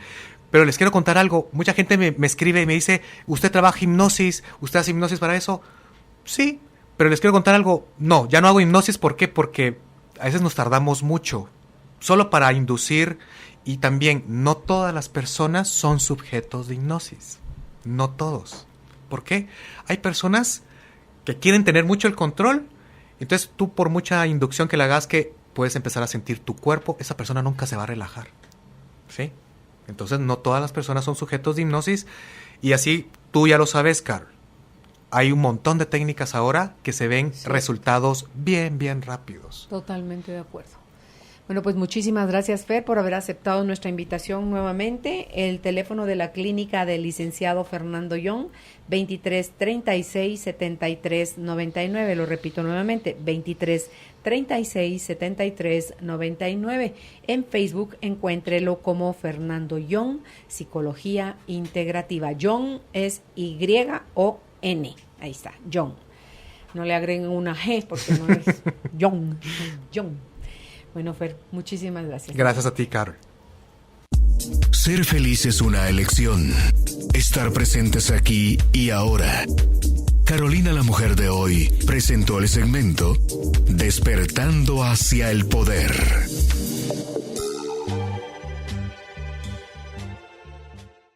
Speaker 3: Pero les quiero contar algo. Mucha gente me escribe y me dice, ¿usted trabaja hipnosis? ¿Usted hace hipnosis para eso? Sí, pero les quiero contar algo. No, ya no hago hipnosis. ¿Por qué? Porque a veces nos tardamos mucho. Solo para inducir. Y también, no todas las personas son sujetos de hipnosis. No todos. ¿Por qué? Hay personas que quieren tener mucho el control. Entonces tú, por mucha inducción que le hagas, que puedes empezar a sentir tu cuerpo, esa persona nunca se va a relajar. ¿Sí? Entonces no todas las personas son sujetos de hipnosis. Y así tú ya lo sabes, Carol. Hay un montón de técnicas ahora que se ven resultados bien rápidos.
Speaker 2: Totalmente de acuerdo. Bueno, pues muchísimas gracias, Fer, por haber aceptado nuestra invitación nuevamente. El teléfono de la clínica del licenciado Fernando Young, 2336-7399. Lo repito nuevamente, 2336-7399. En Facebook encuéntrelo como Fernando Young, Psicología Integrativa. Young es Y-O-N. Ahí está, Young. No le agreguen una G porque no es Young. Bueno, Fer, muchísimas gracias.
Speaker 3: Gracias a ti, Carol.
Speaker 1: Ser feliz es una elección. Estar presentes aquí y ahora. Carolina, la mujer de hoy, presentó el segmento Despertando hacia el poder.